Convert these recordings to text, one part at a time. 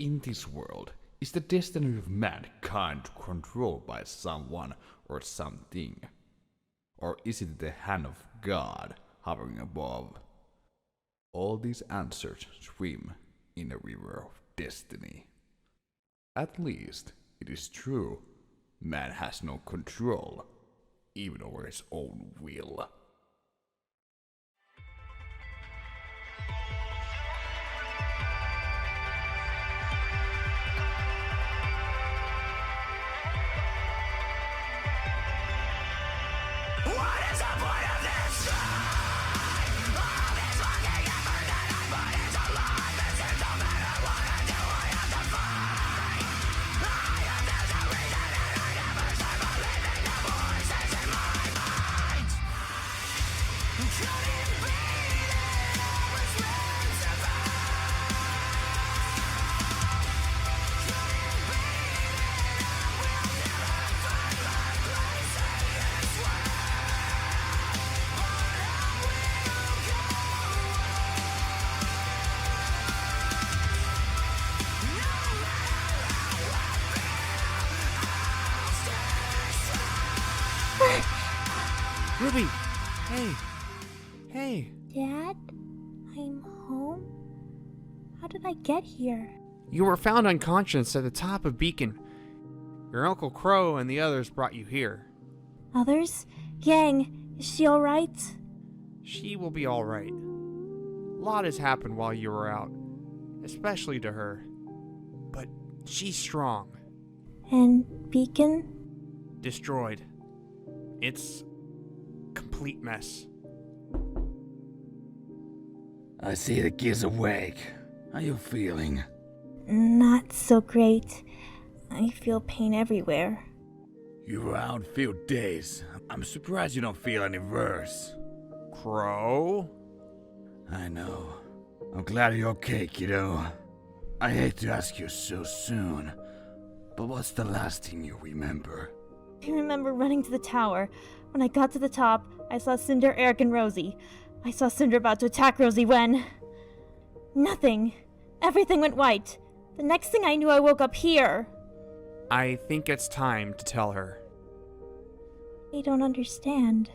In this world, is the destiny of mankind controlled by someone or something? Or is it the hand of God hovering above? All these answers swim in a river of destiny. At least it is true, man has no control, even over his own will. Ruby! Hey! Hey! Dad? I'm home? How did I get here? You were found unconscious at the top of Beacon. Your Uncle Crow and the others brought you here. Others? Yang, is she alright? She will be alright. A lot has happened while you were out, especially to her. But she's strong. And Beacon? Destroyed. It's complete mess. I see the kid's awake. How you feeling? Not so great. I feel pain everywhere. You were out a few days. I'm surprised you don't feel any worse. Crow? I know. I'm glad you're okay, kiddo. I hate to ask you so soon, but what's the last thing you remember? I remember running to the tower. When I got to the top, I saw Cinder, Eric, and Rosie. I saw Cinder about to attack Rosie when... Nothing. Everything went white. The next thing I knew, I woke up here. I think it's time to tell her. I don't understand.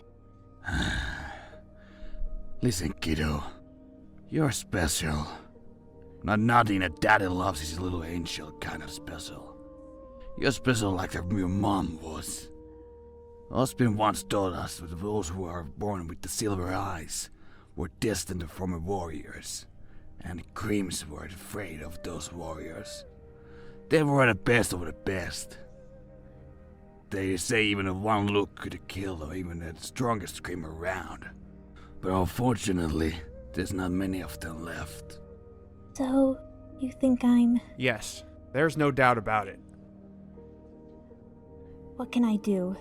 Listen, kiddo. You're special. Not nothing a daddy loves his little angel kind of special. You're special like your mom was. Husband once told us that those who are born with the silver eyes were destined to form warriors, and the creams were afraid of those warriors. They were the best of the best. They say even if one look could kill them, even the strongest cream around. But unfortunately, there's not many of them left. So, you think I'm... Yes, there's no doubt about it. What can I do?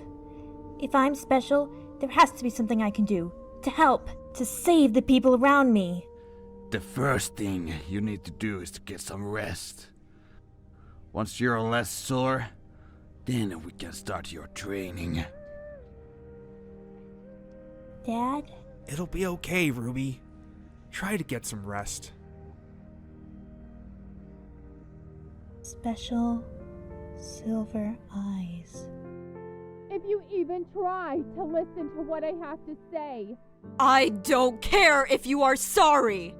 If I'm special, there has to be something I can do. To help. To save the people around me. The first thing you need to do is to get some rest. Once you're less sore, then we can start your training. Dad? It'll be okay, Ruby. Try to get some rest. Special silver eyes. If you even try to listen to what I have to say. I don't care if you are sorry!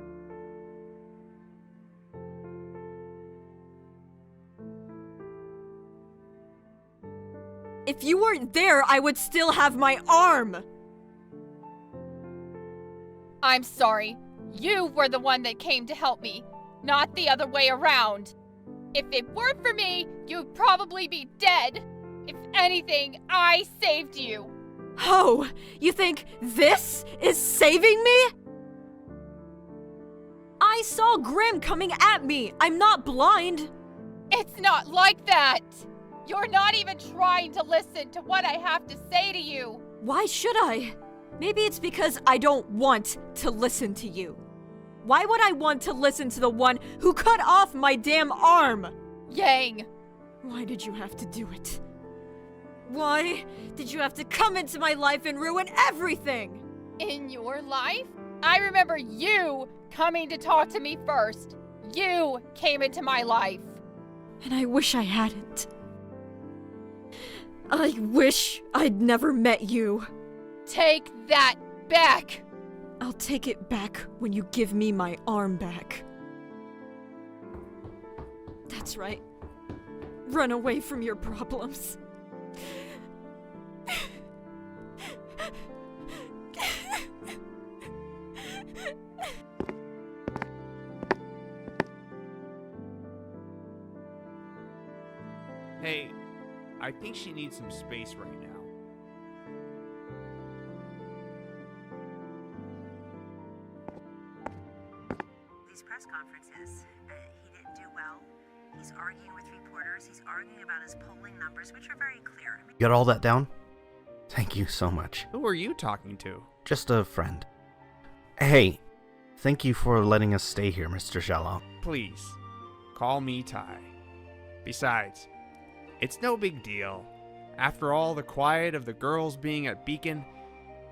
If you weren't there, I would still have my arm! I'm sorry. You were the one that came to help me, not the other way around. If it weren't for me, you'd probably be dead. If anything, I saved you. Oh, you think this is saving me? I saw Grim coming at me. I'm not blind. It's not like that. You're not even trying to listen to what I have to say to you. Why should I? Maybe it's because I don't want to listen to you. Why would I want to listen to the one who cut off my damn arm? Yang. Why did you have to do it? Why did you have to come into my life and ruin everything? In your life? I remember you coming to talk to me first. You came into my life. And I wish I hadn't. I wish I'd never met you. Take that back! I'll take it back when you give me my arm back. That's right. Run away from your problems. Hey, I think she needs some space right now. These press conferences, he didn't do well. He's arguing with reporters. He's arguing about his polling numbers, which are very clear. You got all that down? Thank you so much. Who are you talking to? Just a friend. Hey, thank you for letting us stay here, Mr. Shalom. Please, call me Ty. Besides, it's no big deal. After all the quiet of the girls being at Beacon,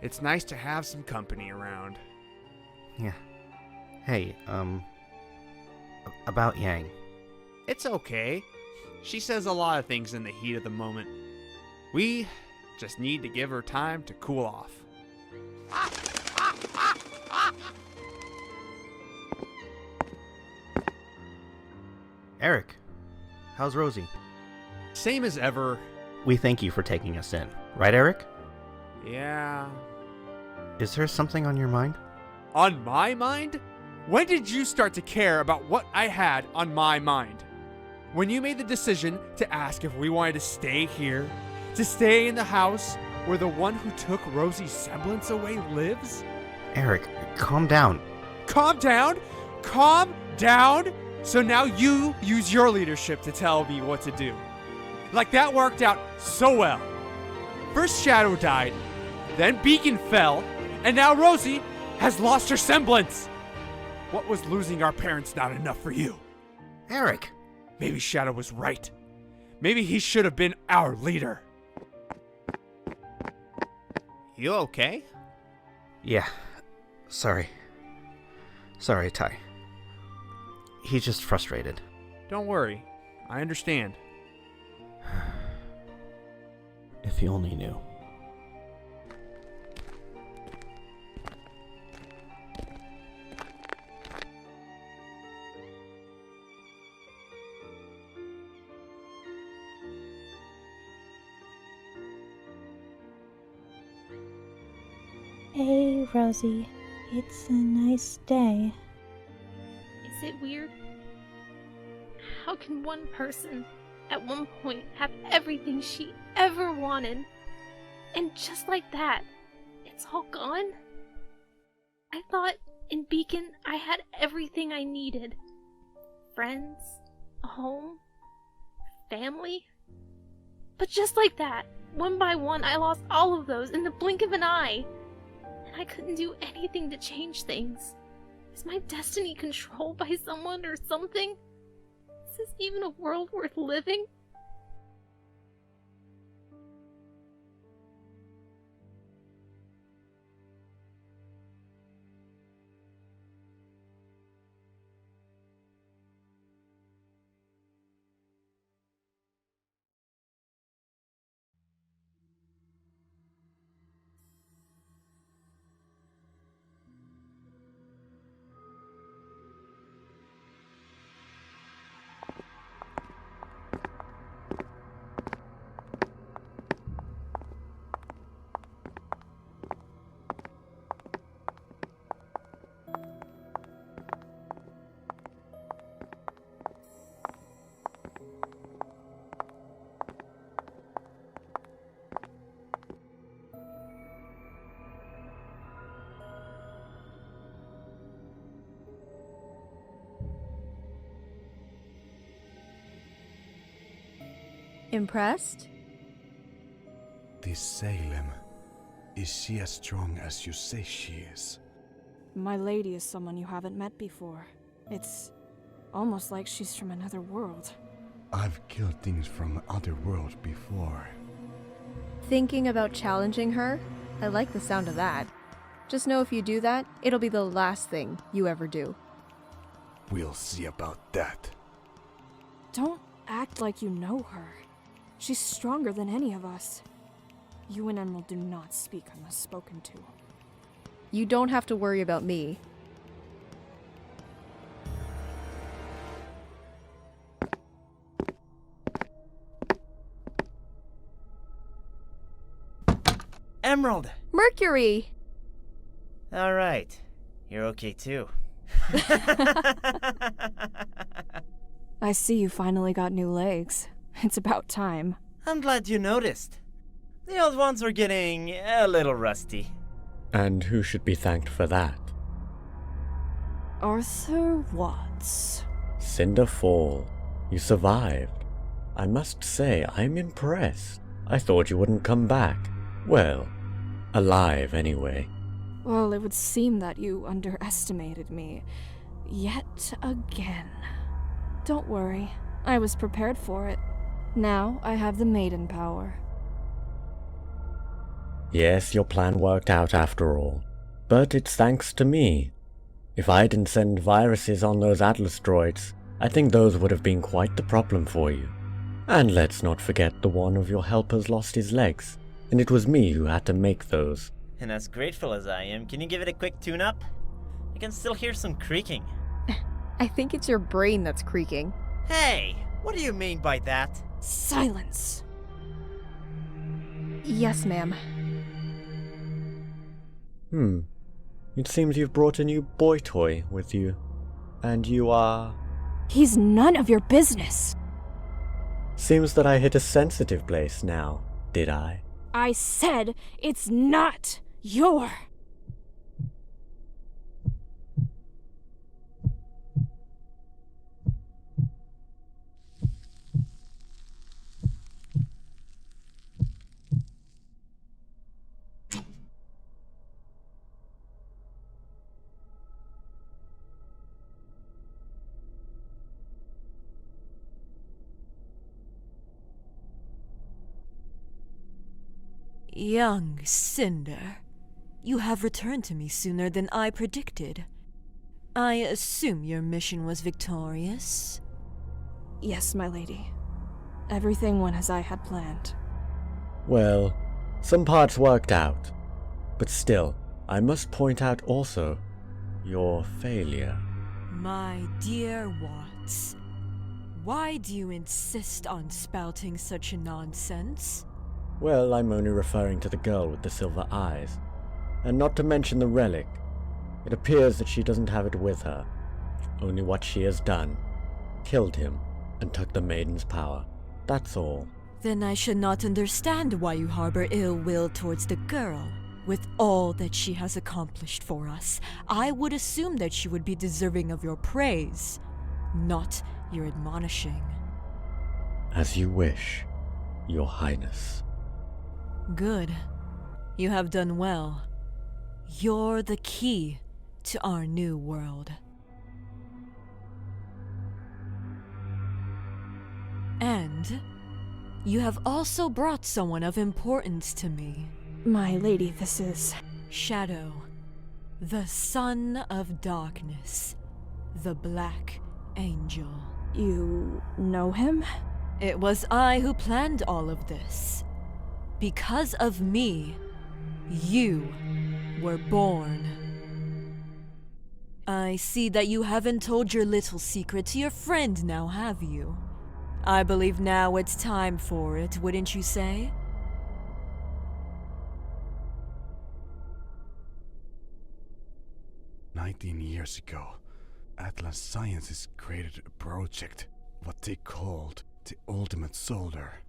it's nice to have some company around. Yeah. Hey, about Yang. It's okay. She says a lot of things in the heat of the moment. We just need to give her time to cool off. Eric, how's Rosie? Same as ever. We thank you for taking us in. Right, Eric? Yeah. Is there something on your mind? On my mind? When did you start to care about what I had on my mind? When you made the decision to ask if we wanted to stay here, to stay in the house where the one who took Rosie's semblance away lives? Eric, calm down. Calm down? Calm down? So now you use your leadership to tell me what to do. Like that worked out so well. First Shadow died, then Beacon fell, and now Rosie has lost her semblance. What was losing our parents not enough for you? Eric! Maybe Shadow was right. Maybe he should have been our leader. You okay? Yeah. Sorry. Sorry, Ty. He's just frustrated. Don't worry. I understand. If he only knew. Hey, Rosie. It's a nice day. Is it weird? How can one person at one point have everything she ever wanted, and just like that, it's all gone? I thought in Beacon I had everything I needed. Friends, a home, family. But just like that, one by one I lost all of those in the blink of an eye. And I couldn't do anything to change things. Is my destiny controlled by someone or something? Is this even a world worth living? Impressed? This Salem, is she as strong as you say she is? My lady is someone you haven't met before. It's almost like she's from another world. I've killed things from other worlds before. Thinking about challenging her? I like the sound of that. Just know if you do that, it'll be the last thing you ever do. We'll see about that. Don't act like you know her. She's stronger than any of us. You and Emerald do not speak unless spoken to. You don't have to worry about me. Emerald! Mercury! Alright. You're okay too. I see you finally got new legs. It's about time. I'm glad you noticed. The old ones were getting a little rusty. And who should be thanked for that? Arthur Watts. Cinder Fall. You survived. I must say, I'm impressed. I thought you wouldn't come back. Well, alive anyway. Well, it would seem that you underestimated me. Yet again. Don't worry. I was prepared for it. Now I have the maiden power. Yes, your plan worked out after all. But it's thanks to me. If I didn't send viruses on those Atlas droids, I think those would have been quite the problem for you. And let's not forget the one of your helpers lost his legs, and it was me who had to make those. And as grateful as I am, can you give it a quick tune-up? I can still hear some creaking. I think it's your brain that's creaking. Hey! What do you mean by that? Silence! Yes, ma'am. It seems you've brought a new boy toy with you. And you are... He's none of your business! Seems that I hit a sensitive place now, did I? I said it's not your... Young Cinder, you have returned to me sooner than I predicted. I assume your mission was victorious? Yes, my lady. Everything went as I had planned. Well, some parts worked out. But still, I must point out also your failure. My dear Watts, why do you insist on spouting such nonsense? Well, I'm only referring to the girl with the silver eyes. And not to mention the relic. It appears that she doesn't have it with her. Only what she has done. Killed him, and took the maiden's power. That's all. Then I should not understand why you harbor ill will towards the girl. With all that she has accomplished for us, I would assume that she would be deserving of your praise, not your admonishing. As you wish, Your Highness. Good. You have done well. You're the key to our new world. And you have also brought someone of importance to me. My lady, this is... Shadow, the son of darkness, the Black Angel. You know him? It was I who planned all of this. Because of me, you were born. I see that you haven't told your little secret to your friend now, have you? I believe now it's time for it, wouldn't you say? "19 years ago, Atlas Sciences created a project, what they called the Ultimate Soldier,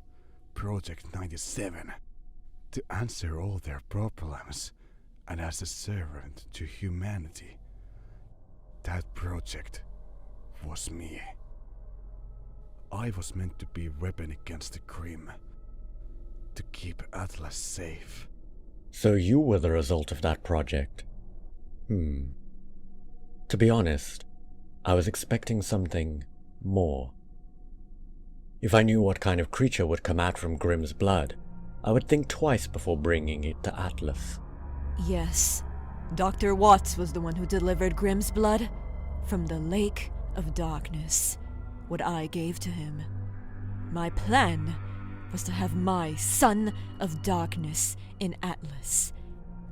Project 97, to answer all their problems and as a servant to humanity. That project was me. I was meant to be a weapon against the Grimm, to keep Atlas safe. So you were the result of that project? To be honest, I was expecting something more. If I knew what kind of creature would come out from Grimm's blood, I would think twice before bringing it to Atlas. Yes, Dr. Watts was the one who delivered Grimm's blood from the Lake of Darkness, what I gave to him. My plan was to have my Son of Darkness in Atlas,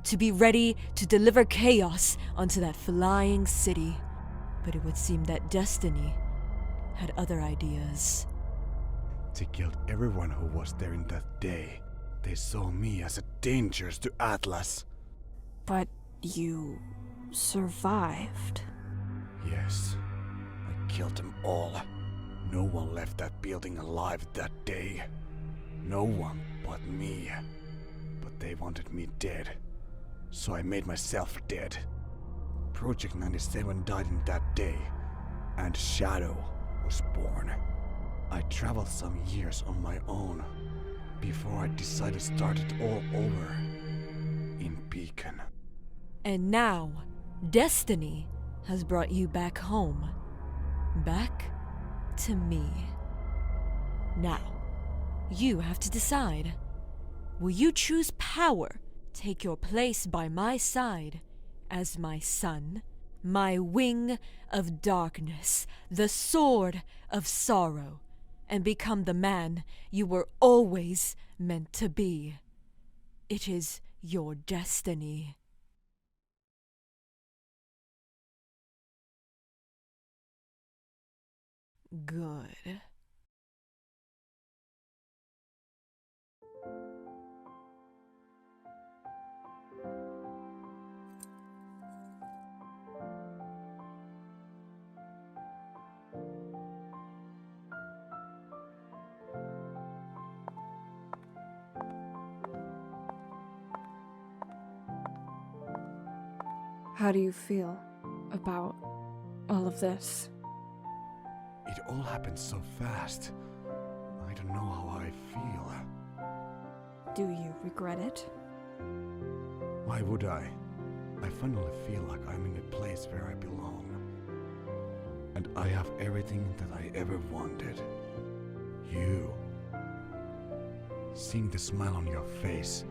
to be ready to deliver chaos onto that flying city. But it would seem that Destiny had other ideas. They killed everyone who was there in that day. They saw me as a danger to Atlas. But you survived. Yes, I killed them all. No one left that building alive that day. No one but me. But they wanted me dead. So I made myself dead. Project 97 died in that day, and Shadow was born. I traveled some years on my own before I decided to start it all over in Beacon. And now, Destiny has brought you back home. Back to me. Now, you have to decide. Will you choose power, take your place by my side as my son, my wing of darkness, the sword of sorrow, and become the man you were always meant to be? It is your destiny. Good. How do you feel about all of this? It all happened so fast. I don't know how I feel. Do you regret it? Why would I? I finally feel like I'm in a place where I belong. And I have everything that I ever wanted. You. Seeing the smile on your face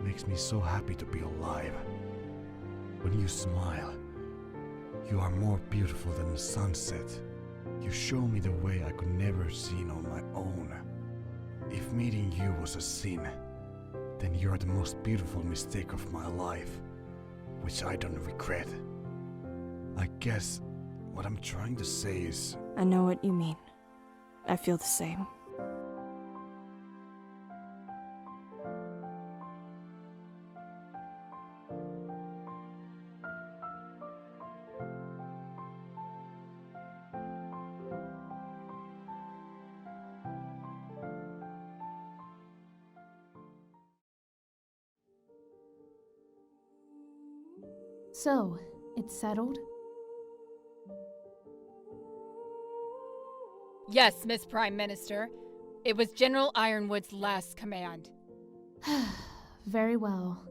makes me so happy to be alive. When you smile, you are more beautiful than the sunset. You show me the way I could never see on my own. If meeting you was a sin, then you're the most beautiful mistake of my life, which I don't regret. I guess what I'm trying to say is... I know what you mean. I feel the same. So, it's settled? Yes, Miss Prime Minister. It was General Ironwood's last command. Very well.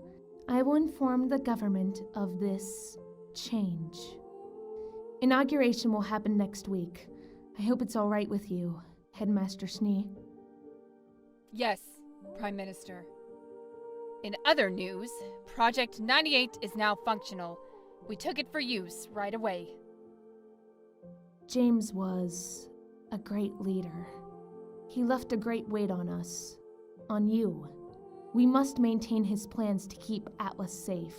I will inform the government of this change. Inauguration will happen next week. I hope it's all right with you, Headmaster Snee. Yes, Prime Minister. In other news, Project 98 is now functional. We took it for use right away. James was a great leader. He left a great weight on us, on you. We must maintain his plans to keep Atlas safe.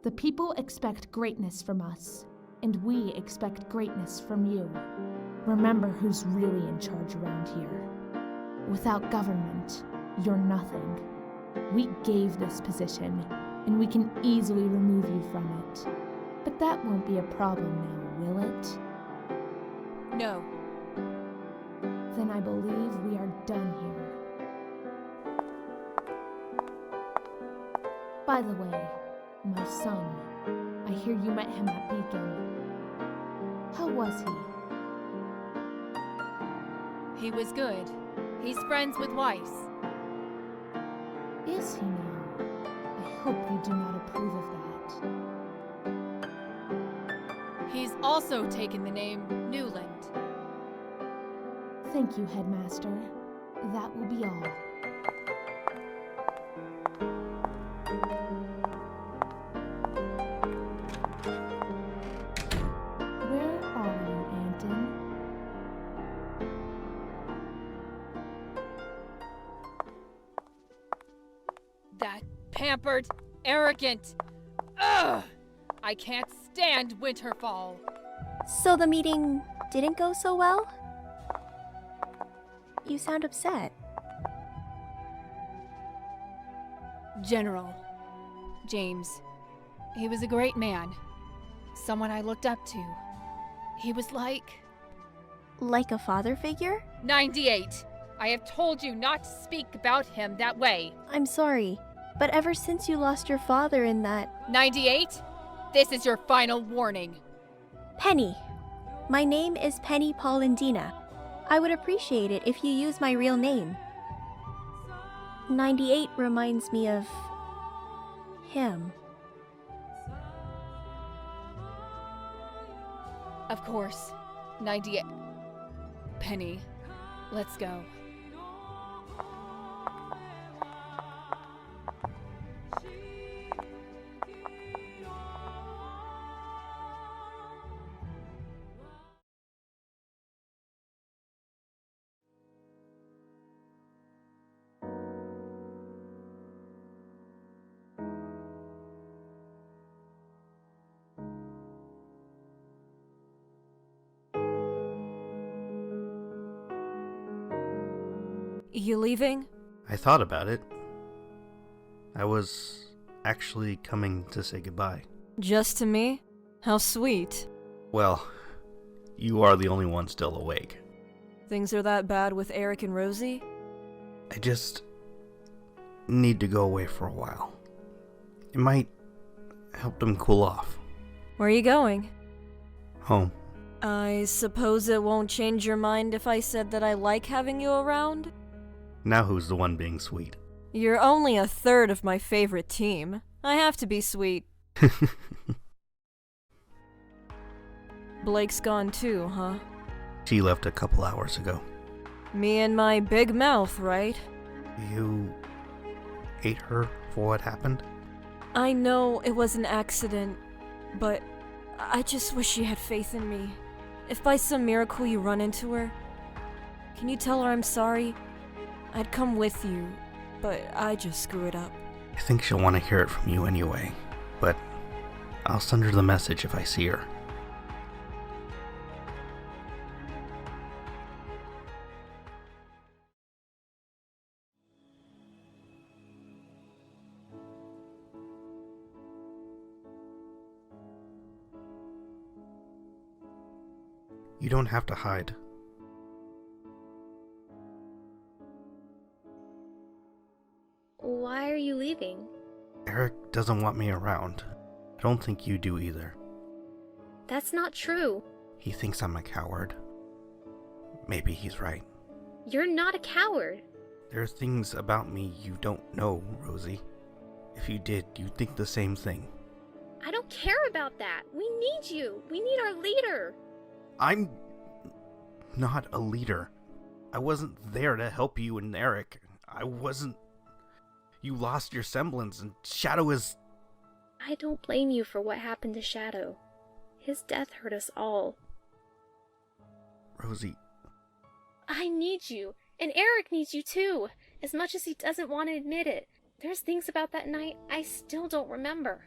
The people expect greatness from us, and we expect greatness from you. Remember who's really in charge around here. Without government, you're nothing. We gave this position, and we can easily remove you from it. But that won't be a problem now, will it? No. Then I believe we are done here. By the way, my son, I hear you met him at Beacon. How was he? He was good. He's friends with Weiss. Is he now? I hope you do not approve of that. He's also taken the name Newland. Thank you, Headmaster. That will be all. Where are you, Anton? pampered, arrogant. Ugh! I can't stand Winterfall. So the meeting didn't go so well? You sound upset. General James. He was a great man. Someone I looked up to. He was like... Like a father figure? 98. I have told you not to speak about him that way. I'm sorry, but ever since you lost your father in that... 98? This is your final warning. Penny. My name is Penny Paulandina. I would appreciate it if you use my real name. 98 reminds me of... him. Of course. 98. Penny, let's go. You leaving? I thought about it. I was actually coming to say goodbye. Just to me? How sweet. Well, you are the only one still awake. Things are that bad with Eric and Rosie? I just need to go away for a while. It might help them cool off. Where are you going? Home. I suppose it won't change your mind if I said that I like having you around? Now who's the one being sweet? You're only a third of my favorite team. I have to be sweet. Blake's gone too, huh? She left a couple hours ago. Me and my big mouth, right? You hate her for what happened? I know it was an accident, but I just wish she had faith in me. If by some miracle you run into her, can you tell her I'm sorry? I'd come with you, but I just screwed up. I think she'll want to hear it from you anyway, but I'll send her the message if I see her. You don't have to hide. Why are you leaving? Eric doesn't want me around. I don't think you do either. That's not true. He thinks I'm a coward. Maybe he's right. You're not a coward. There are things about me you don't know, Rosie. If you did, you'd think the same thing. I don't care about that. We need you. We need our leader. I'm not a leader. I wasn't there to help you and Eric. I wasn't... You lost your semblance, and Shadow is... I don't blame you for what happened to Shadow. His death hurt us all. Rosie... I need you, and Eric needs you too, as much as he doesn't want to admit it. There's things about that night I still don't remember.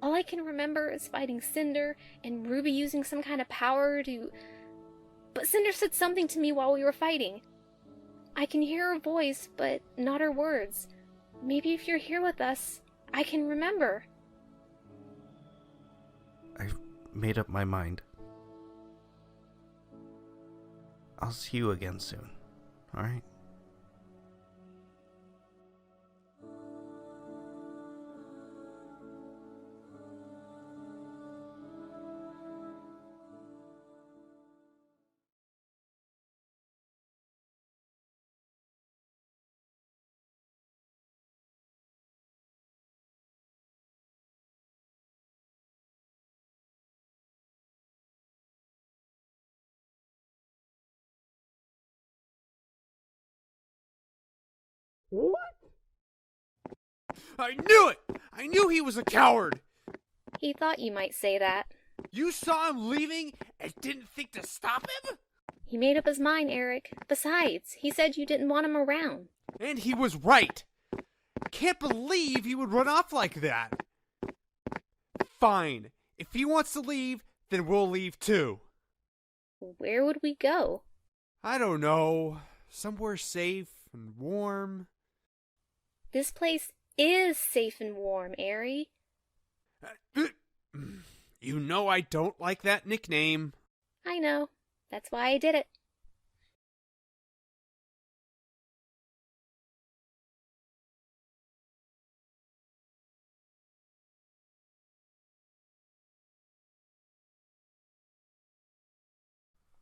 All I can remember is fighting Cinder, and Ruby using some kind of power to... But Cinder said something to me while we were fighting. I can hear her voice, but not her words. Maybe if you're here with us, I can remember. I've made up my mind. I'll see you again soon, alright? What? I knew it! I knew he was a coward! He thought you might say that. You saw him leaving and didn't think to stop him? He made up his mind, Eric. Besides, he said you didn't want him around. And he was right. can't believe he would run off like that. Fine. If he wants to leave, then we'll leave too. Where would we go? I don't know. Somewhere safe and warm. This place is safe and warm, Airy. You know I don't like that nickname. I know. That's why I did it.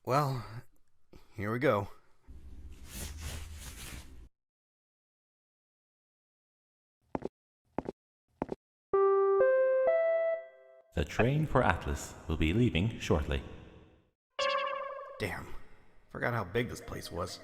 Well, here we go. The train for Atlas will be leaving shortly. Damn. Forgot how big this place was.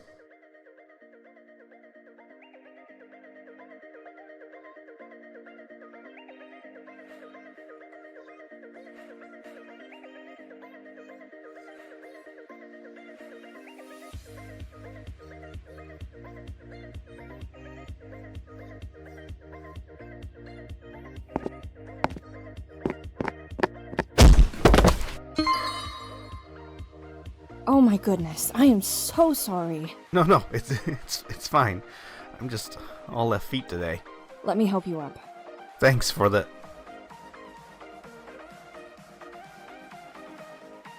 Oh my goodness, I am so sorry. No, it's fine. I'm just all left feet today. Let me help you up. Thanks for the...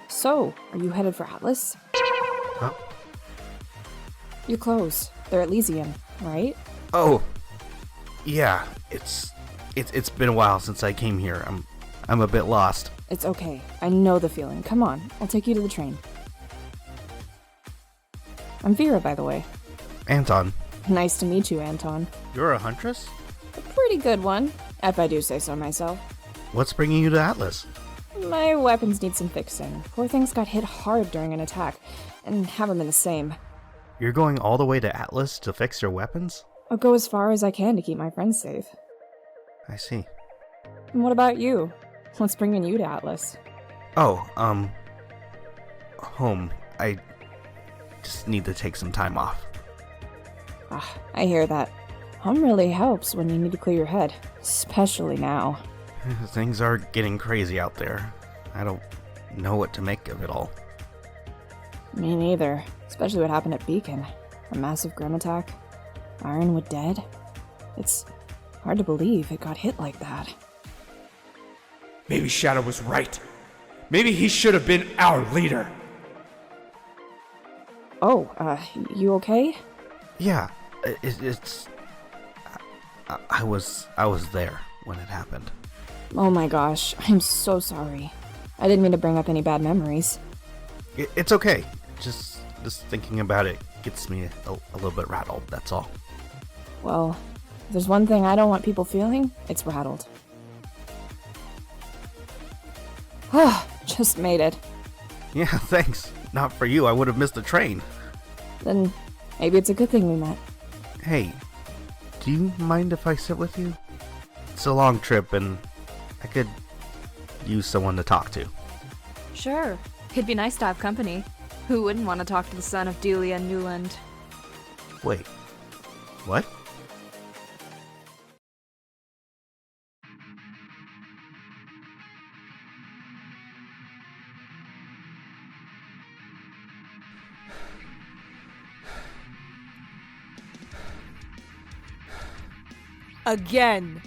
So, are you headed for Atlas? Huh? Your clothes. They're Elysian, right? Oh, yeah. It's been a while since I came here. I'm a bit lost. It's okay. I know the feeling. Come on, I'll take you to the train. I'm Vera, by the way. Anton. Nice to meet you, Anton. You're a huntress? A pretty good one, if I do say so myself. What's bringing you to Atlas? My weapons need some fixing. Poor things got hit hard during an attack, and haven't been the same. You're going all the way to Atlas to fix your weapons? I'll go as far as I can to keep my friends safe. I see. And what about you? What's bringing you to Atlas? Oh, home. I just need to take some time off. Ah, I hear that. Home really helps when you need to clear your head, especially now. Things are getting crazy out there. I don't know what to make of it all. Me neither, especially what happened at Beacon. A massive grim attack. Ironwood dead. It's hard to believe it got hit like that. Maybe Shadow was right. Maybe he should have been our leader. Oh, you okay? Yeah, it's... I was there when it happened. Oh my gosh, I'm so sorry. I didn't mean to bring up any bad memories. It's okay. Just thinking about it gets me a little bit rattled, that's all. Well, if there's one thing I don't want people feeling, it's rattled. Ah, just made it. Yeah, thanks. Not for you, I would have missed the train. Then maybe it's a good thing we met. Hey, do you mind if I sit with you? It's a long trip and I could use someone to talk to. Sure. It'd be nice to have company. Who wouldn't want to talk to the son of Delia Newland? Wait, what? Again.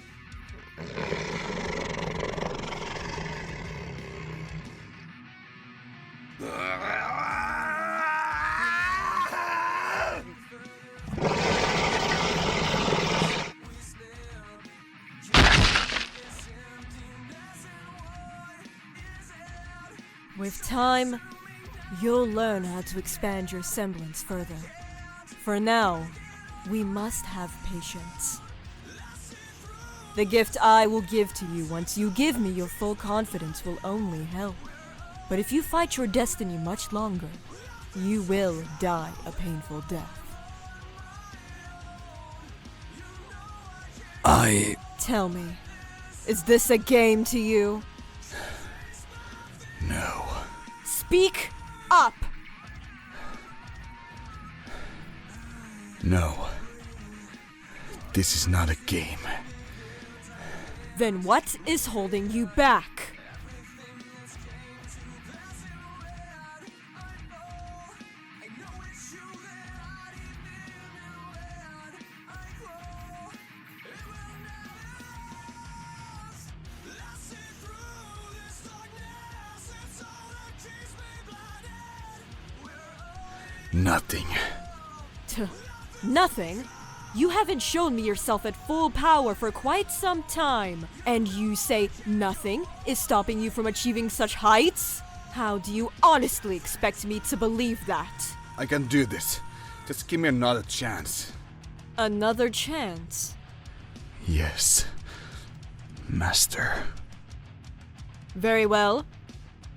With time, you'll learn how to expand your semblance further. For now, we must have patience. The gift I will give to you once you give me your full confidence will only help. But if you fight your destiny much longer, you will die a painful death. Tell me, is this a game to you? No. Speak up! No. This is not a game. Then what is holding you back? Nothing. Nothing? You haven't shown me yourself at full power for quite some time, and you say nothing is stopping you from achieving such heights? How do you honestly expect me to believe that? I can do this. Just give me another chance. Another chance? Yes, Master. Very well.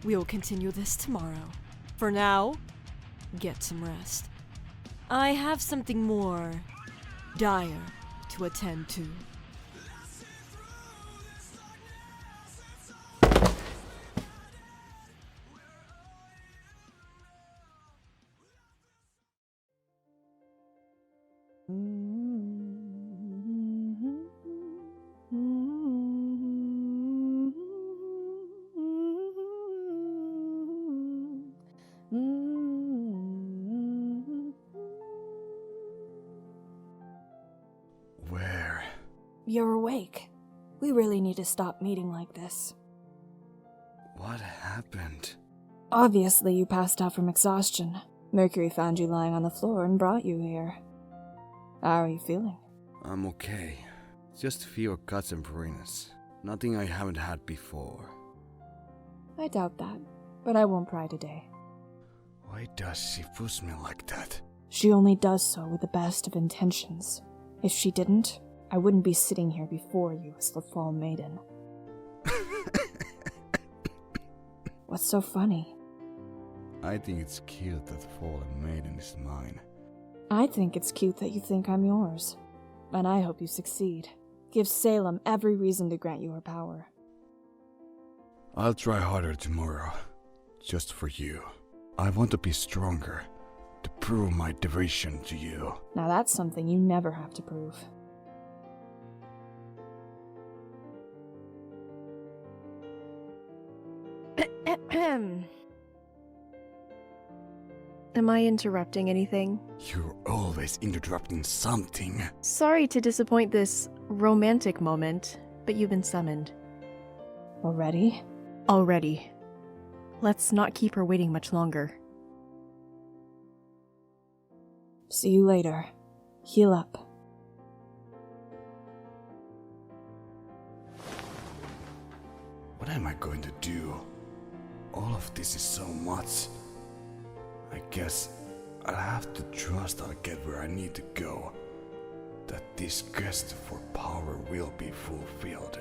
We will continue this tomorrow. For now, get some rest. I have something more dire to attend to. Where? You're awake. We really need to stop meeting like this. What happened? Obviously, you passed out from exhaustion. Mercury found you lying on the floor and brought you here. How are you feeling? I'm okay. Just a few cuts and bruises. Nothing I haven't had before. I doubt that, but I won't pry today. Why does she push me like that? She only does so with the best of intentions. If she didn't, I wouldn't be sitting here before you as the Fall Maiden. What's so funny? I think it's cute that Fallen Maiden is mine. I think it's cute that you think I'm yours. And I hope you succeed. Give Salem every reason to grant you her power. I'll try harder tomorrow. Just for you. I want to be stronger. To prove my devotion to you. Now that's something you never have to prove. Am I interrupting anything? You're always interrupting something. Sorry to disappoint this romantic moment, but you've been summoned. Already? Already. Let's not keep her waiting much longer. See you later. Heal up. What am I going to do? All of this is so much. I guess I'll have to trust I'll get where I need to go. That this quest for power will be fulfilled.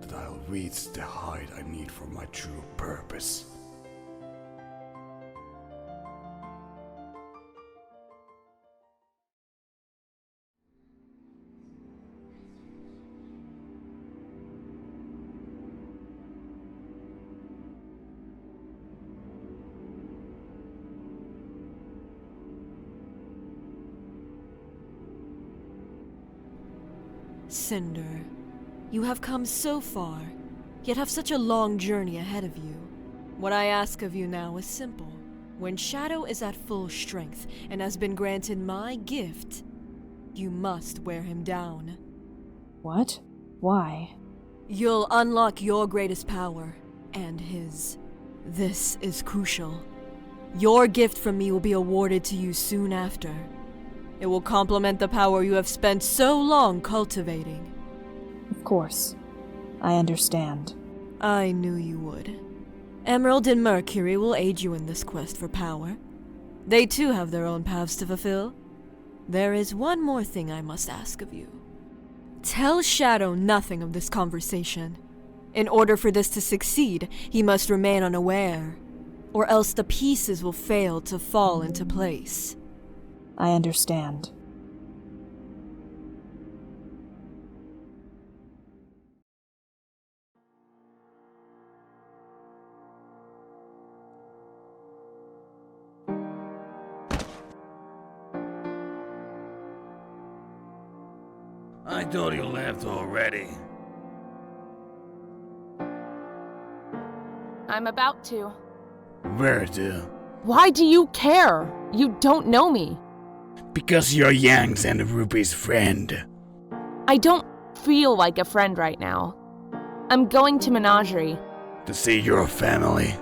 That I'll reach the height I need for my true purpose. Cinder, you have come so far, yet have such a long journey ahead of you. What I ask of you now is simple. When Shadow is at full strength and has been granted my gift, you must wear him down. What? Why? You'll unlock your greatest power, and his. This is crucial. Your gift from me will be awarded to you soon after. It will complement the power you have spent so long cultivating. Of course. I understand. I knew you would. Emerald and Mercury will aid you in this quest for power. They too have their own paths to fulfill. There is one more thing I must ask of you. Tell Shadow nothing of this conversation. In order for this to succeed, he must remain unaware, or else the pieces will fail to fall into place. I understand. I thought you left already. I'm about to. Where to? Why do you care? You don't know me. Because you're Yang's and RWBY's friend. I don't feel like a friend right now. I'm going to Menagerie. To see your family.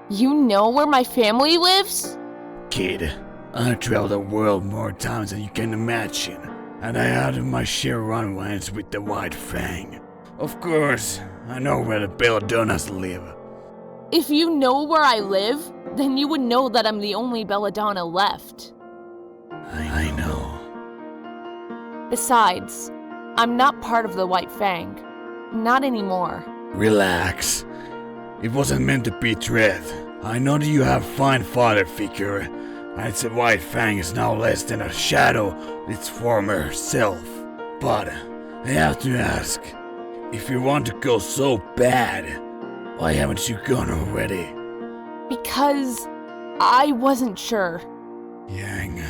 You know where my family lives? Kid, I traveled the world more times than you can imagine. And I had my share run-runs with the White Fang. Of course, I know where the Belladonnas live. If you know where I live, then you would know that I'm the only Belladonna left. I know. Besides, I'm not part of the White Fang. Not anymore. Relax. It wasn't meant to be threat. I know that you have fine father figure, and its White Fang is now less than a shadow of its former self. But I have to ask, if you want to go so bad, why haven't you gone already? Because I wasn't sure. Yang,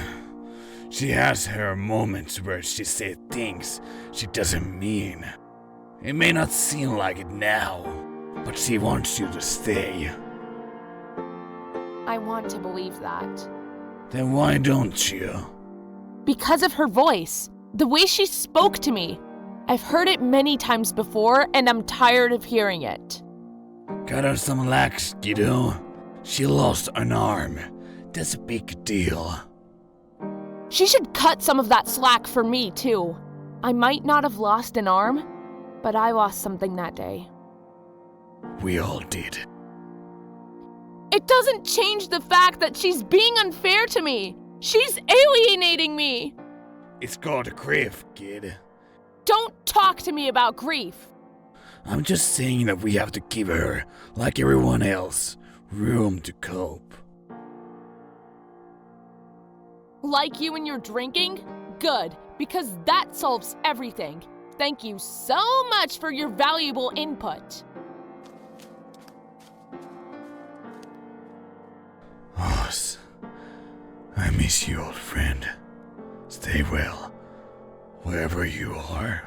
she has her moments where she says things she doesn't mean. It may not seem like it now, but she wants you to stay. I want to believe that. Then why don't you? Because of her voice. The way she spoke to me. I've heard it many times before, and I'm tired of hearing it. Cut her some slack, kiddo. She lost an arm. That's a big deal. She should cut some of that slack for me, too. I might not have lost an arm, but I lost something that day. We all did. It doesn't change the fact that she's being unfair to me. She's alienating me. It's called grief, kid. Don't talk to me about grief. I'm just saying that we have to give her, like everyone else, room to cope. Like you and your drinking? Good, because that solves everything. Thank you so much for your valuable input. Oz, I miss you, old friend. Stay well, wherever you are.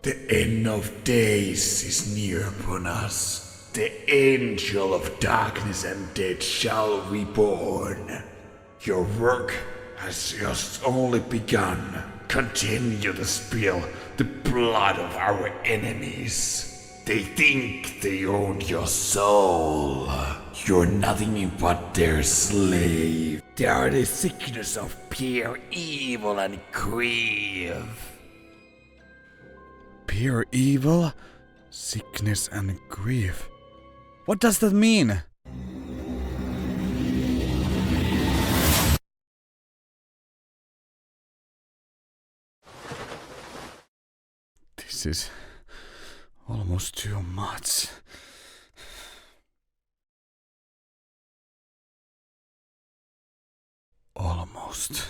The end of days is near upon us. The angel of darkness and death shall be born. Your work has just only begun. Continue to spill the blood of our enemies. They think they own your soul. You're nothing but their slave. They are the sickness of pure evil and grief. Pure evil, sickness, and grief. What does that mean? This is almost too much. Almost.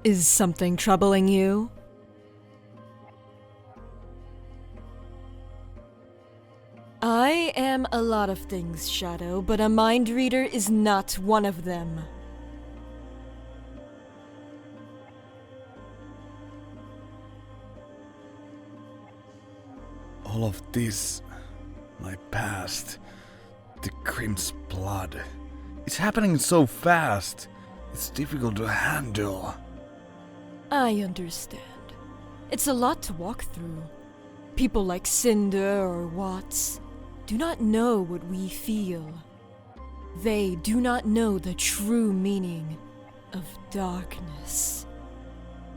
Is something troubling you? I am a lot of things, Shadow, but a mind reader is not one of them. All of this, my past, The crim's blood. It's happening so fast. It's difficult to handle. I understand. It's a lot to walk through. People like Cinder or Watts do not know what we feel. They do not know the true meaning of darkness.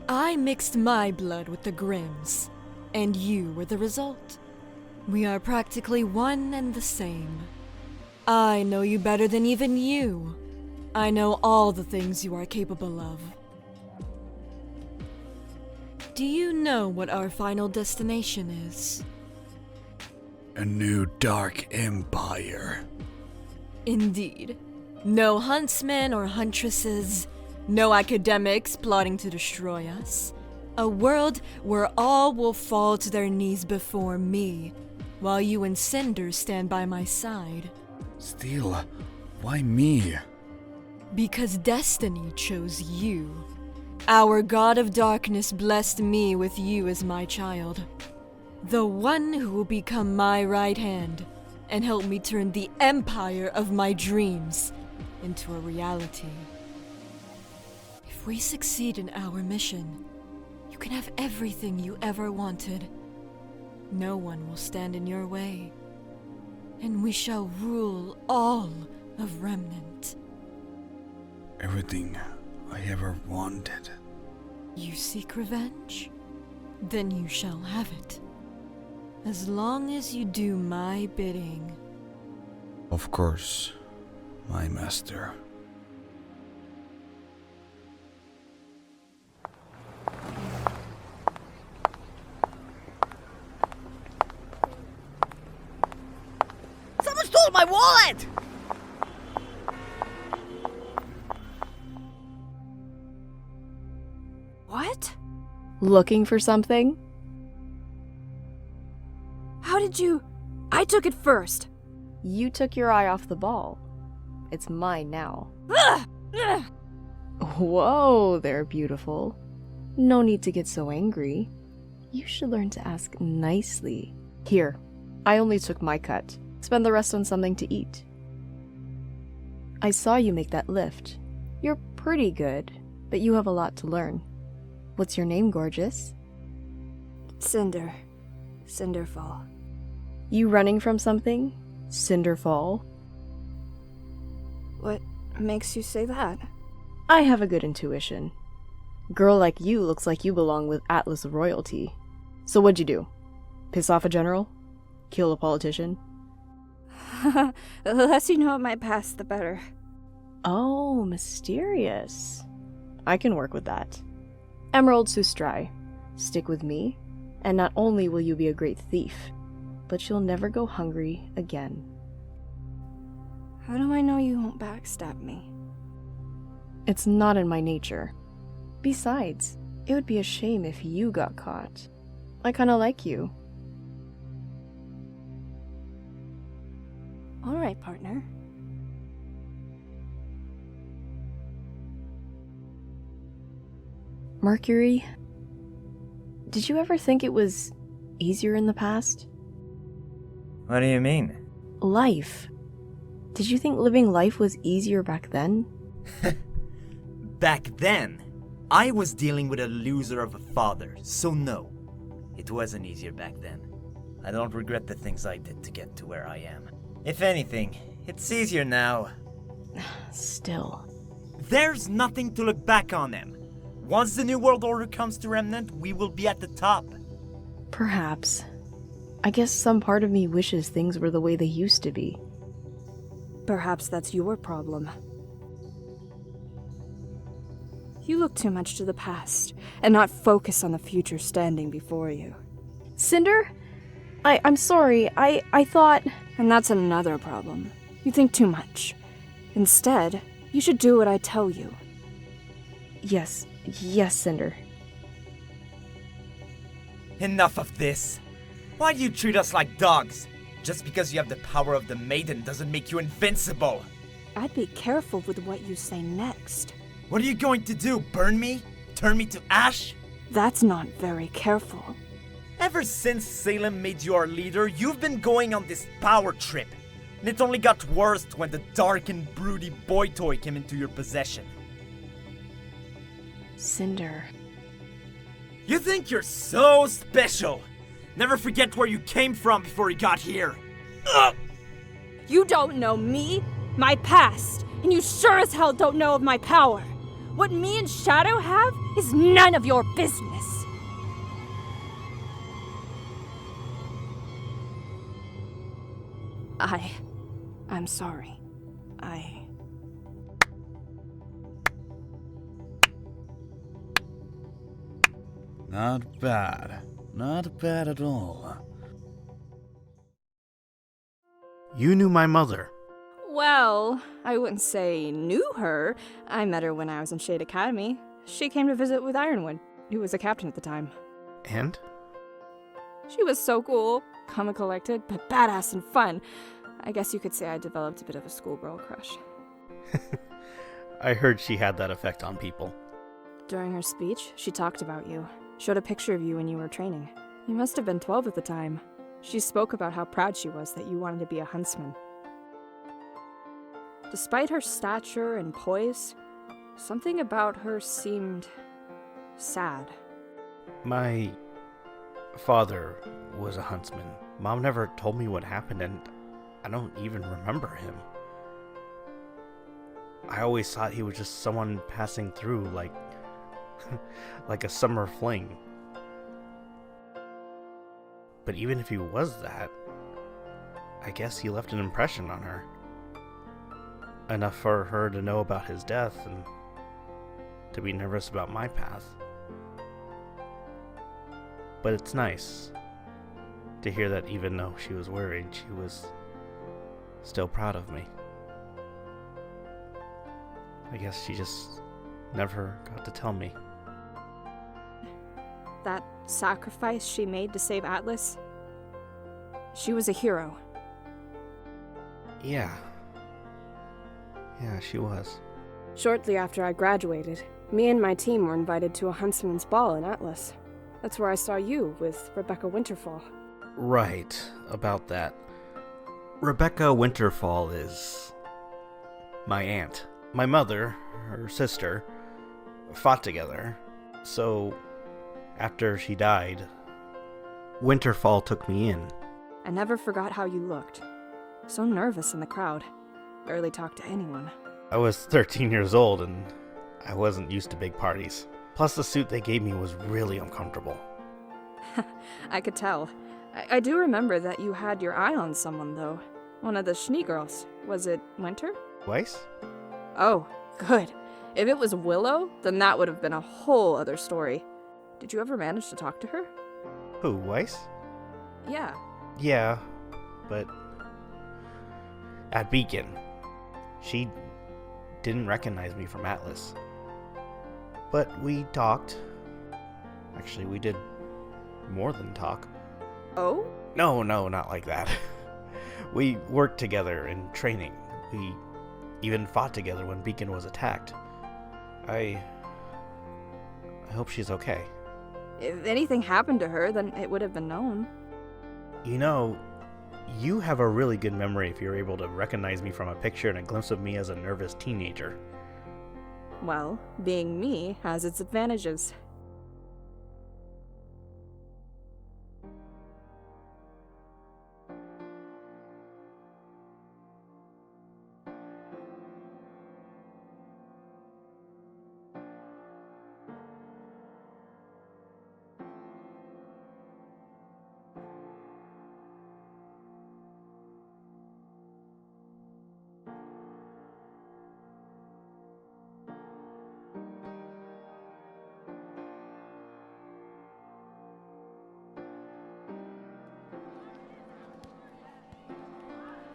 I mixed my blood with the Grimm's, and you were the result. We are practically one and the same. I know you better than even you. I know all the things you are capable of. Do you know what our final destination is? A new dark empire. Indeed. No huntsmen or huntresses, no academics plotting to destroy us. A world where all will fall to their knees before me, while you and Cinder stand by my side. Still, why me? Because destiny chose you. Our god of darkness blessed me with you as my child. The one who will become my right hand and help me turn the empire of my dreams into a reality. If we succeed in our mission, you can have everything you ever wanted. No one will stand in your way, and we shall rule all of Remnant. Everything I ever wanted. You seek revenge? Then you shall have it. As long as you do my bidding. Of course, my master. Someone stole my wallet! What? Looking for something? How did you... I took it first. You took your eye off the ball. It's mine now. Whoa there, beautiful. No need to get so angry. You should learn to ask nicely. Here, I only took my cut. Spend the rest on something to eat. I saw you make that lift. You're pretty good, but you have a lot to learn. What's your name, gorgeous? Cinder. Cinderfall. You running from something? Cinderfall? What makes you say that? I have a good intuition. Girl like you looks like you belong with Atlas royalty. So what'd you do? Piss off a general? Kill a politician? The less you know of my past, the better. Oh, mysterious. I can work with that. Emerald Sustrai, stick with me, and not only will you be a great thief, but you'll never go hungry again. How do I know you won't backstab me? It's not in my nature. Besides, it would be a shame if you got caught. I kinda like you. All right, partner. Mercury, did you ever think it was easier in the past? What do you mean? Life. Did you think living life was easier back then? Back then, I was dealing with a loser of a father, so no. It wasn't easier back then. I don't regret the things I did to get to where I am. If anything, it's easier now. Still. There's nothing to look back on, Em. Once the New World Order comes to Remnant, we will be at the top. Perhaps. I guess some part of me wishes things were the way they used to be. Perhaps that's your problem. You look too much to the past, and not focus on the future standing before you. Cinder? I'm sorry, I thought... And that's another problem. You think too much. Instead, you should do what I tell you. Yes, Cinder. Enough of this. Why do you treat us like dogs? Just because you have the power of the maiden doesn't make you invincible. I'd be careful with what you say next. What are you going to do, burn me? Turn me to ash? That's not very careful. Ever since Salem made you our leader, you've been going on this power trip. And it only got worse when the dark and broody boy toy came into your possession. Cinder. You think you're so special! Never forget where you came from before you got here! Ugh! You don't know me, my past, and you sure as hell don't know of my power. What me and Shadow have is none of your business. I'm sorry. Not bad. Not bad at all. You knew my mother. Well, I wouldn't say knew her. I met her when I was in Shade Academy. She came to visit with Ironwood, who was a captain at the time. And? She was so cool, calm and collected, but badass and fun. I guess you could say I developed a bit of a schoolgirl crush. I heard she had that effect on people. During her speech, she talked about you. Showed a picture of you when you were training. You must have been 12 at the time. She spoke about how proud she was that you wanted to be a huntsman. Despite her stature and poise, something about her seemed sad. My father was a huntsman. Mom never told me what happened, and I don't even remember him. I always thought he was just someone passing through, like a summer fling. But even if he was that, I guess he left an impression on her. Enough for her to know about his death and to be nervous about my path. But it's nice to hear that even though she was worried, she was still proud of me. I guess she just never got to tell me. That sacrifice she made to save Atlas, she was a hero. Yeah, she was. Shortly after I graduated, me and my team were invited to a huntsman's ball in Atlas. That's where I saw you with Rebecca Winterfall. Right, about that. Rebecca Winterfall is my aunt. My mother, her sister, fought together. So, after she died, Winterfall took me in. I never forgot how you looked. So nervous in the crowd. Barely talked to anyone. I was 13 years old and I wasn't used to big parties. Plus the suit they gave me was really uncomfortable. I could tell. I do remember that you had your eye on someone, though. One of the Schnee girls. Was it Winter? Weiss? Oh, good. If it was Willow, then that would have been a whole other story. Did you ever manage to talk to her? Who, Weiss? Yeah. Yeah, but at Beacon, she didn't recognize me from Atlas. But we talked. Actually, we did more than talk. Oh? No, not like that. We worked together in training. We even fought together when Beacon was attacked. I hope she's okay. If anything happened to her, then it would have been known. You know, you have a really good memory if you're able to recognize me from a picture and a glimpse of me as a nervous teenager. Well, being me has its advantages.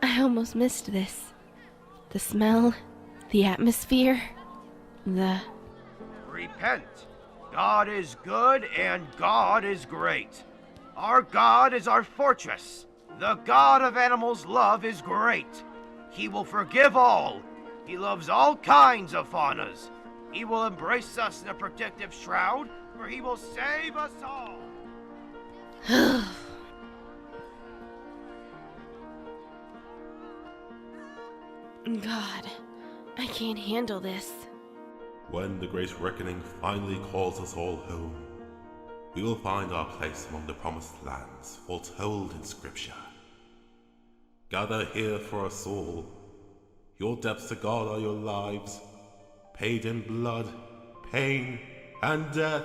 I almost missed this. The smell, the atmosphere, Repent. God is good and God is great. Our God is our fortress. The God of animals' love is great. He will forgive all. He loves all kinds of faunas. He will embrace us in a protective shroud, for he will save us all. God, I can't handle this. When the great reckoning finally calls us all home, we will find our place among the promised lands foretold in Scripture. Gather here for us all. Your debts to God are your lives, paid in blood, pain, and death.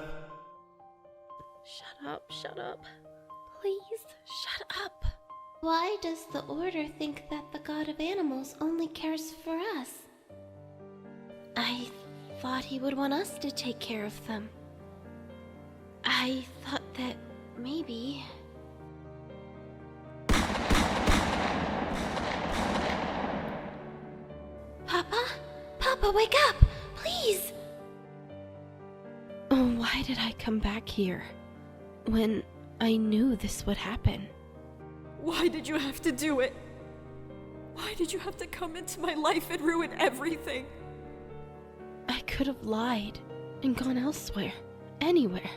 Shut up. Please, shut up. Why does the Order think that the God of Animals only cares for us? I thought he would want us to take care of them. I thought that maybe... Papa, wake up! Please! Why did I come back here when I knew this would happen? Why did you have to do it? Why did you have to come into my life and ruin everything? I could have lied and gone elsewhere, anywhere.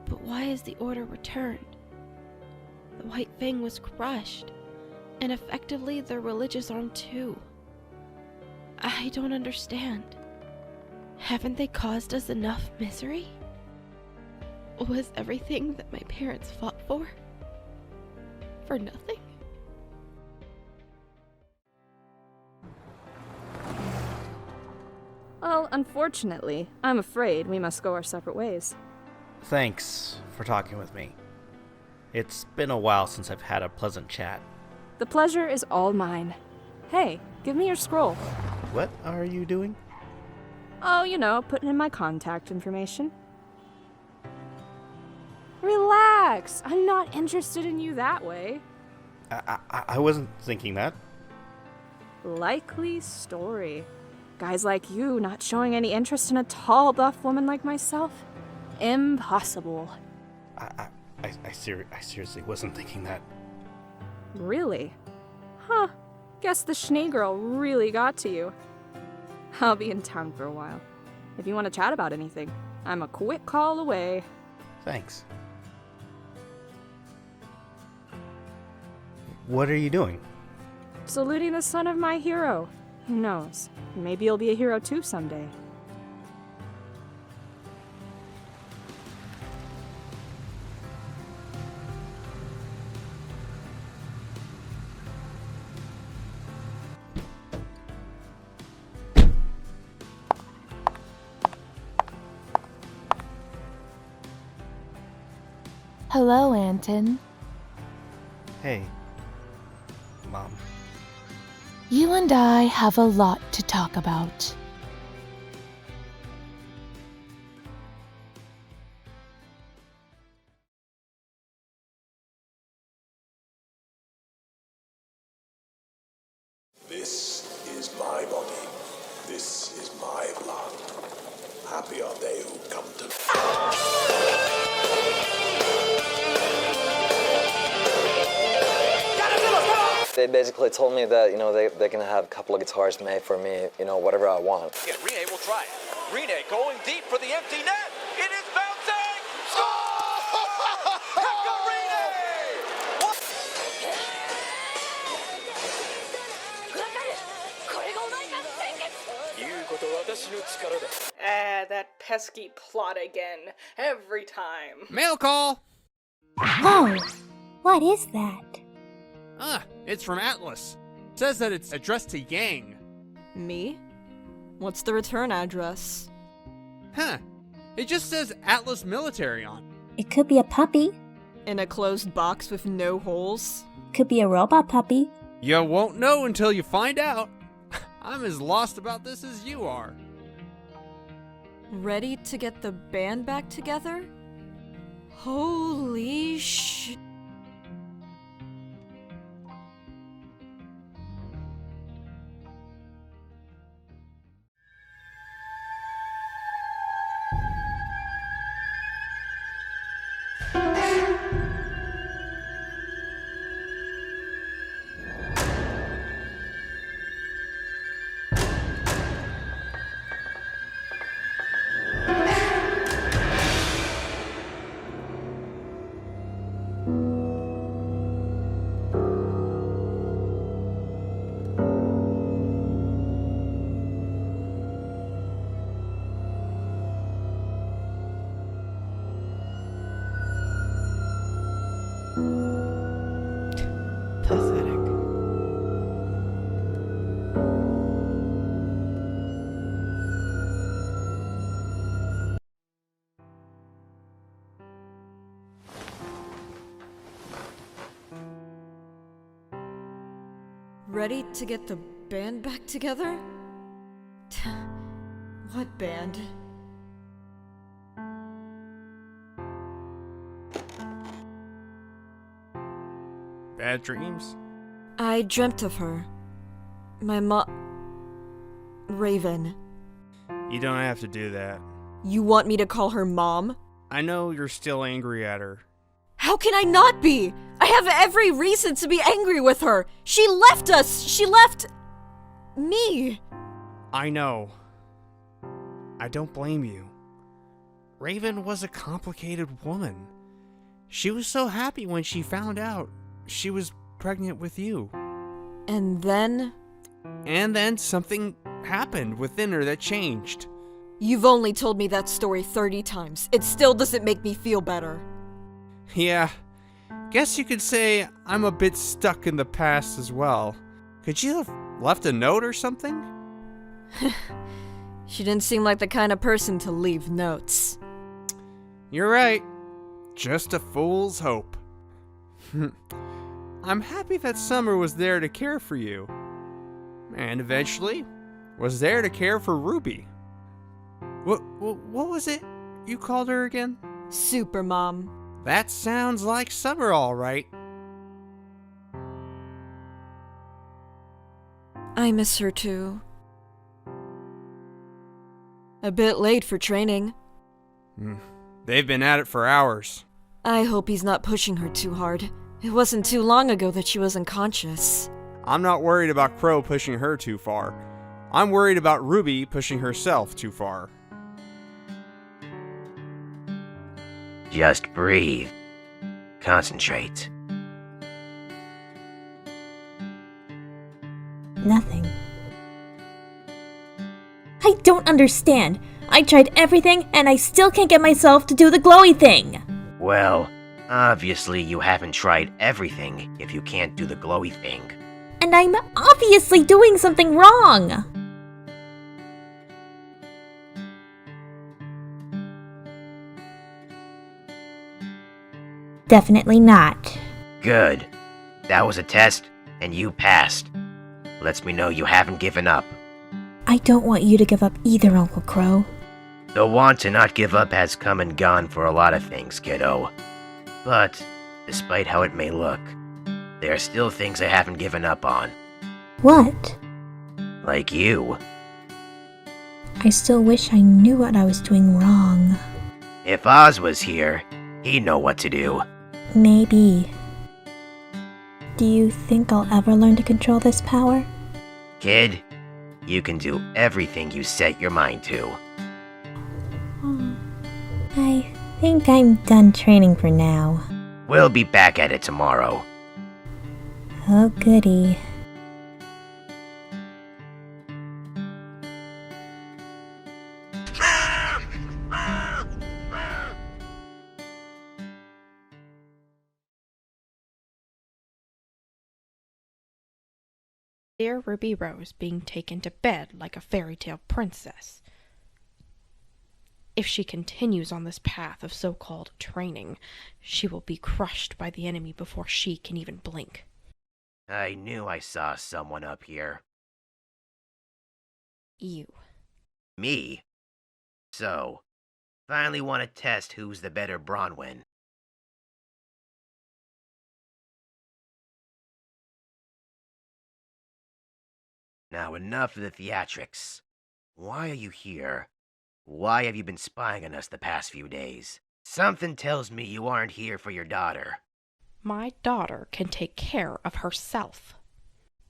But why is the Order returned? The White Fang was crushed, and effectively their religious arm too. I don't understand. Haven't they caused us enough misery? Was everything that my parents fought for nothing? Well, unfortunately, I'm afraid we must go our separate ways. Thanks for talking with me. It's been a while since I've had a pleasant chat. The pleasure is all mine. Hey, give me your scroll. What are you doing? Oh, you know, putting in my contact information. Relax! I'm not interested in you that way. I wasn't thinking that. Likely story. Guys like you not showing any interest in a tall, buff woman like myself? Impossible. I seriously wasn't thinking that. Really? Huh. Guess the Schnee girl really got to you. I'll be in town for a while. If you want to chat about anything, I'm a quick call away. Thanks. What are you doing? Saluting the son of my hero. Who knows? Maybe you'll be a hero too someday. Hello, Anton. Hey, Mom. You and I have a lot to talk about. This is my body. This is my blood. Happy are they who come to... They basically told me that, you know, they can have a couple of guitars made for me, you know, whatever I want. Yeah, Rene will try it. Rene going deep for the empty net. It is bouncing. Oh! Go Rene! What? That pesky plot again. Every time. Mail call! Oh, what is that? It's from Atlas. It says that it's addressed to Yang. Me? What's the return address? Huh. It just says Atlas Military on it. It could be a puppy. In a closed box with no holes? Could be a robot puppy. You won't know until you find out. I'm as lost about this as you are. Ready to get the band back together? Holy sh... Ready to get the band back together? What band? Bad dreams? I dreamt of her. My Raven. You don't have to do that. You want me to call her Mom? I know you're still angry at her. How can I not be? I have every reason to be angry with her. She left us. She left me. I know. I don't blame you. Raven was a complicated woman. She was so happy when she found out she was pregnant with you. And then? And then something happened within her that changed. You've only told me that story 30 times. It still doesn't make me feel better. Yeah, guess you could say I'm a bit stuck in the past as well. Could you have left a note or something? She didn't seem like the kind of person to leave notes. You're right. Just a fool's hope. I'm happy that Summer was there to care for you. And eventually, was there to care for Ruby. What was it you called her again? Super Mom. That sounds like Summer, all right. I miss her too. A bit late for training. They've been at it for hours. I hope he's not pushing her too hard. It wasn't too long ago that she was unconscious. I'm not worried about Crow pushing her too far. I'm worried about Ruby pushing herself too far. Just breathe. Concentrate. Nothing. I don't understand. I tried everything and I still can't get myself to do the glowy thing. Well, obviously you haven't tried everything if you can't do the glowy thing. And I'm obviously doing something wrong. Definitely not. Good. That was a test, and you passed. Lets me know you haven't given up. I don't want you to give up either, Uncle Crow. The want to not give up has come and gone for a lot of things, kiddo. But, despite how it may look, there are still things I haven't given up on. What? Like you. I still wish I knew what I was doing wrong. If Oz was here, he'd know what to do. Maybe. Do you think I'll ever learn to control this power? Kid, you can do everything you set your mind to. I think I'm done training for now. We'll be back at it tomorrow. Oh, goody. Dear Ruby Rose being taken to bed like a fairy tale princess. If she continues on this path of so-called training, she will be crushed by the enemy before she can even blink. I knew I saw someone up here. You. Me? So, finally want to test who's the better Bronwyn. Now enough of the theatrics. Why are you here? Why have you been spying on us the past few days? Something tells me you aren't here for your daughter. My daughter can take care of herself.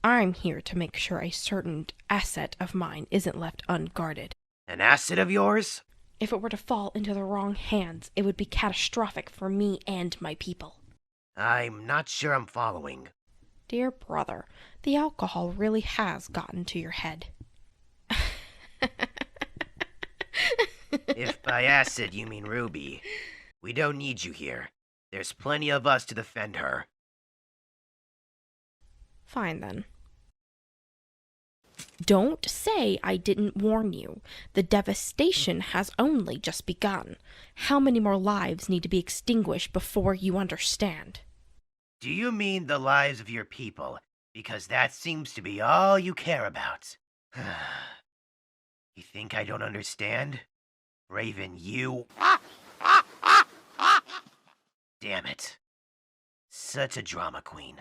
I'm here to make sure a certain asset of mine isn't left unguarded. An asset of yours? If it were to fall into the wrong hands, it would be catastrophic for me and my people. I'm not sure I'm following. Dear brother, the alcohol really has gotten to your head. If by acid you mean Ruby, we don't need you here. There's plenty of us to defend her. Fine then. Don't say I didn't warn you. The devastation has only just begun. How many more lives need to be extinguished before you understand? Do you mean the lives of your people, Because that seems to be all you care about. You think I don't understand? Raven, you... Damn it. Such a drama queen.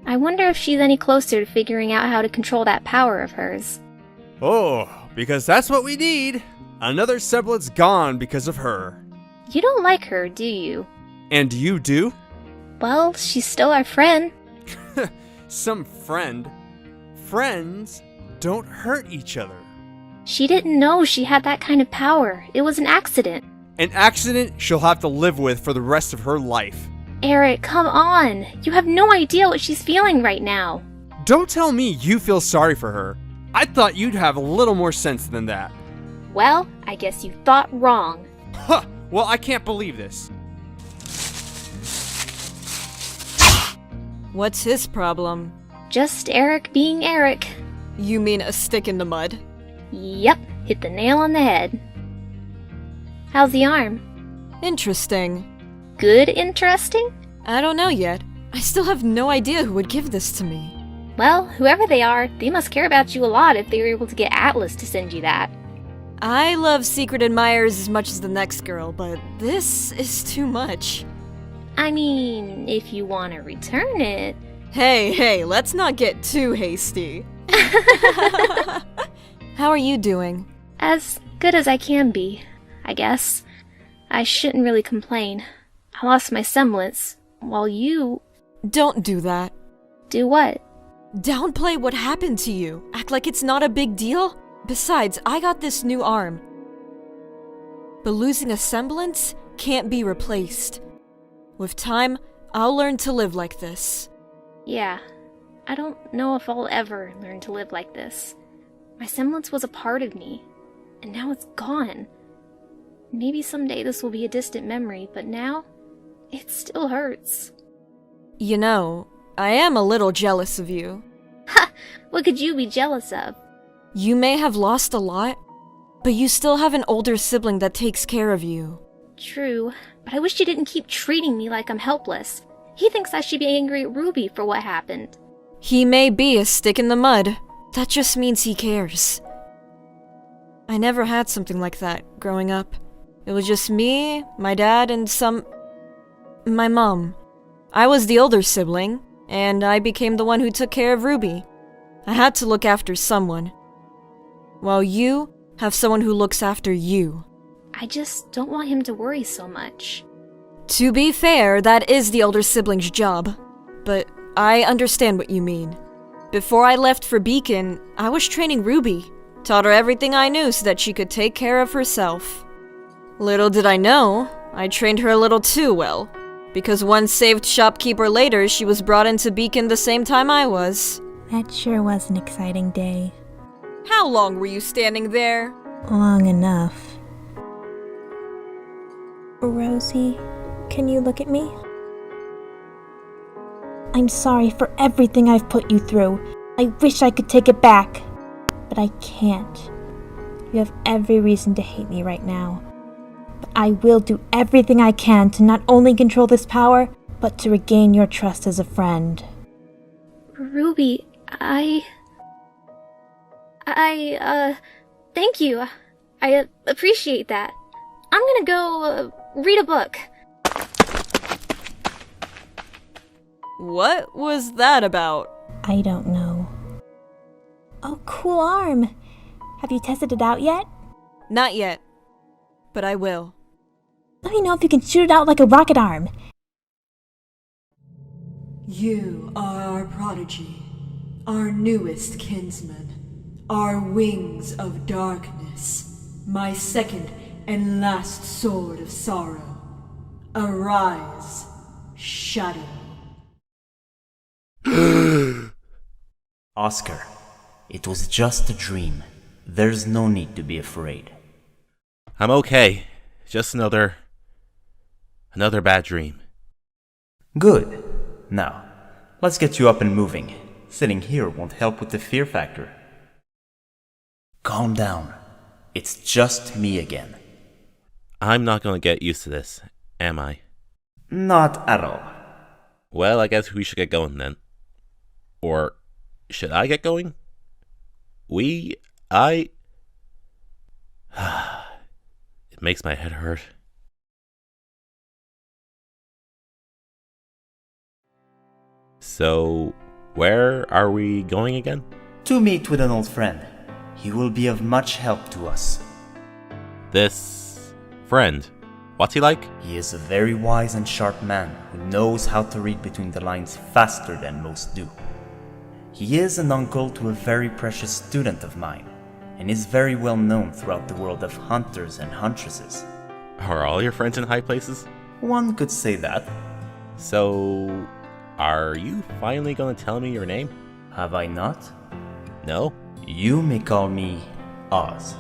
I wonder if she's any closer to figuring out how to control that power of hers. Oh, because that's what we need. Another semblance gone because of her. You don't like her, do you? And you do? Well, she's still our friend. Some friend. Friends don't hurt each other. She didn't know she had that kind of power. It was an accident. An accident she'll have to live with for the rest of her life. Eric, come on. You have no idea what she's feeling right now. Don't tell me you feel sorry for her. I thought you'd have a little more sense than that. Well, I guess you thought wrong. Huh! Well, I can't believe this. What's his problem? Just Eric being Eric. You mean a stick in the mud? Yep, hit the nail on the head. How's the arm? Interesting. Good interesting? I don't know yet. I still have no idea who would give this to me. Well, whoever they are, they must care about you a lot if they were able to get Atlas to send you that. I love secret admirers as much as the next girl, but this is too much. I mean, if you want to return it... Hey, let's not get too hasty. How are you doing? As good as I can be, I guess. I shouldn't really complain. I lost my semblance, while you... Don't do that. Do what? Downplay what happened to you. Act like it's not a big deal. Besides, I got this new arm. But losing a semblance can't be replaced. With time, I'll learn to live like this. Yeah, I don't know if I'll ever learn to live like this. My semblance was a part of me, and now it's gone. Maybe someday this will be a distant memory, but now, it still hurts. You know, I am a little jealous of you. Ha! What could you be jealous of? You may have lost a lot, but you still have an older sibling that takes care of you. True, but I wish you didn't keep treating me like I'm helpless. He thinks I should be angry at Ruby for what happened. He may be a stick in the mud. That just means he cares. I never had something like that growing up. It was just me, my dad, and my mom. I was the older sibling, and I became the one who took care of Ruby. I had to look after someone. While you have someone who looks after you. I just don't want him to worry so much. To be fair, that is the older sibling's job. But I understand what you mean. Before I left for Beacon, I was training Ruby. Taught her everything I knew so that she could take care of herself. Little did I know, I trained her a little too well. Because one saved shopkeeper later, she was brought into Beacon the same time I was. That sure was an exciting day. How long were you standing there? Long enough. Rosie, can you look at me? I'm sorry for everything I've put you through. I wish I could take it back, but I can't. You have every reason to hate me right now. But I will do everything I can to not only control this power, but to regain your trust as a friend. Ruby, thank you. I appreciate that. I'm gonna go, read a book. What was that about? I don't know. Oh, cool arm. Have you tested it out yet? Not yet, but I will. Let me know if you can shoot it out like a rocket arm. You are our prodigy, our newest kinsman, our wings of darkness, my second and last sword of sorrow. Arise, shadow. Oscar, it was just a dream. There's no need to be afraid. I'm okay. Just another bad dream. Good. Now, let's get you up and moving. Sitting here won't help with the fear factor. Calm down. It's just me again. I'm not gonna get used to this, am I? Not at all. Well, I guess we should get going then. Or should I get going? It makes my head hurt. So, where are we going again? To meet with an old friend. He will be of much help to us. This friend, what's he like? He is a very wise and sharp man who knows how to read between the lines faster than most do. He is an uncle to a very precious student of mine, and is very well known throughout the world of hunters and huntresses. Are all your friends in high places? One could say that. So, are you finally gonna tell me your name? Have I not? No? You may call me Oz.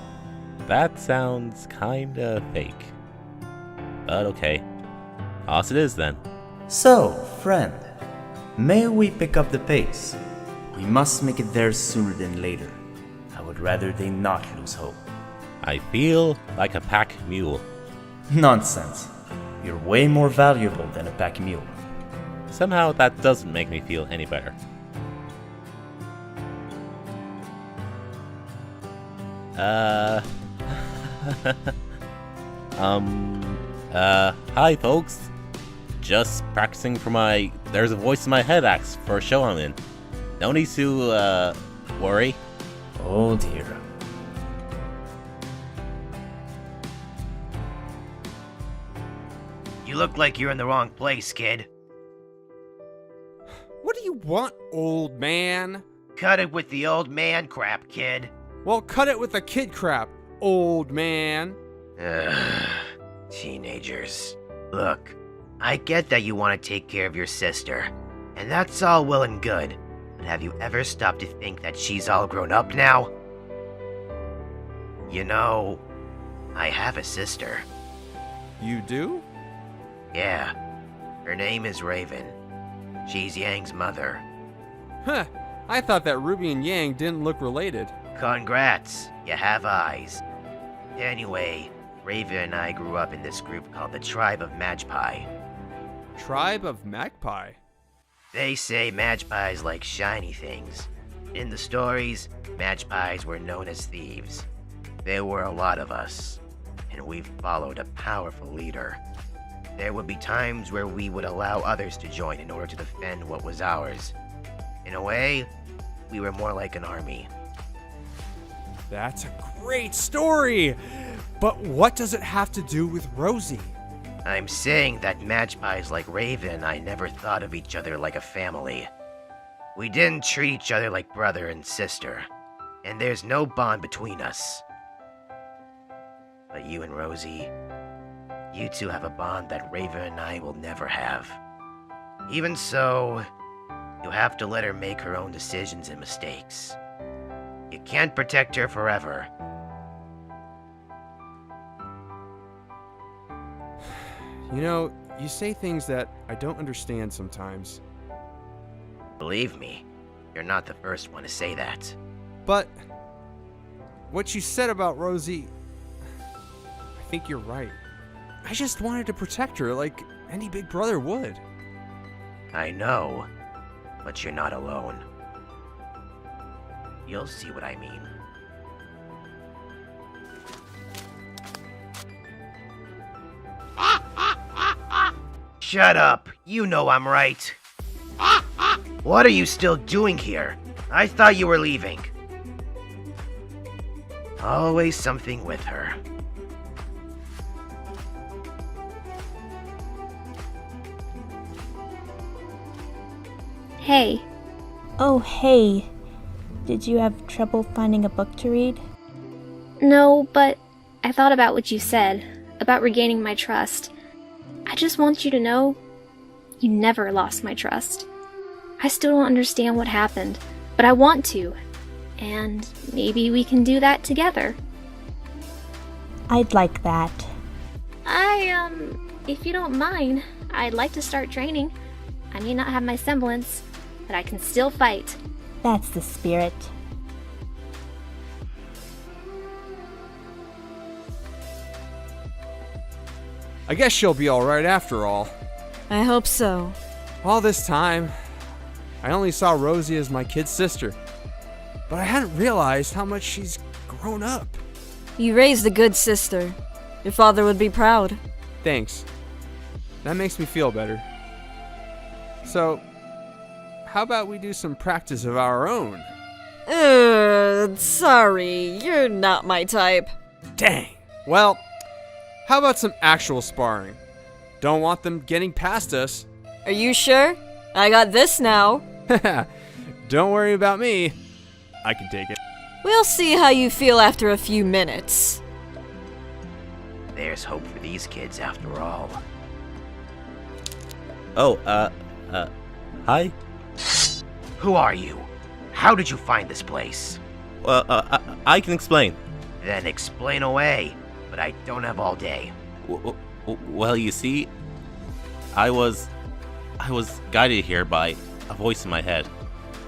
That sounds kinda fake. But okay. Oz it is then. So, friend, may we pick up the pace? We must make it there sooner than later. I would rather they not lose hope. I feel like a pack mule. Nonsense. You're way more valuable than a pack mule. Somehow that doesn't make me feel any better. Hi folks. Just practicing for my There's a Voice in My Head acts for a show I'm in. No need to, worry. Oh dear. You look like you're in the wrong place, kid. What do you want, old man? Cut it with the old man crap, kid. Well, cut it with the kid crap, old man. Ugh, teenagers. Look, I get that you want to take care of your sister, and that's all well and good, but have you ever stopped to think that she's all grown up now? You know, I have a sister. You do? Yeah. Her name is Raven. She's Yang's mother. Huh. I thought that Ruby and Yang didn't look related. Congrats. You have eyes. Anyway, Raven and I grew up in this group called the Tribe of Magpie. Tribe of Magpie? They say magpies like shiny things. In the stories, magpies were known as thieves. There were a lot of us, and we followed a powerful leader. There would be times where we would allow others to join in order to defend what was ours. In a way, we were more like an army. That's a great story! But what does it have to do with Rosie? I'm saying that magpies like Raven and I never thought of each other like a family. We didn't treat each other like brother and sister, and there's no bond between us. But you and Rosie, you two have a bond that Raven and I will never have. Even so, you have to let her make her own decisions and mistakes. You can't protect her forever. You know, you say things that I don't understand sometimes. Believe me, you're not the first one to say that. But what you said about Rosie, I think you're right. I just wanted to protect her like any big brother would. I know, but you're not alone. You'll see what I mean. Shut up! You know I'm right. What are you still doing here? I thought you were leaving. Always something with her. Hey. Oh, hey. Did you have trouble finding a book to read? No, but I thought about what you said, about regaining my trust. I just want you to know, you never lost my trust. I still don't understand what happened, but I want to. And maybe we can do that together. I'd like that. If you don't mind, I'd like to start training. I may not have my semblance, but I can still fight. That's the spirit. I guess she'll be alright after all. I hope so. All this time, I only saw Rosie as my kid sister, but I hadn't realized how much she's grown up. You raised a good sister. Your father would be proud. Thanks. That makes me feel better. So, how about we do some practice of our own? Sorry, you're not my type. Dang. Well, how about some actual sparring? Don't want them getting past us. Are you sure? I got this now. Don't worry about me. I can take it. We'll see how you feel after a few minutes. There's hope for these kids after all. Oh, hi? Who are you? How did you find this place? Well, I can explain. Then explain away, but I don't have all day. Well, you see, I was guided here by a voice in my head.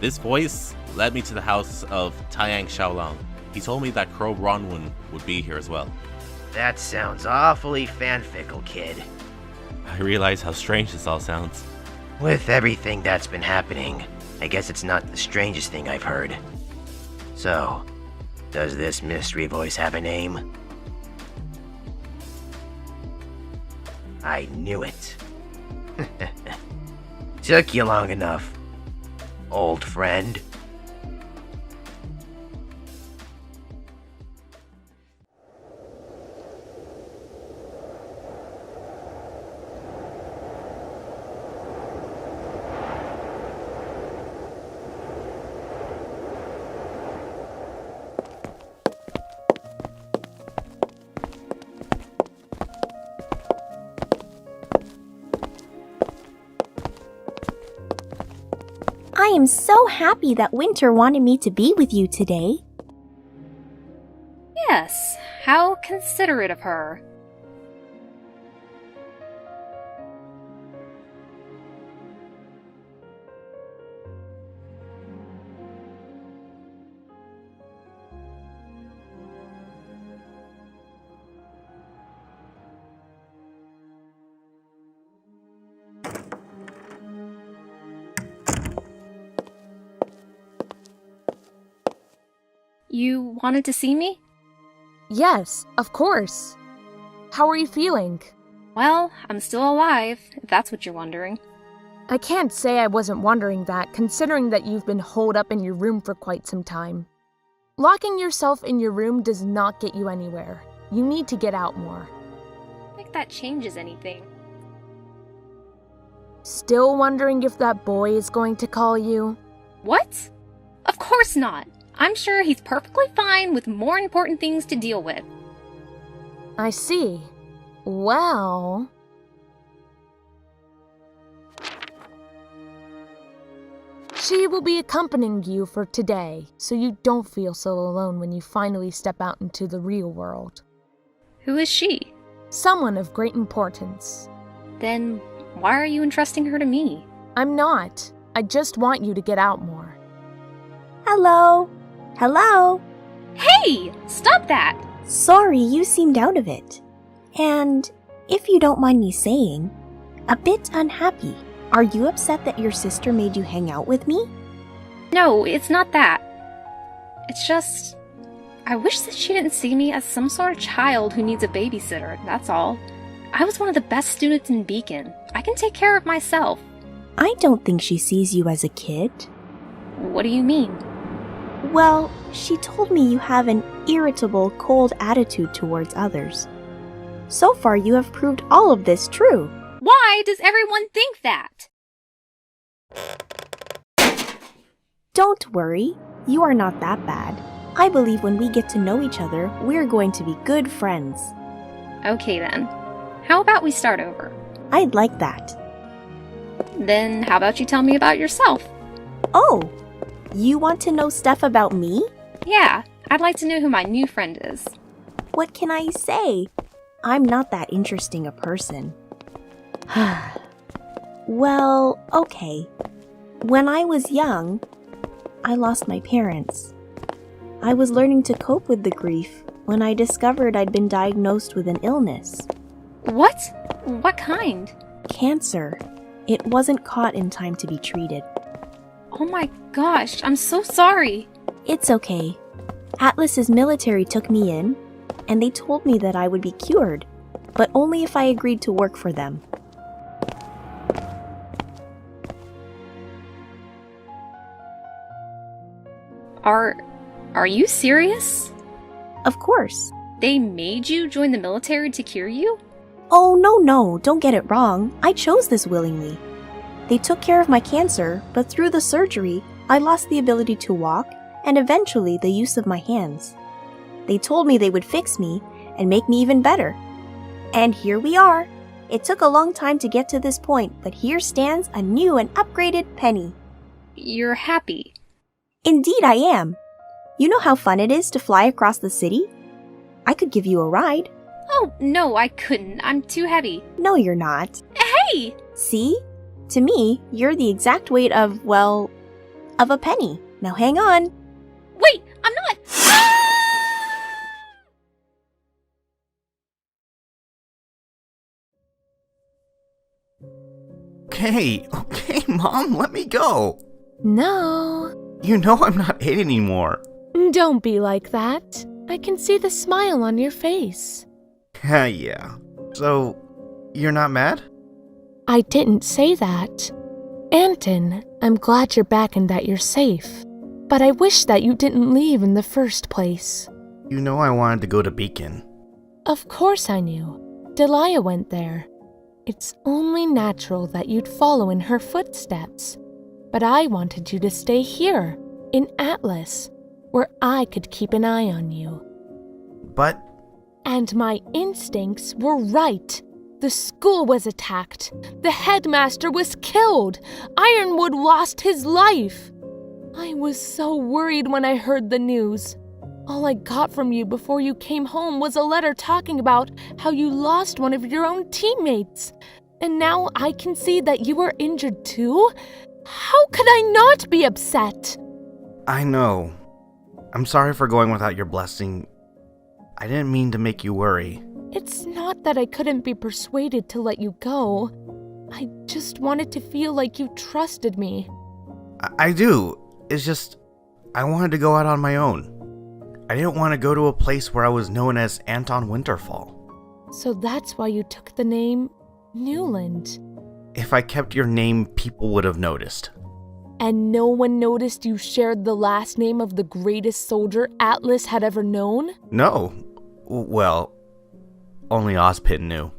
This voice led me to the house of Taiyang Xiaolong. He told me that Crow Ronwin would be here as well. That sounds awfully fanfickle, kid. I realize how strange this all sounds. With everything that's been happening, I guess it's not the strangest thing I've heard. So, does this mystery voice have a name? I knew it. Took you long enough, old friend. I am so happy that Winter wanted me to be with you today. Yes, how considerate of her. You wanted to see me? Yes, of course. How are you feeling? Well, I'm still alive, if that's what you're wondering. I can't say I wasn't wondering that, considering that you've been holed up in your room for quite some time. Locking yourself in your room does not get you anywhere. You need to get out more. I don't think that changes anything. Still wondering if that boy is going to call you? What? Of course not. I'm sure he's perfectly fine with more important things to deal with. I see. Well... She will be accompanying you for today, so you don't feel so alone when you finally step out into the real world. Who is she? Someone of great importance. Then why are you entrusting her to me? I'm not. I just want you to get out more. Hello? Hello? Hey! Stop that! Sorry, you seemed out of it. And, if you don't mind me saying, a bit unhappy. Are you upset that your sister made you hang out with me? No, it's not that. It's just... I wish that she didn't see me as some sort of child who needs a babysitter, that's all. I was one of the best students in Beacon. I can take care of myself. I don't think she sees you as a kid. What do you mean? Well, she told me you have an irritable, cold attitude towards others. So far, you have proved all of this true. Why does everyone think that? Don't worry, you are not that bad. I believe when we get to know each other, we're going to be good friends. Okay then. How about we start over? I'd like that. Then how about you tell me about yourself? Oh, you want to know stuff about me? Yeah, I'd like to know who my new friend is. What can I say? I'm not that interesting a person. Well, okay. When I was young, I lost my parents. I was learning to cope with the grief when I discovered I'd been diagnosed with an illness. What? What kind? Cancer. It wasn't caught in time to be treated. Oh my gosh, I'm so sorry. It's okay. Atlas's military took me in, and they told me that I would be cured, but only if I agreed to work for them. Are you serious? Of course. They made you join the military to cure you? Oh, no, don't get it wrong. I chose this willingly. They took care of my cancer, but through the surgery, I lost the ability to walk and eventually the use of my hands. They told me they would fix me and make me even better. And here we are. It took a long time to get to this point, but here stands a new and upgraded Penny. You're happy. Indeed I am. You know how fun it is to fly across the city? I could give you a ride. Oh, no, I couldn't. I'm too heavy. No, you're not. Hey! See? To me, you're the exact weight of, well, of a penny. Now hang on. Wait, I'm not! Okay, Mom, let me go. No. You know I'm not 8 anymore. Don't be like that. I can see the smile on your face. Yeah. So, you're not mad? I didn't say that. Anton, I'm glad you're back and that you're safe. But I wish that you didn't leave in the first place. You know I wanted to go to Beacon. Of course I knew. Delia went there. It's only natural that you'd follow in her footsteps. But I wanted you to stay here, in Atlas, where I could keep an eye on you. But... And my instincts were right. The school was attacked. The headmaster was killed. Ironwood lost his life. I was so worried when I heard the news. All I got from you before you came home was a letter talking about how you lost one of your own teammates. And now I can see that you are injured too? How could I not be upset? I know. I'm sorry for going without your blessing. I didn't mean to make you worry. It's not that I couldn't be persuaded to let you go. I just wanted to feel like you trusted me. I do. It's just, I wanted to go out on my own. I didn't want to go to a place where I was known as Anton Winterfall. So that's why you took the name Newland. If I kept your name, people would have noticed. And no one noticed you shared the last name of the greatest soldier Atlas had ever known? No. Well, only Ozpin knew.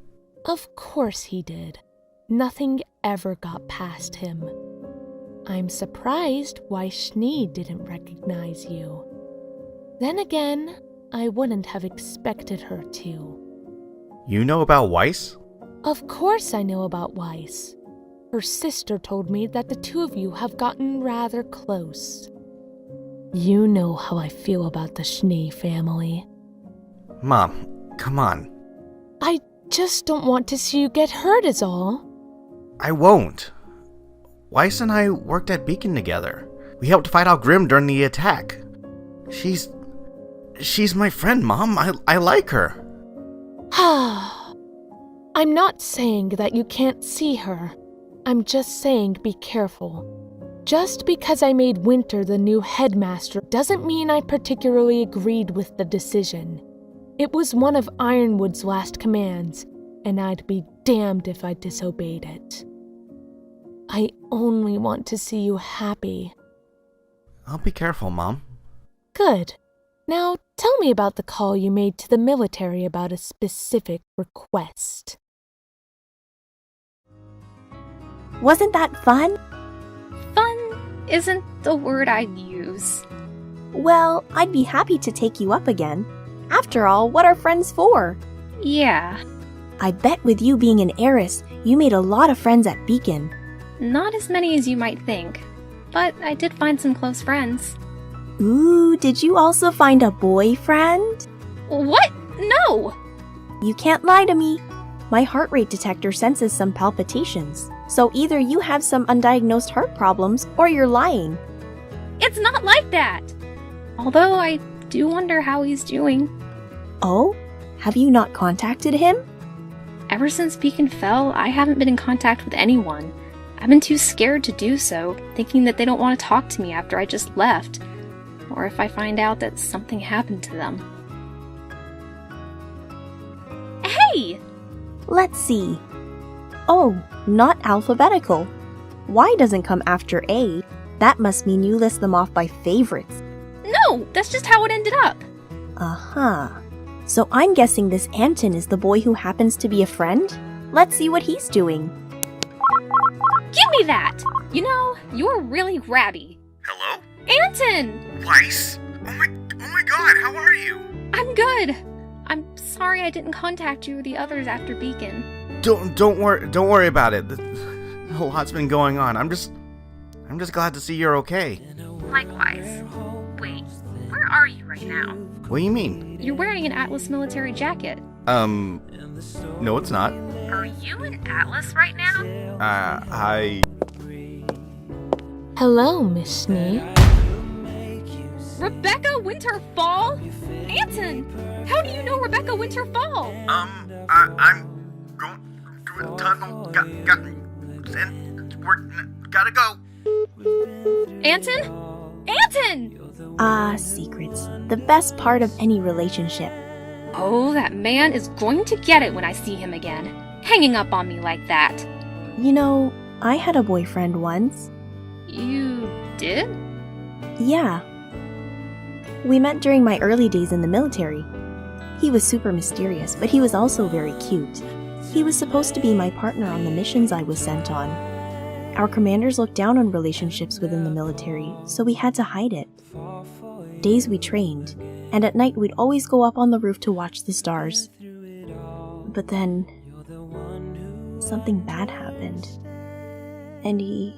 Of course he did. Nothing ever got past him. I'm surprised why Schnee didn't recognize you. Then again, I wouldn't have expected her to. You know about Weiss? Of course I know about Weiss. Her sister told me that the two of you have gotten rather close. You know how I feel about the Schnee family. Mom, come on. I just don't want to see you get hurt is all. I won't. Weiss and I worked at Beacon together. We helped fight out Grimm during the attack. She's my friend, Mom. I like her. I'm not saying that you can't see her. I'm just saying be careful. Just because I made Winter the new headmaster doesn't mean I particularly agreed with the decision. It was one of Ironwood's last commands, and I'd be damned if I disobeyed it. I only want to see you happy. I'll be careful, Mom. Good. Now tell me about the call you made to the military about a specific request. Wasn't that fun? Fun isn't the word I'd use. Well, I'd be happy to take you up again. After all, what are friends for? Yeah. I bet with you being an heiress, you made a lot of friends at Beacon. Not as many as you might think, but I did find some close friends. Ooh, did you also find a boyfriend? What? No! You can't lie to me. My heart rate detector senses some palpitations, so either you have some undiagnosed heart problems or you're lying. It's not like that! Although I do wonder how he's doing. Oh? Have you not contacted him? Ever since Beacon fell, I haven't been in contact with anyone. I've been too scared to do so, thinking that they don't want to talk to me after I just left, or if I find out that something happened to them. Hey! Let's see. Oh, not alphabetical. Y doesn't come after A. That must mean you list them off by favorites. No, that's just how it ended up. Uh-huh. So I'm guessing this Anton is the boy who happens to be a friend? Let's see what he's doing. Give me that! You know, you're really grabby. Hello? Anton! Weiss? Oh my god, how are you? I'm good. I'm sorry I didn't contact you or the others after Beacon. Don't worry about it. A lot's been going on. I'm just glad to see you're okay. Likewise. Wait, where are you right now? What do you mean? You're wearing an Atlas military jacket. No, it's not. Are you in Atlas right now? Hello, Miss Snee. Rebecca Winterfall? Anton, how do you know Rebecca Winterfall? I'm going through a tunnel. Gotta go. Anton? Anton! Ah, secrets. The best part of any relationship. Oh, that man is going to get it when I see him again. Hanging up on me like that. You know, I had a boyfriend once. You did? Yeah. We met during my early days in the military. He was super mysterious, but he was also very cute. He was supposed to be my partner on the missions I was sent on. Our commanders looked down on relationships within the military, so we had to hide it. Days we trained, and at night we'd always go up on the roof to watch the stars. But then, something bad happened. And he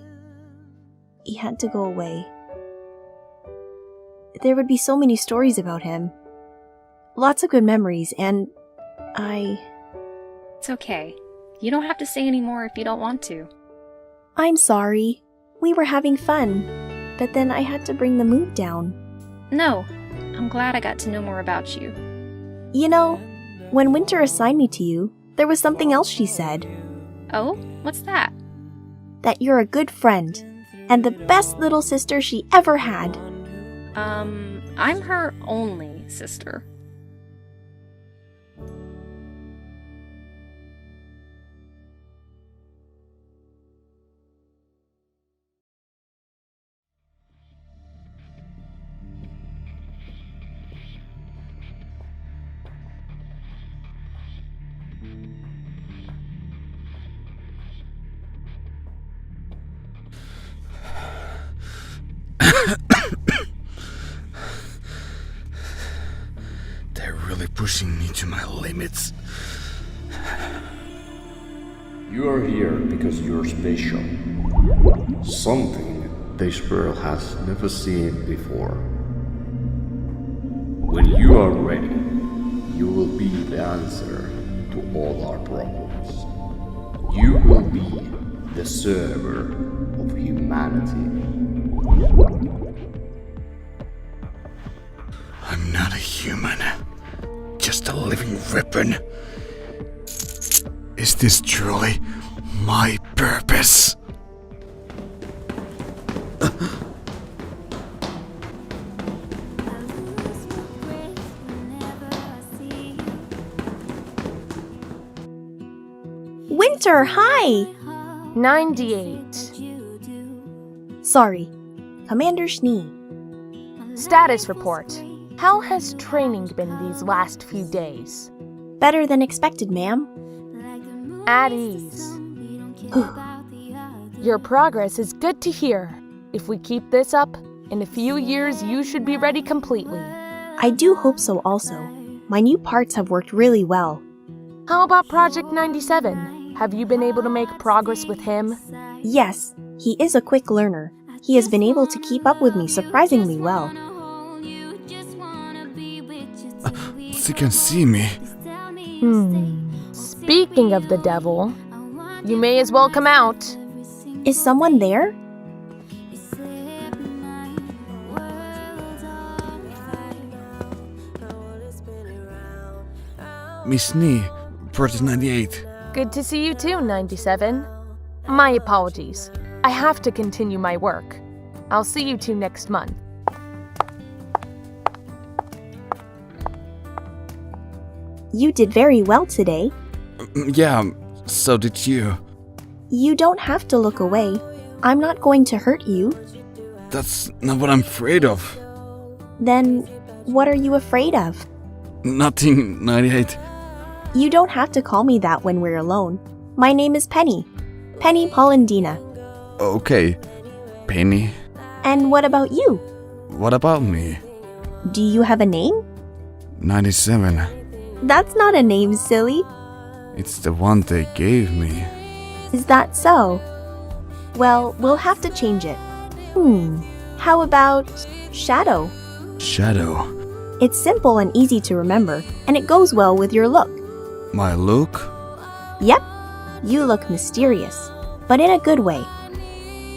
had to go away. There would be so many stories about him. Lots of good memories, and It's okay. You don't have to say any more if you don't want to. I'm sorry. We were having fun, but then I had to bring the mood down. No, I'm glad I got to know more about you. You know, when Winter assigned me to you, there was something else she said. Oh? What's that? That you're a good friend, and the best little sister she ever had. I'm her only sister. They're really pushing me to my limits. You are here because you're special. Something this world has never seen before. When you are ready, you will be the answer to all our problems. You will be the server of humanity. I'm not a human, just a living weapon. Is this truly my purpose? Winter, hi! 98. Sorry, Commander Schnee. Status report. How has training been these last few days? Better than expected, ma'am. At ease. Your progress is good to hear. If we keep this up, in a few years you should be ready completely. I do hope so also. My new parts have worked really well. How about Project 97? Have you been able to make progress with him? Yes, he is a quick learner. He has been able to keep up with me surprisingly well. They can see me. Speaking of the devil, you may as well come out. Is someone there? Miss Nee, Project 98. Good to see you too, 97. My apologies. I have to continue my work. I'll see you two next month. You did very well today. Yeah, so did you. You don't have to look away. I'm not going to hurt you. That's not what I'm afraid of. Then, what are you afraid of? Nothing, 98. You don't have to call me that when we're alone. My name is Penny. Penny Polendina. Okay, Penny. And what about you? What about me? Do you have a name? 97. That's not a name, silly. It's the one they gave me. Is that so? Well, we'll have to change it. How about Shadow? Shadow. It's simple and easy to remember, and it goes well with your look. My look? Yep. You look mysterious, but in a good way.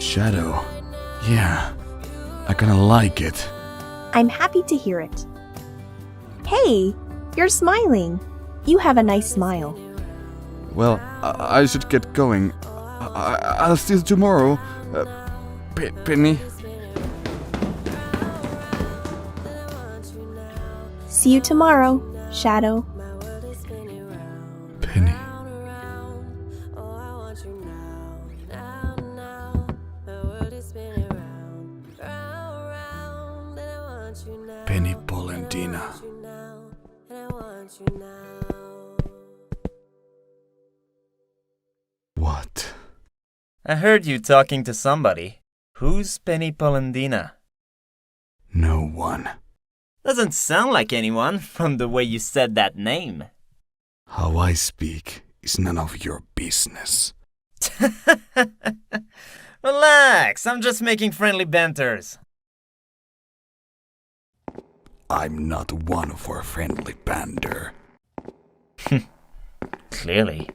Shadow. Yeah, I kinda like it. I'm happy to hear it. Hey, you're smiling. You have a nice smile. Well, I should get going. I'll see you tomorrow. Penny. See you tomorrow, Shadow. Penny. Penny Polendina. What? I heard you talking to somebody. Who's Penny Polendina? No one. Doesn't sound like anyone from the way you said that name. How I speak is none of your business. Relax, I'm just making friendly banters. I'm not one for friendly banter. Clearly.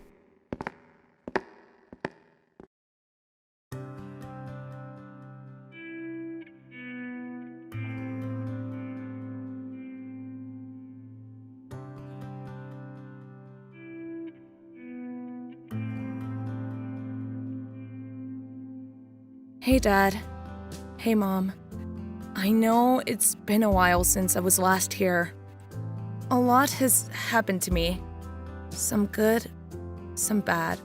Hey, Dad. Hey, Mom. I know it's been a while since I was last here. A lot has happened to me. Some good, some bad.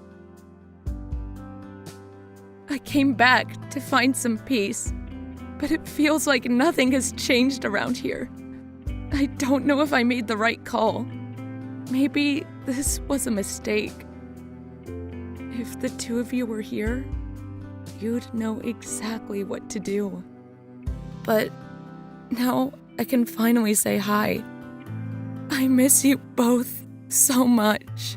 I came back to find some peace, but it feels like nothing has changed around here. I don't know if I made the right call. Maybe this was a mistake. If the two of you were here, you'd know exactly what to do. But now I can finally say hi. I miss you both so much.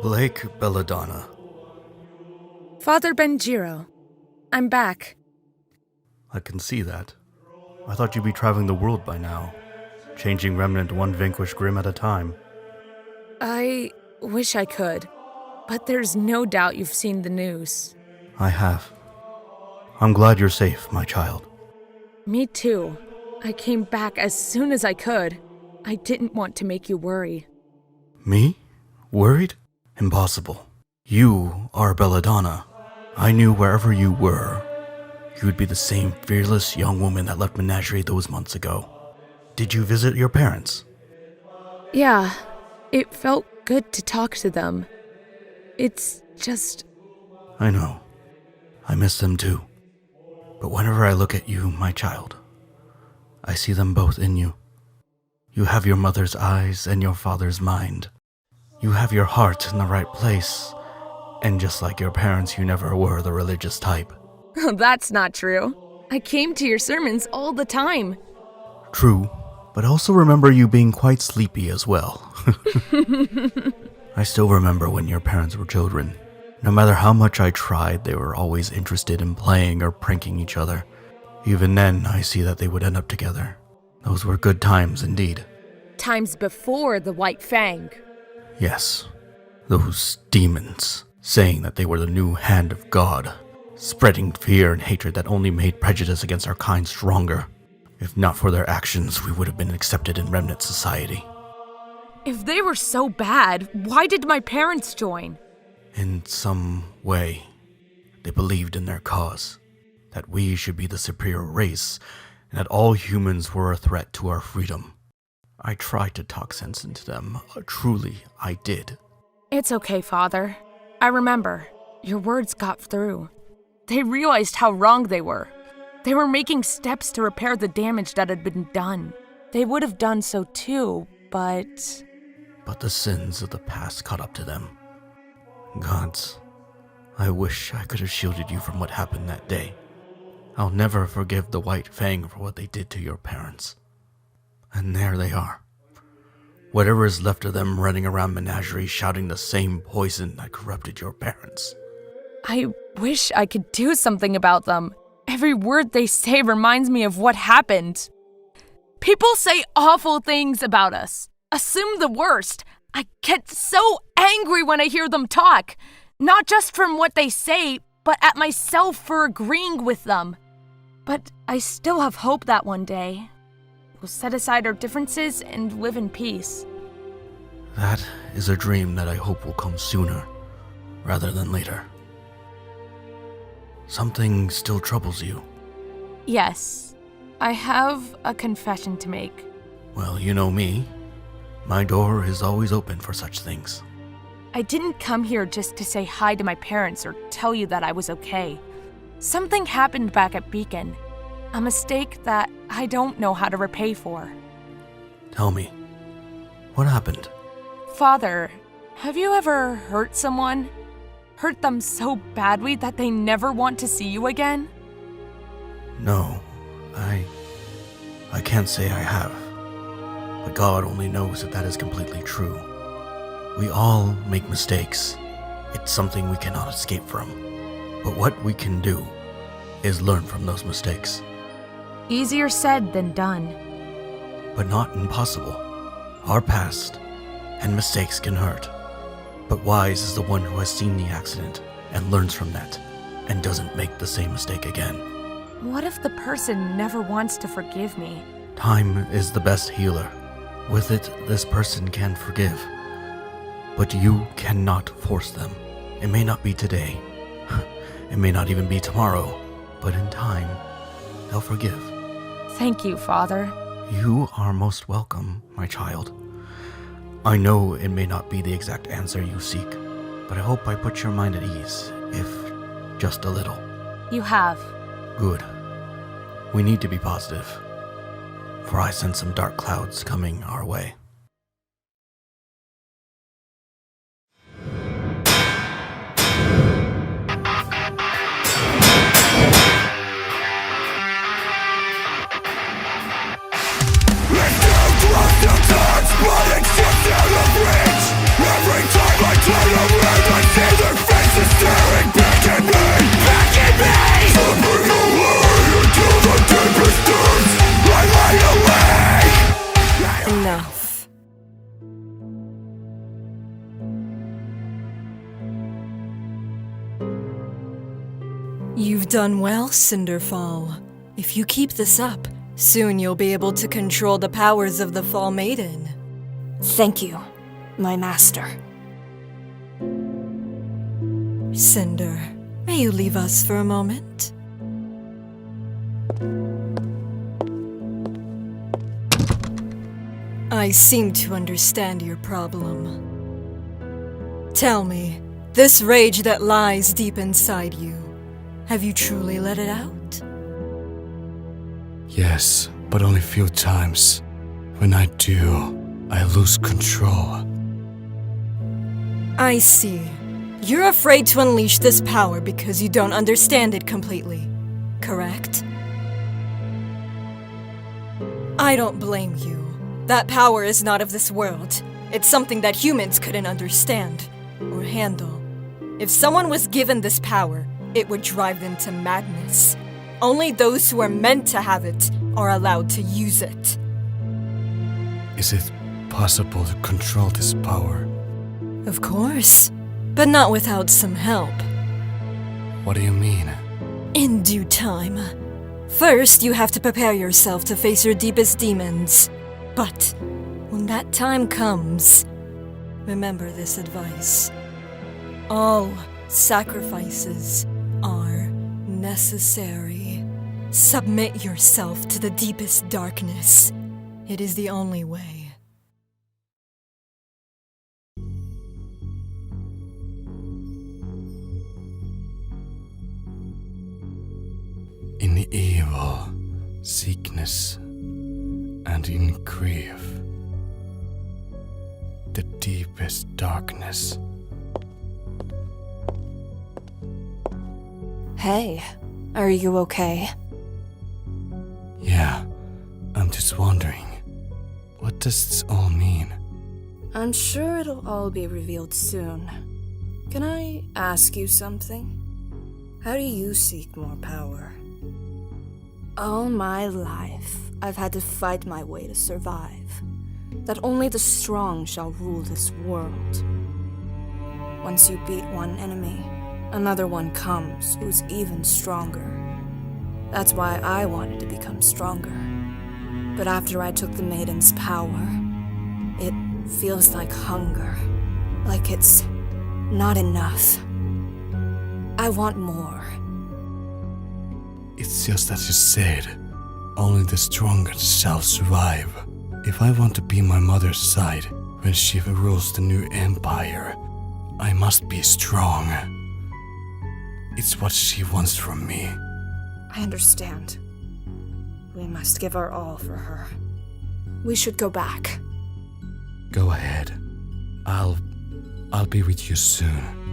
Blake Belladonna. Father Benjiro, I'm back. I can see that. I thought you'd be traveling the world by now, changing Remnant one vanquished Grim at a time. I wish I could, but there's no doubt you've seen the news. I have. I'm glad you're safe, my child. Me too. I came back as soon as I could. I didn't want to make you worry. Me? Worried? Impossible. You are Belladonna. I knew wherever you were, you would be the same fearless young woman that left Menagerie those months ago. Did you visit your parents? Yeah, it felt good to talk to them. It's just... I know. I miss them too. But whenever I look at you, my child, I see them both in you. You have your mother's eyes and your father's mind. You have your heart in the right place. And just like your parents, you never were the religious type. Oh, that's not true. I came to your sermons all the time. True, but also remember you being quite sleepy as well. I still remember when your parents were children. No matter how much I tried, they were always interested in playing or pranking each other. Even then, I see that they would end up together. Those were good times indeed. Times before the White Fang. Yes, those demons, saying that they were the new hand of God, spreading fear and hatred that only made prejudice against our kind stronger. If not for their actions, we would have been accepted in remnant society. If they were so bad, why did my parents join? In some way, they believed in their cause, that we should be the superior race, and that all humans were a threat to our freedom. I tried to talk sense into them. Truly, I did. It's okay, Father. I remember. Your words got through. They realized how wrong they were. They were making steps to repair the damage that had been done. They would have done so too, but... But the sins of the past caught up to them. Gods, I wish I could have shielded you from what happened that day. I'll never forgive the White Fang for what they did to your parents. And there they are. Whatever is left of them running around Menagerie shouting the same poison that corrupted your parents. I wish I could do something about them. Every word they say reminds me of what happened. People say awful things about us. Assume the worst. I get so angry when I hear them talk. Not just from what they say, but at myself for agreeing with them. But I still have hope that one day we'll set aside our differences and live in peace. That is a dream that I hope will come sooner, rather than later. Something still troubles you. Yes, I have a confession to make. Well, you know me. My door is always open for such things. I didn't come here just to say hi to my parents or tell you that I was okay. Something happened back at Beacon. A mistake that I don't know how to repay for. Tell me, what happened? Father, have you ever hurt someone? Hurt them so badly that they never want to see you again? No, I can't say I have. But God only knows if that is completely true. We all make mistakes. It's something we cannot escape from. But what we can do is learn from those mistakes. Easier said than done. But not impossible. Our past and mistakes can hurt. But wise is the one who has seen the accident and learns from that and doesn't make the same mistake again. What if the person never wants to forgive me? Time is the best healer. With it, this person can forgive. But you cannot force them. It may not be today. It may not even be tomorrow. But in time, they'll forgive. Thank you, Father. You are most welcome, my child. I know it may not be the exact answer you seek, but I hope I put your mind at ease, if just a little. You have. Good. We need to be positive, for I sense some dark clouds coming our way. Enough. You've done well, Cinderfall. If you keep this up, soon you'll be able to control the powers of the Fall Maiden. Thank you, my master. Cinder, may you leave us for a moment? I seem to understand your problem. Tell me, this rage that lies deep inside you, have you truly let it out? Yes, but only few times. When I do, I lose control. I see. You're afraid to unleash this power because you don't understand it completely, correct? I don't blame you. That power is not of this world, It's something that humans couldn't understand or handle. If someone was given this power, it would drive them to madness. Only those who are meant to have it are allowed to use it. Is it possible to control this power? Of course, but not without some help. What do you mean? In due time. First, you have to prepare yourself to face your deepest demons. But when that time comes, remember this advice. All sacrifices are necessary. Submit yourself to the deepest darkness. It is the only way. In evil, sickness, and in grief, the deepest darkness. Hey, are you okay? Yeah, I'm just wondering, what does this all mean? I'm sure it'll all be revealed soon. Can I ask you something? How do you seek more power? All my life, I've had to fight my way to survive. That only the strong shall rule this world. Once you beat one enemy, another one comes who's even stronger. That's why I wanted to become stronger. But after I took the maiden's power, it feels like hunger. Like it's not enough. I want more. It's just as you said, only the strongest shall survive. If I want to be my mother's side when she rules the new empire, I must be strong. It's what she wants from me. I understand. We must give our all for her. We should go back. Go ahead. I'll be with you soon.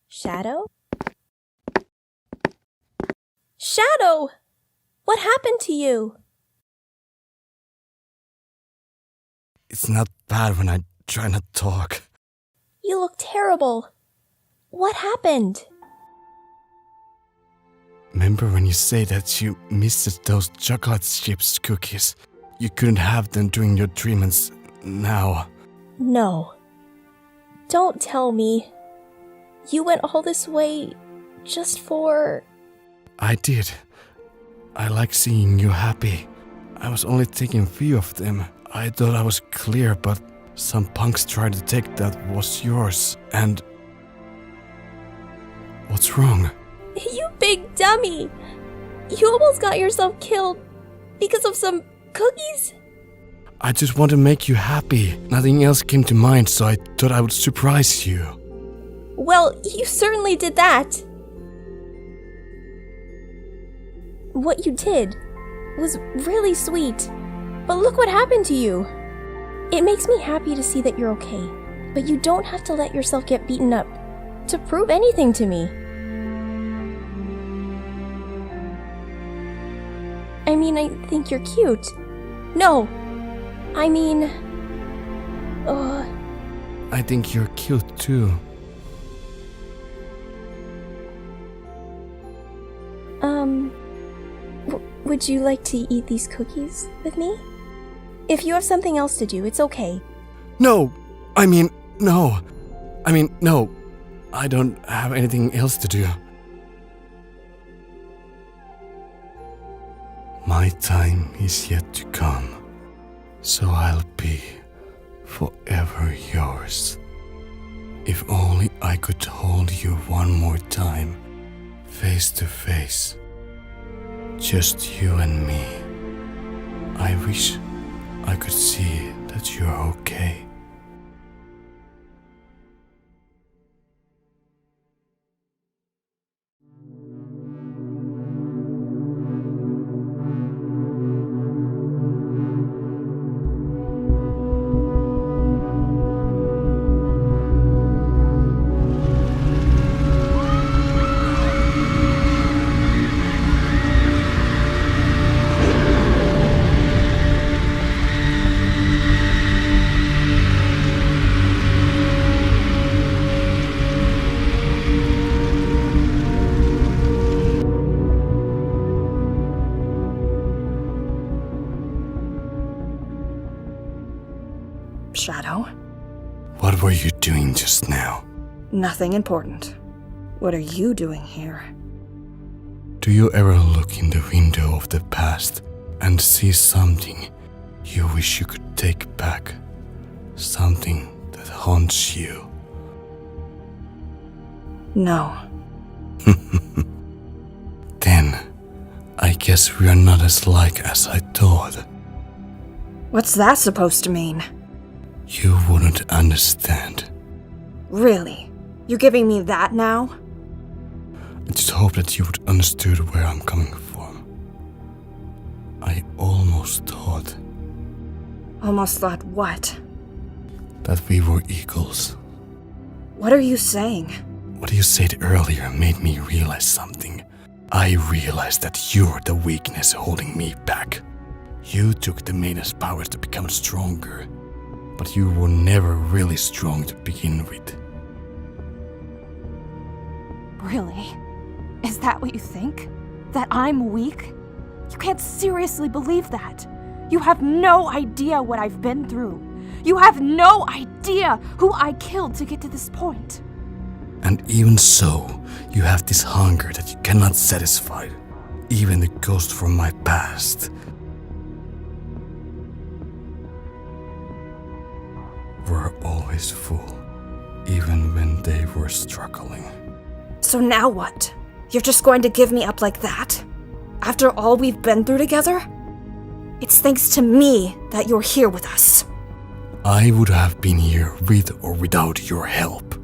Shadow? Shadow! What happened to you? It's not bad when I try not to talk. You look terrible. What happened? Remember when you say that you missed those chocolate chips cookies? You couldn't have them during your treatments now. No. Don't tell me. You went all this way just for... I did. I like seeing you happy. I was only taking a few of them. I thought I was clear, but some punks tried to take that was yours, and... What's wrong? You big dummy! You almost got yourself killed because of some cookies? I just want to make you happy. Nothing else came to mind, so I thought I would surprise you. Well, you certainly did that. What you did was really sweet. But look what happened to you. It makes me happy to see that you're okay. But you don't have to let yourself get beaten up to prove anything to me. I mean, I think you're cute. No, I mean... I think you're cute too. Would you like to eat these cookies with me? If you have something else to do, it's okay. No! No! I don't have anything else to do. My time is yet to come, so I'll be forever yours. If only I could hold you one more time, face to face. Just you and me. I wish I could see that you're okay. doing just now? Nothing important. What are you doing here? Do you ever look in the window of the past and see something you wish you could take back? Something that haunts you? No. Then, I guess we are not as alike as I thought. What's that supposed to mean? You wouldn't understand. Really? You're giving me that now? I just hope that you would understood where I'm coming from. I almost thought Almost thought what? that we were equals. What are you saying? What you said earlier made me realize something. I realized that you're the weakness holding me back. You took the Maiden's powers to become stronger, but you were never really strong to begin with. Really? Is that what you think? That I'm weak? You can't seriously believe that. You have no idea what I've been through. You have no idea who I killed to get to this point. And even so, you have this hunger that you cannot satisfy. Even the ghosts from my past were always full, even when they were struggling. So now what? You're just going to give me up like that? After all we've been through together? It's thanks to me that you're here with us. I would have been here with or without your help.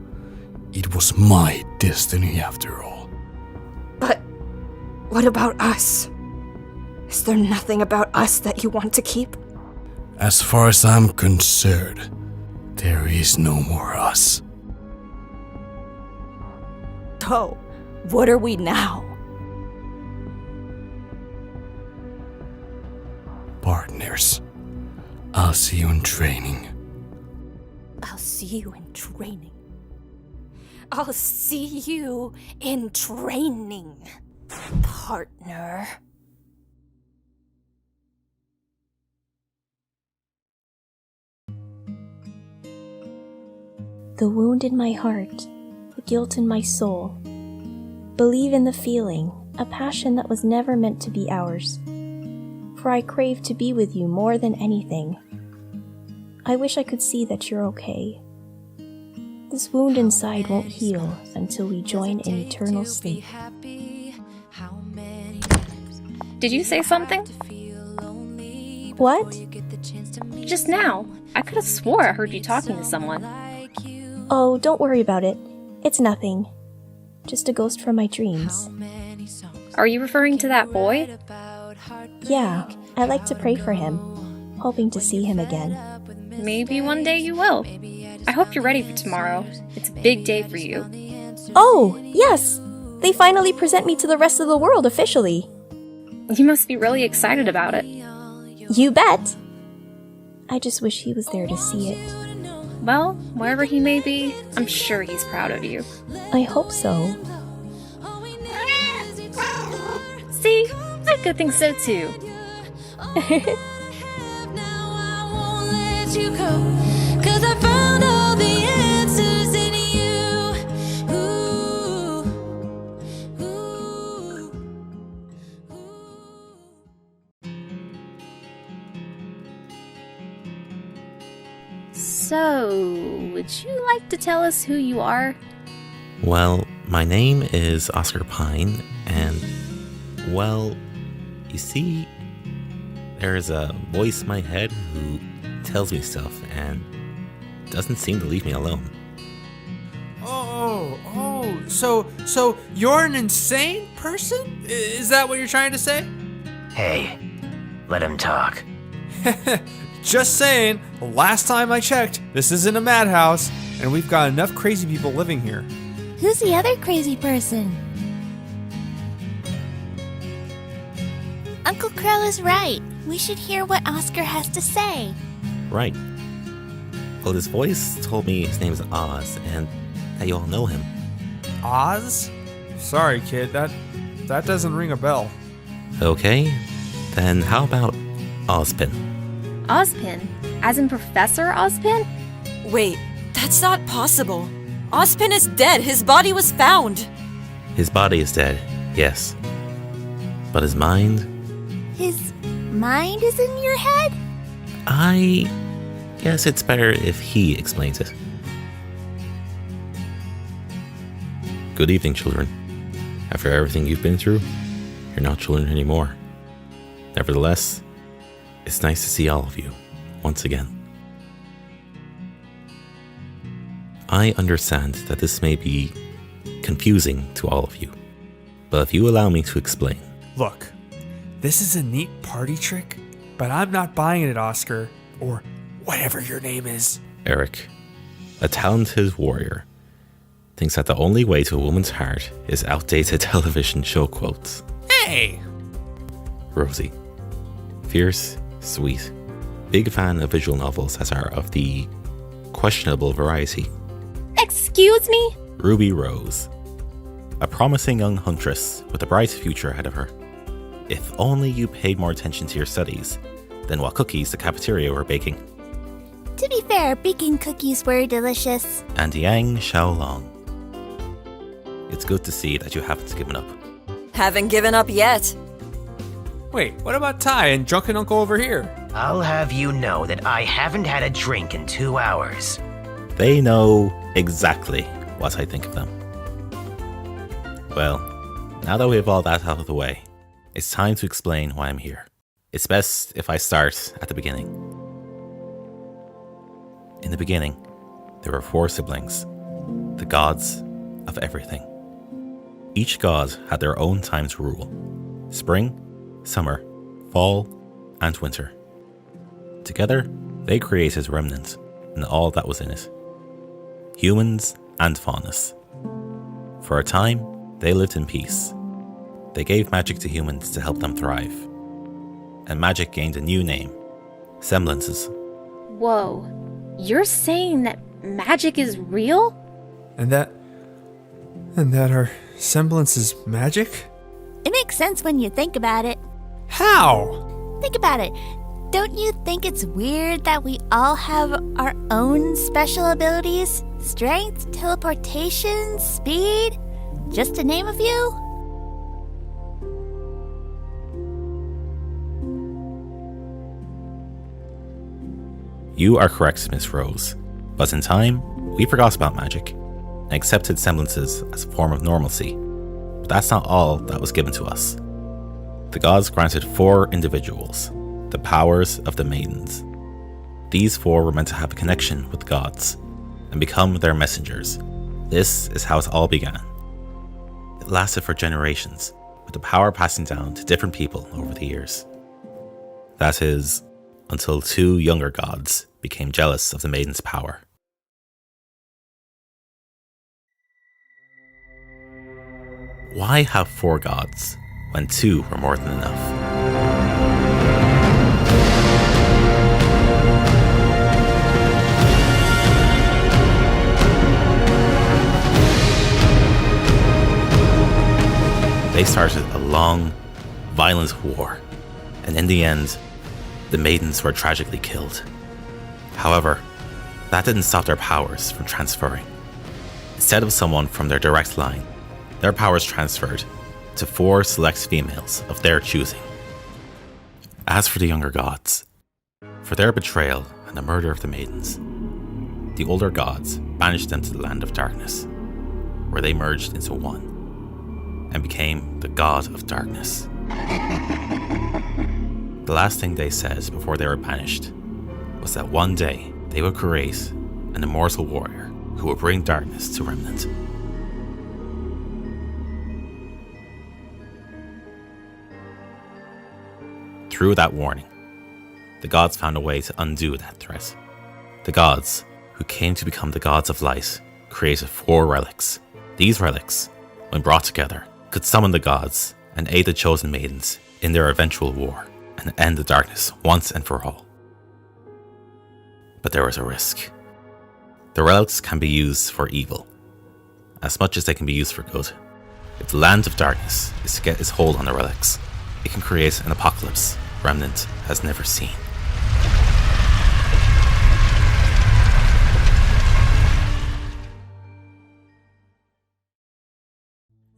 It was my destiny after all. But what about us? Is there nothing about us that you want to keep? As far as I'm concerned, there is no more us. So, what are we now? Partners. I'll see you in training. I'll see you in training. I'll see you in training, partner. The wound in my heart, the guilt in my soul. Believe in the feeling, a passion that was never meant to be ours. For I crave to be with you more than anything. I wish I could see that you're okay. This wound inside won't heal until we join in eternal sleep. Did you say something? What? Just now. I could have swore I heard you talking to someone. Oh, don't worry about it. It's nothing. Just a ghost from my dreams. Are you referring to that boy? Yeah, I like to pray for him, hoping to see him again. Maybe one day you will. I hope you're ready for tomorrow. It's a big day for you. Oh, yes! They finally present me to the rest of the world officially. You must be really excited about it. You bet! I just wish he was there to see it. Well, wherever he may be, I'm sure he's proud of you. I hope so. See? I could think so too. So, would you like to tell us who you are? Well, my name is Oscar Pine, and, well, you see, there's a voice in my head who tells me stuff and doesn't seem to leave me alone. So you're an insane person? Is that what you're trying to say? Hey, let him talk. Just saying, last time I checked, this isn't a madhouse, and we've got enough crazy people living here. Who's the other crazy person? Uncle Crow is right. We should hear what Oscar has to say. Right. Well, this voice told me his name is Oz, and that you all know him. Oz? Sorry, kid, that doesn't ring a bell. Okay, then how about Ozpin? Ozpin? As in Professor Ozpin? Wait, That's not possible. Ozpin is dead. His body was found. His body is dead, yes. But his mind? His mind is in your head? I guess it's better if he explains it. Good evening, children. After everything you've been through, you're not children anymore. Nevertheless, it's nice to see all of you once again. I understand that this may be confusing to all of you, but if you allow me to explain. Look, this is a neat party trick, but I'm not buying it, Oscar, or whatever your name is. Eric, a talented warrior, thinks that the only way to a woman's heart is outdated television show quotes. Hey! Rosie, fierce, sweet, big fan of visual novels as are of the questionable variety. Excuse me? Ruby Rose, a promising young huntress with a bright future ahead of her. If only you paid more attention to your studies than what cookies the cafeteria were baking. To be fair, baking cookies were delicious. And Yang Xiaolong. It's good to see that you haven't given up. Haven't given up yet. Wait, what about Ty and drunken uncle over here? I'll have you know that I haven't had a drink in 2 hours. They know exactly what I think of them. Well, now that we have all that out of the way, it's time to explain why I'm here. It's best if I start at the beginning. In the beginning, there were 4 siblings, the gods of everything. Each god had their own time to rule: spring, summer, fall, and winter. Together, they created Remnant and all that was in it. Humans and faunus. For a time, they lived in peace. They gave magic to humans to help them thrive. And magic gained a new name: semblances. Whoa. You're saying that magic is real? And that our semblance is magic? It makes sense when you think about it. How? Think about it. Don't you think it's weird that we all have our own special abilities? Strength, teleportation, speed? Just to name a few? You are correct, Miss Rose. But in time, we forgot about magic and accepted semblances as a form of normalcy. But that's not all that was given to us. The gods granted 4 individuals the powers of the maidens. These 4 were meant to have a connection with the gods and become their messengers. This is how it all began. It lasted for generations, with the power passing down to different people over the years. That is, until 2 younger gods became jealous of the maiden's power. Why have 4 gods when 2 were more than enough? They started a long, violent war, and in the end, the maidens were tragically killed. However, that didn't stop their powers from transferring. Instead of someone from their direct line, their powers transferred to 4 select females of their choosing. As for the younger gods, for their betrayal and the murder of the maidens, the older gods banished them to the land of darkness, where they merged into one and became the god of darkness. The last thing they said before they were banished was that one day they would create an immortal warrior who would bring darkness to Remnant. Through that warning, the gods found a way to undo that threat. The gods, who came to become the gods of light, created 4 relics. These relics, when brought together, could summon the gods and aid the chosen maidens in their eventual war and end the darkness once and for all. But there was a risk. The relics can be used for evil, as much as they can be used for good. If the land of darkness is to get its hold on the relics, it can create an apocalypse Remnant has never seen.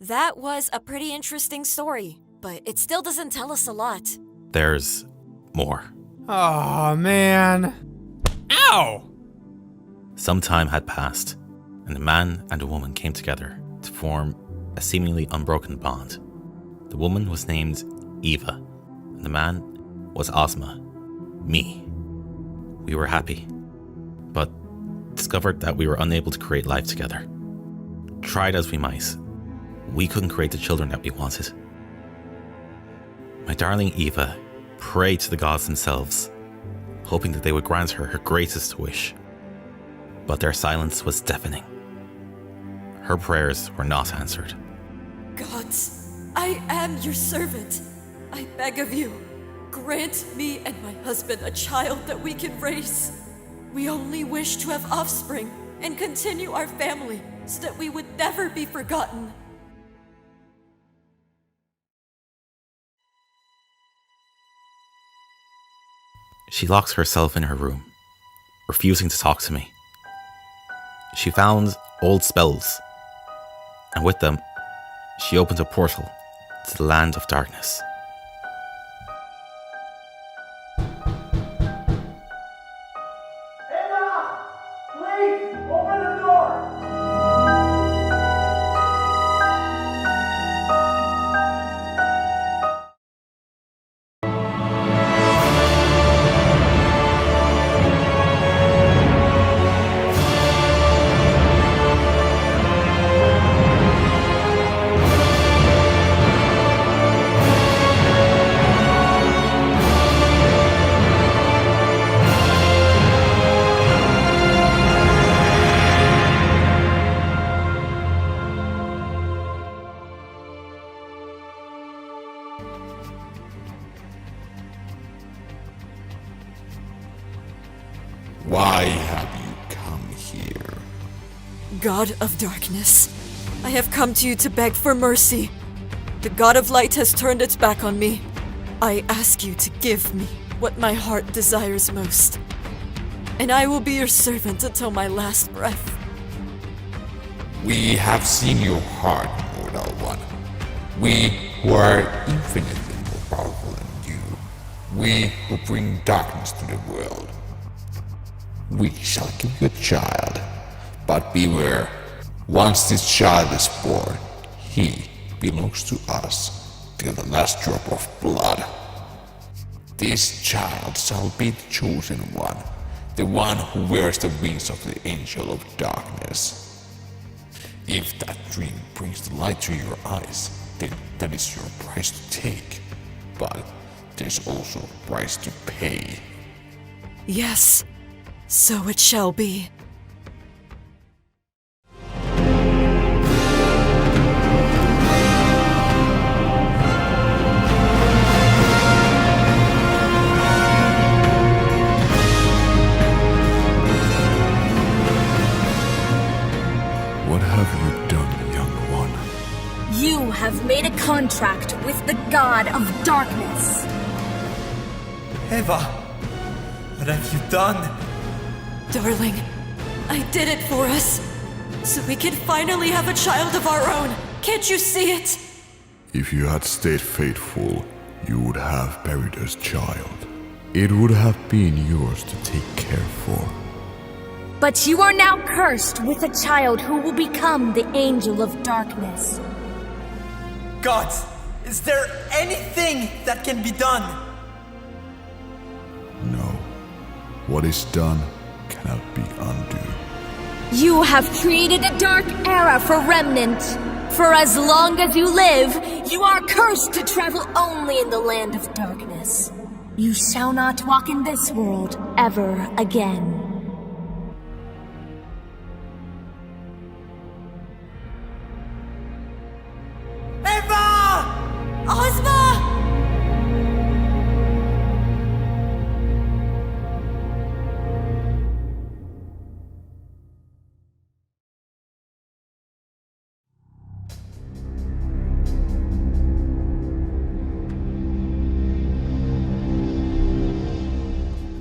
That was a pretty interesting story, but it still doesn't tell us a lot. There's more. Oh, man. Ow! Some time had passed, and a man and a woman came together to form a seemingly unbroken bond. The woman was named Eva, and the man was Ozma, me. We were happy, but discovered that we were unable to create life together. Tried as we might, we couldn't create the children that we wanted. My darling Eva prayed to the gods themselves, hoping that they would grant her greatest wish. But their silence was deafening. Her prayers were not answered. Gods, I am your servant. I beg of you, grant me and my husband a child that we can raise. We only wish to have offspring and continue our family so that we would never be forgotten. She locks herself in her room, refusing to talk to me. She found old spells, and with them, she opened a portal to the land of darkness. Please, open the door! Why have you come here? God of darkness, I have come to you to beg for mercy. The God of light has turned its back on me. I ask you to give me what my heart desires most, and I will be your servant until my last breath. We have seen your heart, mortal one. We who are infinitely more powerful than you. We who bring darkness to the world. We shall give you a child, but beware. Once this child is born, he belongs to us till the last drop of blood. This child shall be the chosen one, the one who wears the wings of the angel of darkness. If that dream brings the light to your eyes, then that is your price to take. But there's also a price to pay. Yes, so it shall be. What have you done, young one? You have made a contract with the God of Darkness. Eva, what have you done? Darling, I did it for us, so we can finally have a child of our own. Can't you see it? If you had stayed faithful, you would have buried this child. It would have been yours to take care for. But you are now cursed with a child who will become the Angel of Darkness. Gods, is there anything that can be done? No. What is done cannot be undone. You have created a dark era for Remnant. For as long as you live, you are cursed to travel only in the land of darkness. You shall not walk in this world ever again. Eva! Ozma!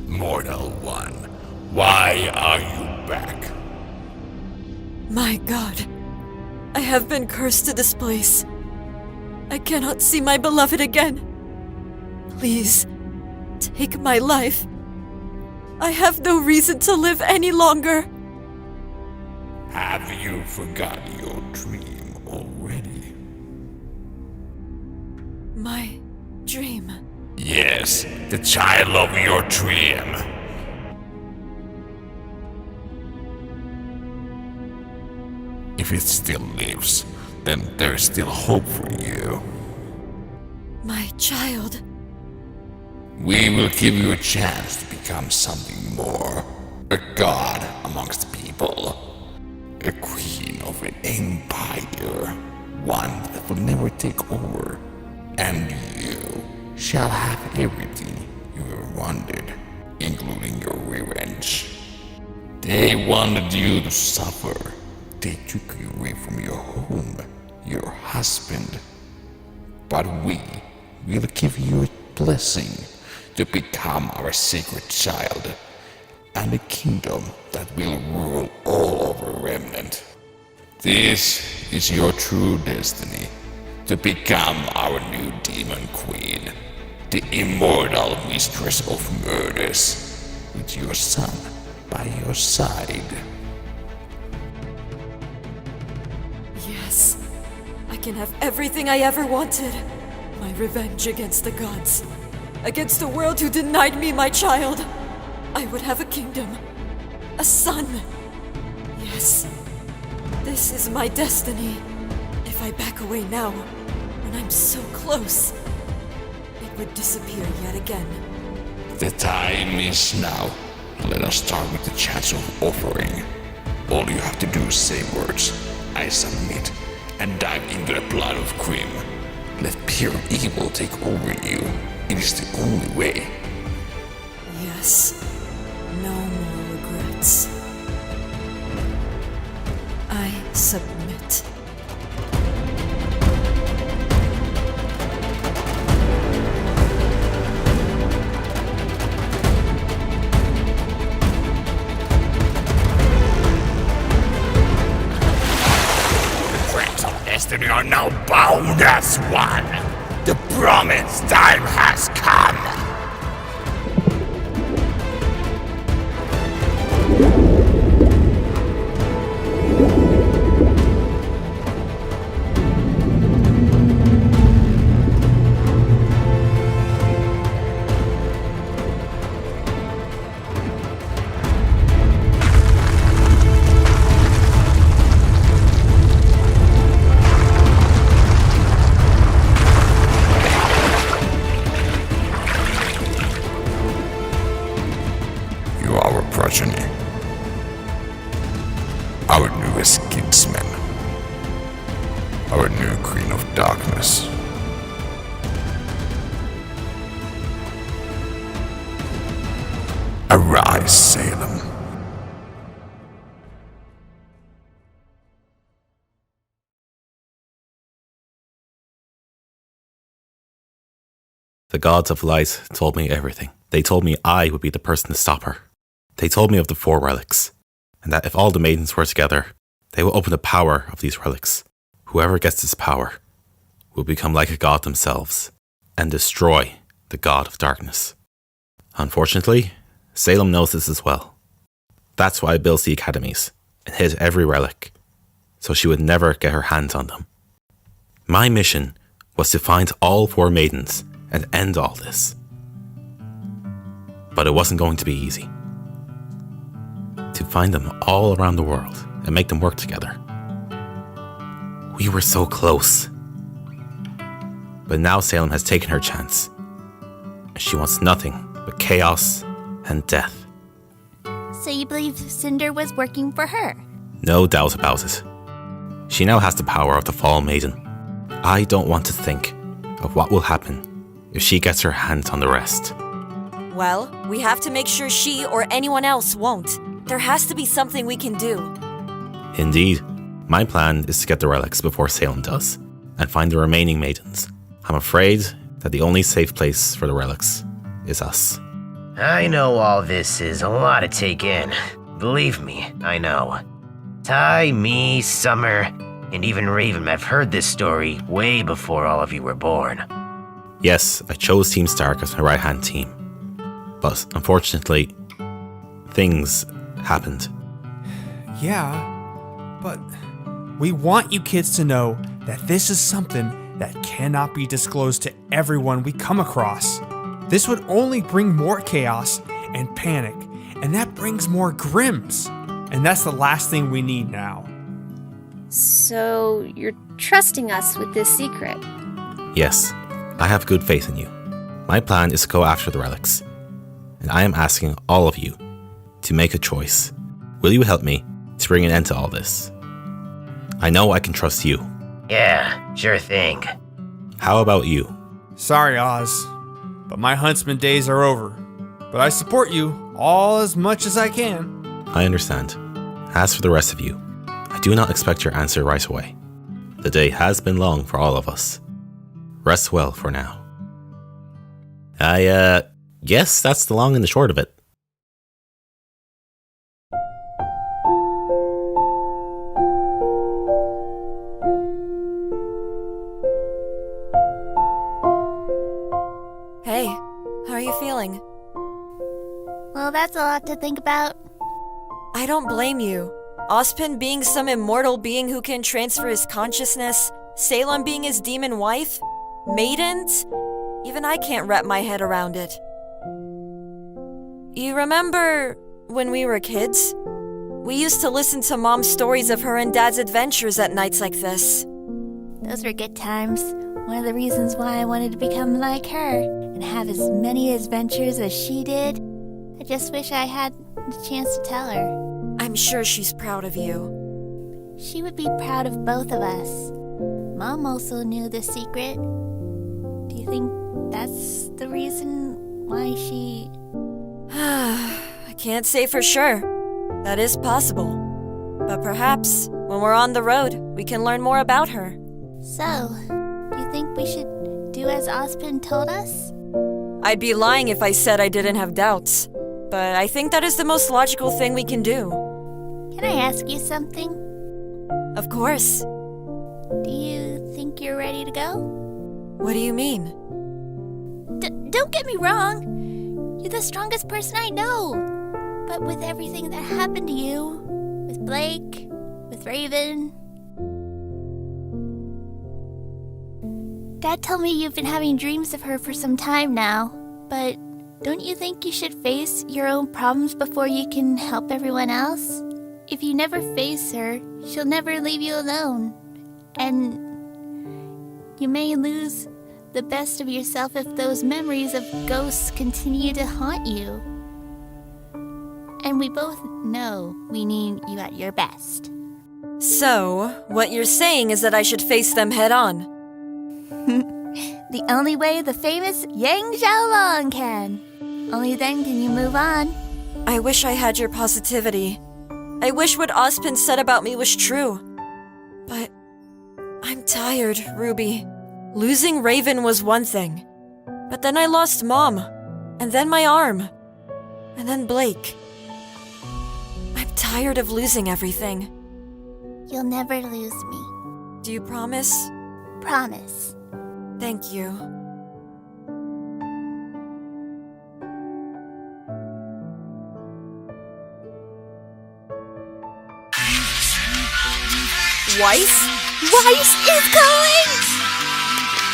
Mortal one, why are you back? My God, I have been cursed to this place. I cannot see my beloved again. Please, take my life. I have no reason to live any longer. Have you forgotten your dream already? My dream? Yes, the child of your dream. If it still lives, then there's still hope for you. My child. We will give you a chance to become something more. A god amongst people. A queen of an empire. One that will never take over. And you shall have everything you ever wanted, including your revenge. They wanted you to suffer. They took you away from your home, your husband. But we will give you a blessing to become our sacred child, and a kingdom that will rule all over Remnant. This is your true destiny, to become our new demon queen, the immortal mistress of murders, with your son by your side. Yes, I can have everything I ever wanted. My revenge against the gods. Against the world who denied me my child. I would have a kingdom. A son. Yes, this is my destiny. If I back away now, when I'm so close, it would disappear yet again. The time is now. Let us start with the chance of offering. All you have to do is say words, I submit, and dive into the blood of Grim. Let pure evil take over you. It is the only way. Yes, no more regrets. I submit. Destiny are now bound as one. The promised time has come. Our newest kinsman. Our new Queen of Darkness. Arise, Salem. The gods of light told me everything. They told me I would be the person to stop her. They told me of the 4 relics, and that if all the maidens were together, they will open the power of these relics. Whoever gets this power will become like a god themselves and destroy the god of darkness. Unfortunately, Salem knows this as well. That's why I built the academies and hid every relic, so she would never get her hands on them. My mission was to find all 4 maidens and end all this. But it wasn't going to be easy. To find them all around the world and make them work together. We were so close. But now Salem has taken her chance. She wants nothing but chaos and death. So you believe Cinder was working for her? No doubt about it. She now has the power of the Fallen Maiden. I don't want to think of what will happen if she gets her hands on the rest. Well, we have to make sure she or anyone else won't. There has to be something we can do. Indeed. My plan is to get the relics before Salem does, and find the remaining maidens. I'm afraid that the only safe place for the relics is us. I know all this is a lot to take in. Believe me, I know. Ty, me, Summer, And even Raven, I've heard this story way before all of you were born. Yes, I chose Team Stark as my right-hand team. But unfortunately, things happened. Yeah, but we want you kids to know that this is something that cannot be disclosed to everyone we come across. This would only bring more chaos and panic, and that brings more Grimms. And that's the last thing we need now. So, you're trusting us with this secret? Yes, I have good faith in you. My plan is to go after the relics, and I am asking all of you to make a choice. Will you help me to bring an end to all this? I know I can trust you. Yeah, sure thing. How about you? Sorry, Oz, but my huntsman days are over. But I support you all as much as I can. I understand. As for the rest of you, I do not expect your answer right away. The day has been long for all of us. Rest well for now. I guess that's the long and the short of it. Hey, how are you feeling? Well, that's a lot to think about. I don't blame you. Ozpin being some immortal being who can transfer his consciousness, Salem being his demon wife, maidens, even I can't wrap my head around it. You remember when we were kids? We used to listen to Mom's stories of her and Dad's adventures at nights like this. Those were good times. One of the reasons why I wanted to become like her and have as many adventures as she did. I just wish I had the chance to tell her. I'm sure she's proud of you. She would be proud of both of us. Mom also knew the secret. Do you think that's the reason why she... I can't say for sure. That is possible. But perhaps, when we're on the road, we can learn more about her. So, do you think we should do as Ozpin told us? I'd be lying if I said I didn't have doubts. But I think that is the most logical thing we can do. Can I ask you something? Of course. Do you think you're ready to go? What do you mean? Don't get me wrong. You're the strongest person I know. But with everything that happened to you, with Blake, with Raven... Dad told me you've been having dreams of her for some time now, but don't you think you should face your own problems before you can help everyone else? If you never face her, she'll never leave you alone. And you may lose the best of yourself if those memories of ghosts continue to haunt you. And we both know we need you at your best. So, what you're saying is that I should face them head on? The only way the famous Yang Xiaolong can. Only then can you move on. I wish I had your positivity. I wish what Ozpin said about me was true. But I'm tired, Ruby. Losing Raven was one thing. But then I lost Mom. And then my arm. And then Blake. I'm tired of losing everything. You'll never lose me. Do you promise? Promise. Thank you. Weiss? Weiss is calling!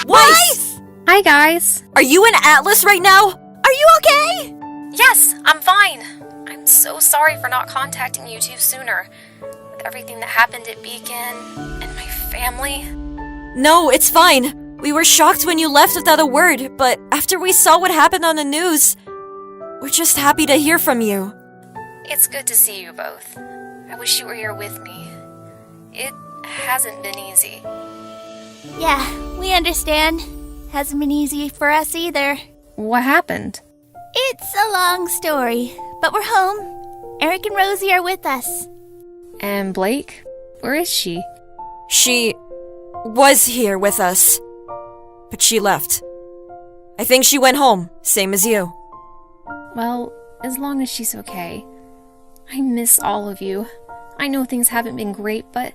Weiss! Hi, guys. Are you in Atlas right now? Are you okay? Yes, I'm fine. I'm so sorry for not contacting you two sooner. With everything that happened at Beacon and my family. No, it's fine. We were shocked when you left without a word, but after we saw what happened on the news, we're just happy to hear from you. It's good to see you both. I wish you were here with me. It hasn't been easy. Yeah, we understand. Hasn't been easy for us either. What happened? It's a long story, but we're home. Eric and Rosie are with us. And Blake? Where is she? She was here with us, but she left. I think she went home, same as you. Well, as long as she's okay. I miss all of you. I know things haven't been great, but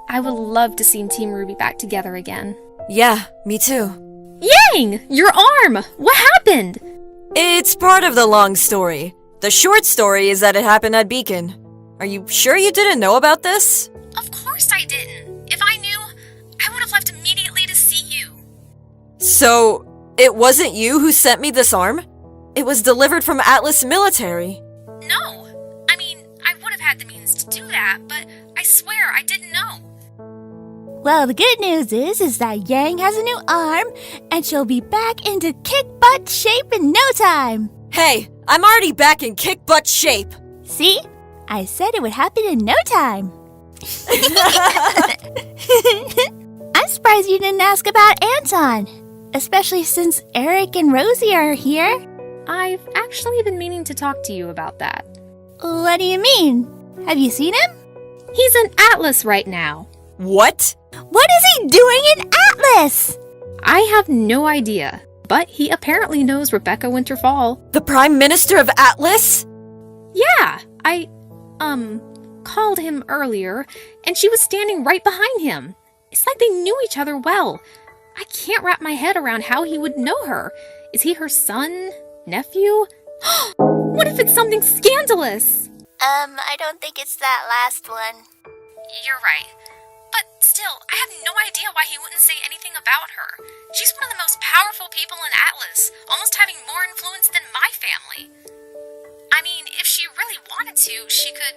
I would love to see Team RWBY back together again. Yeah, me too. Yang! Your arm! What happened? It's part of the long story. The short story is that it happened at Beacon. Are you sure you didn't know about this? Of course I didn't. If I knew, I would have left immediately to see you. So, it wasn't you who sent me this arm? It was delivered from Atlas Military. No. I mean, I would have had the means to do that, but I swear I didn't know. Well, the good news is that Yang has a new arm, and she'll be back into kick-butt shape in no time. Hey, I'm already back in kick-butt shape. See? I said it would happen in no time. I'm surprised you didn't ask about Anton, especially since Eric and Rosie are here. I've actually been meaning to talk to you about that. What do you mean? Have you seen him? He's in Atlas right now. What? What is he doing in Atlas? I have no idea, but he apparently knows Rebecca Winterfall. The Prime Minister of Atlas? Yeah, I, called him earlier, and she was standing right behind him. It's like they knew each other well. I can't wrap my head around how he would know her. Is he her son? Nephew? What if it's something scandalous? I don't think it's that last one. You're right. But still, I have no idea why he wouldn't say anything about her. She's one of the most powerful people in Atlas, almost having more influence than my family. I mean, if she really wanted to, she could...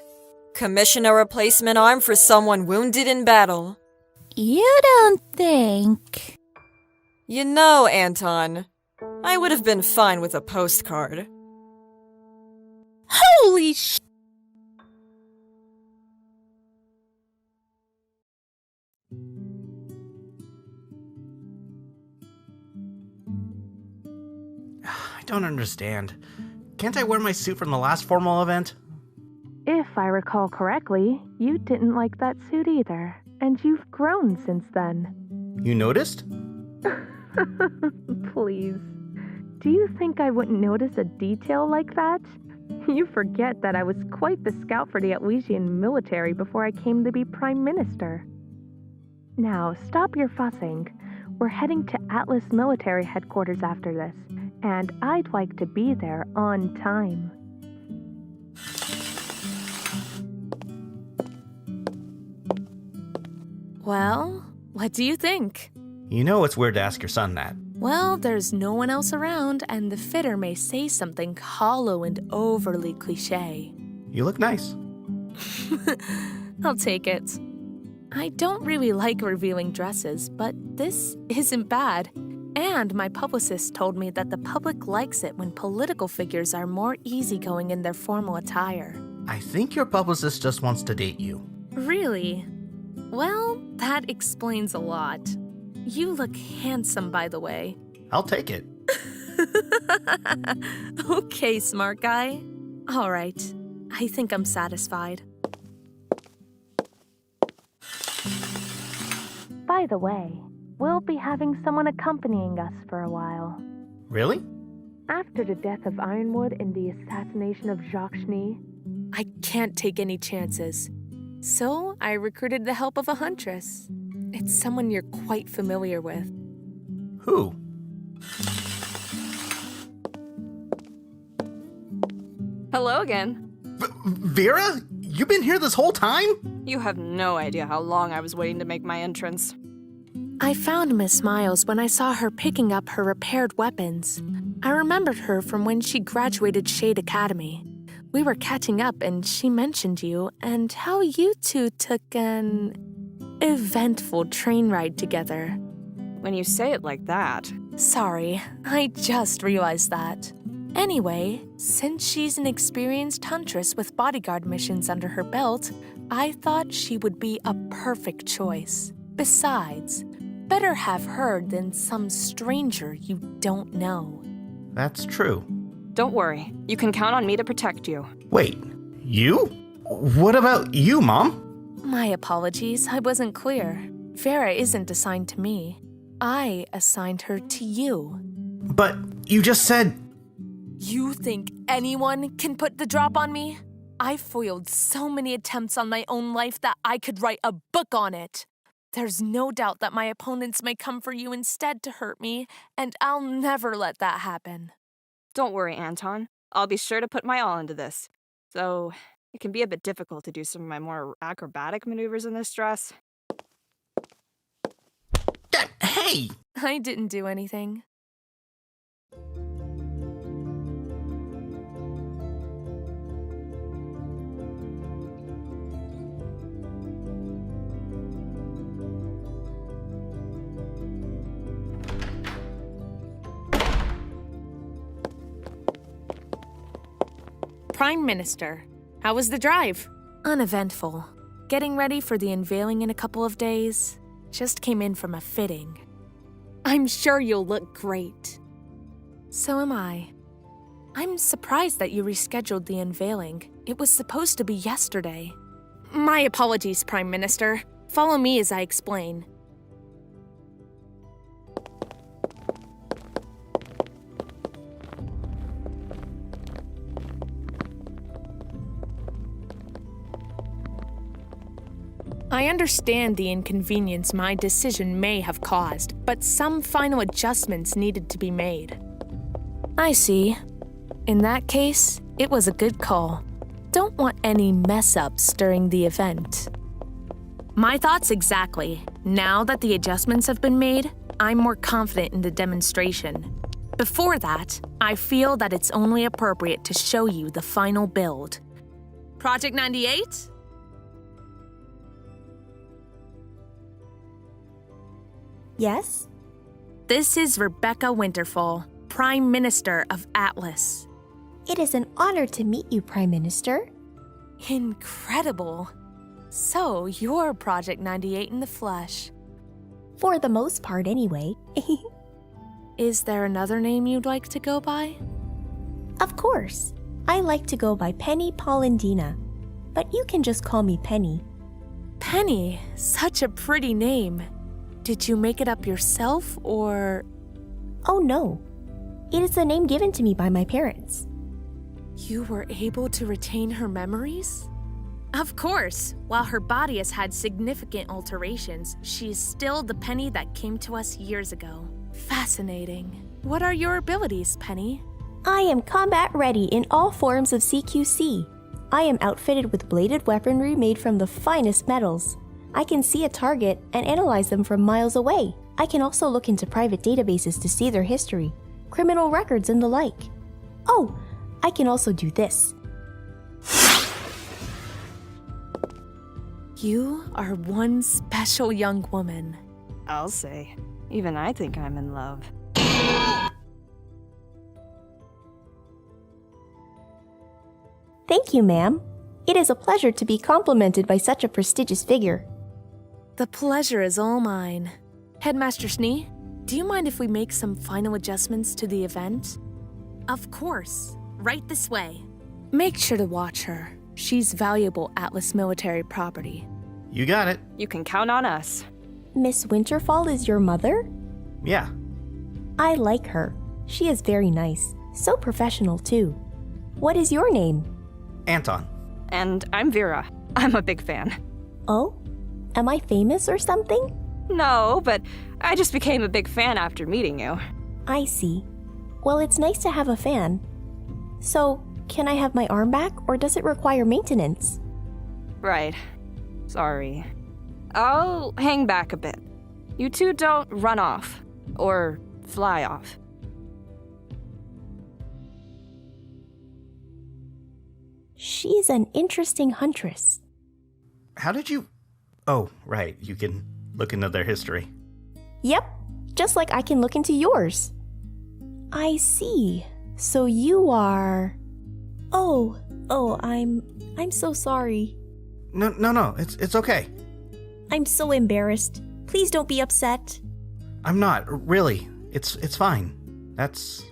Commission a replacement arm for someone wounded in battle. You don't think... You know, Anton, I would have been fine with a postcard. Holy sh... I don't understand. Can't I wear my suit from the last formal event? If I recall correctly, you didn't like that suit either, and you've grown since then. You noticed? Please. Do you think I wouldn't notice a detail like that? You forget that I was quite the scout for the Atlesian military before I came to be Prime Minister. Now, stop your fussing. We're heading to Atlas military headquarters after this, and I'd like to be there on time. Well, what do you think? You know it's weird to ask your son that. Well, there's no one else around, and the fitter may say something hollow and overly cliché. You look nice. I'll take it. I don't really like revealing dresses, but this isn't bad. And my publicist told me that the public likes it when political figures are more easygoing in their formal attire. I think your publicist just wants to date you. Really? Well, that explains a lot. You look handsome, by the way. I'll take it. Okay, smart guy. All right. I think I'm satisfied. By the way, we'll be having someone accompanying us for a while. Really? After the death of Ironwood and the assassination of Jacques Schnee, I can't take any chances. So I recruited the help of a huntress. It's someone you're quite familiar with. Who? Hello again. Vera? You've been here this whole time? You have no idea how long I was waiting to make my entrance. I found Miss Miles when I saw her picking up her repaired weapons. I remembered her from when she graduated Shade Academy. We were catching up and she mentioned you and how you two took an eventful train ride together. When you say it like that... Sorry, I just realized that. Anyway, since she's an experienced huntress with bodyguard missions under her belt, I thought she would be a perfect choice. Besides, better have her than some stranger you don't know. That's true. Don't worry. You can count on me to protect you. Wait, you? What about you, Mom? My apologies, I wasn't clear. Vera isn't assigned to me. I assigned her to you. But you just said... You think anyone can put the drop on me? I foiled so many attempts on my own life that I could write a book on it. There's no doubt that my opponents may come for you instead to hurt me, and I'll never let that happen. Don't worry, Anton. I'll be sure to put my all into this. Though, it can be a bit difficult to do some of my more acrobatic maneuvers in this dress. Hey! I didn't do anything. Prime Minister, how was the drive? Uneventful. Getting ready for the unveiling in a couple of days. Just came in from a fitting. I'm sure you'll look great. So am I. I'm surprised that you rescheduled the unveiling. It was supposed to be yesterday. My apologies, Prime Minister. Follow me as I explain. I understand the inconvenience my decision may have caused, but some final adjustments needed to be made. I see. In that case, it was a good call. Don't want any mess-ups during the event. My thoughts exactly. Now that the adjustments have been made, I'm more confident in the demonstration. Before that, I feel that it's only appropriate to show you the final build. Project 98? Yes? This is Rebecca Winterfall, Prime Minister of Atlas. It is an honor to meet you, Prime Minister. Incredible. So, you're Project 98 in the flesh. For the most part, anyway. Is there another name you'd like to go by? Of course. I like to go by Penny Polendina, but you can just call me Penny. Penny, such a pretty name. Did you make it up yourself, or...? Oh no. It is the name given to me by my parents. You were able to retain her memories? Of course. While her body has had significant alterations, she is still the Penny that came to us years ago. Fascinating. What are your abilities, Penny? I am combat ready in all forms of CQC. I am outfitted with bladed weaponry made from the finest metals. I can see a target and analyze them from miles away. I can also look into private databases to see their history, criminal records, and the like. Oh, I can also do this. You are one special young woman. I'll say. Even I think I'm in love. Thank you, ma'am. It is a pleasure to be complimented by such a prestigious figure. The pleasure is all mine. Headmaster Snee, do you mind if we make some final adjustments to the event? Of course. Right this way. Make sure to watch her. She's valuable Atlas military property. You got it. You can count on us. Miss Winterfall is your mother? Yeah. I like her. She is very nice. So professional, too. What is your name? Anton. And I'm Vera. I'm a big fan. Oh? Am I famous or something? No, but I just became a big fan after meeting you. I see. Well, it's nice to have a fan. So, can I have my arm back, or does it require maintenance? Right. Sorry. I'll hang back a bit. You two don't run off. Or fly off. She's an interesting huntress. How did you... Oh, right. You can look into their history. Yep. Just like I can look into yours. I see. So you are... Oh, I'm so sorry. No, it's okay. I'm so embarrassed. Please don't be upset. I'm not, really. It's fine. That's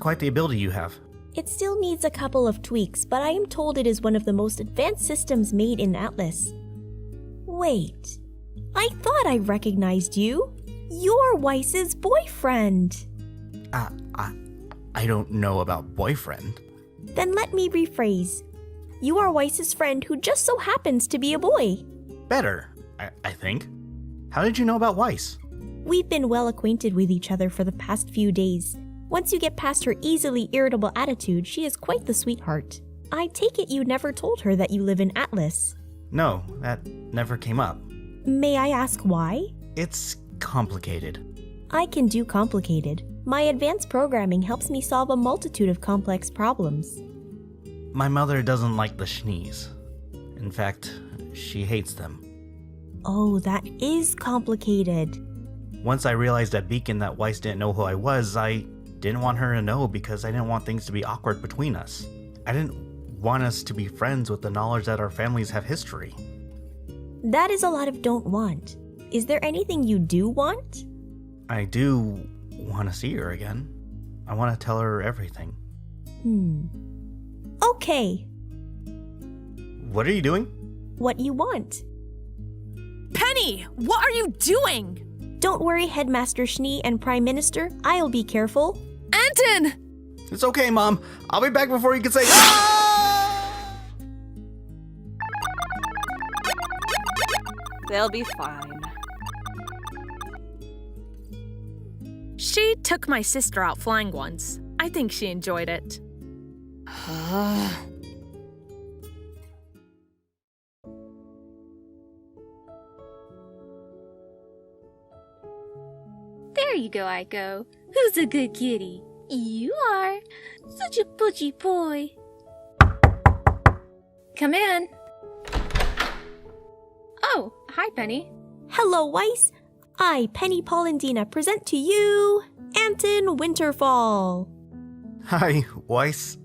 quite the ability you have. It still needs a couple of tweaks, but I am told it is one of the most advanced systems made in Atlas. Wait, I thought I recognized you. You're Weiss's boyfriend. I don't know about boyfriend. Then let me rephrase. You are Weiss's friend who just so happens to be a boy. Better, I think. How did you know about Weiss? We've been well acquainted with each other for the past few days. Once you get past her easily irritable attitude, she is quite the sweetheart. I take it you never told her that you live in Atlas. No, that never came up. May I ask why? It's complicated. I can do complicated. My advanced programming helps me solve a multitude of complex problems. My mother doesn't like the Schnees. In fact, she hates them. Oh, that is complicated. Once I realized at Beacon that Weiss didn't know who I was, I didn't want her to know because I didn't want things to be awkward between us. I didn't want us to be friends with the knowledge that our families have history. That is a lot of don't want. Is there anything you do want? I do want to see her again. I want to tell her everything. Okay. What are you doing? What you want. Penny, what are you doing? Don't worry, Headmaster Schnee and Prime Minister. I'll be careful. Anton! It's okay, Mom. I'll be back before you can say... They'll be fine. She took my sister out flying once. I think she enjoyed it. There you go, Aiko. Who's a good kitty? You are. Such a pudgy boy. Come in. Oh, hi, Penny. Hello, Weiss. I, Penny Polendina, present to you Anton Winterfall. Hi, Weiss.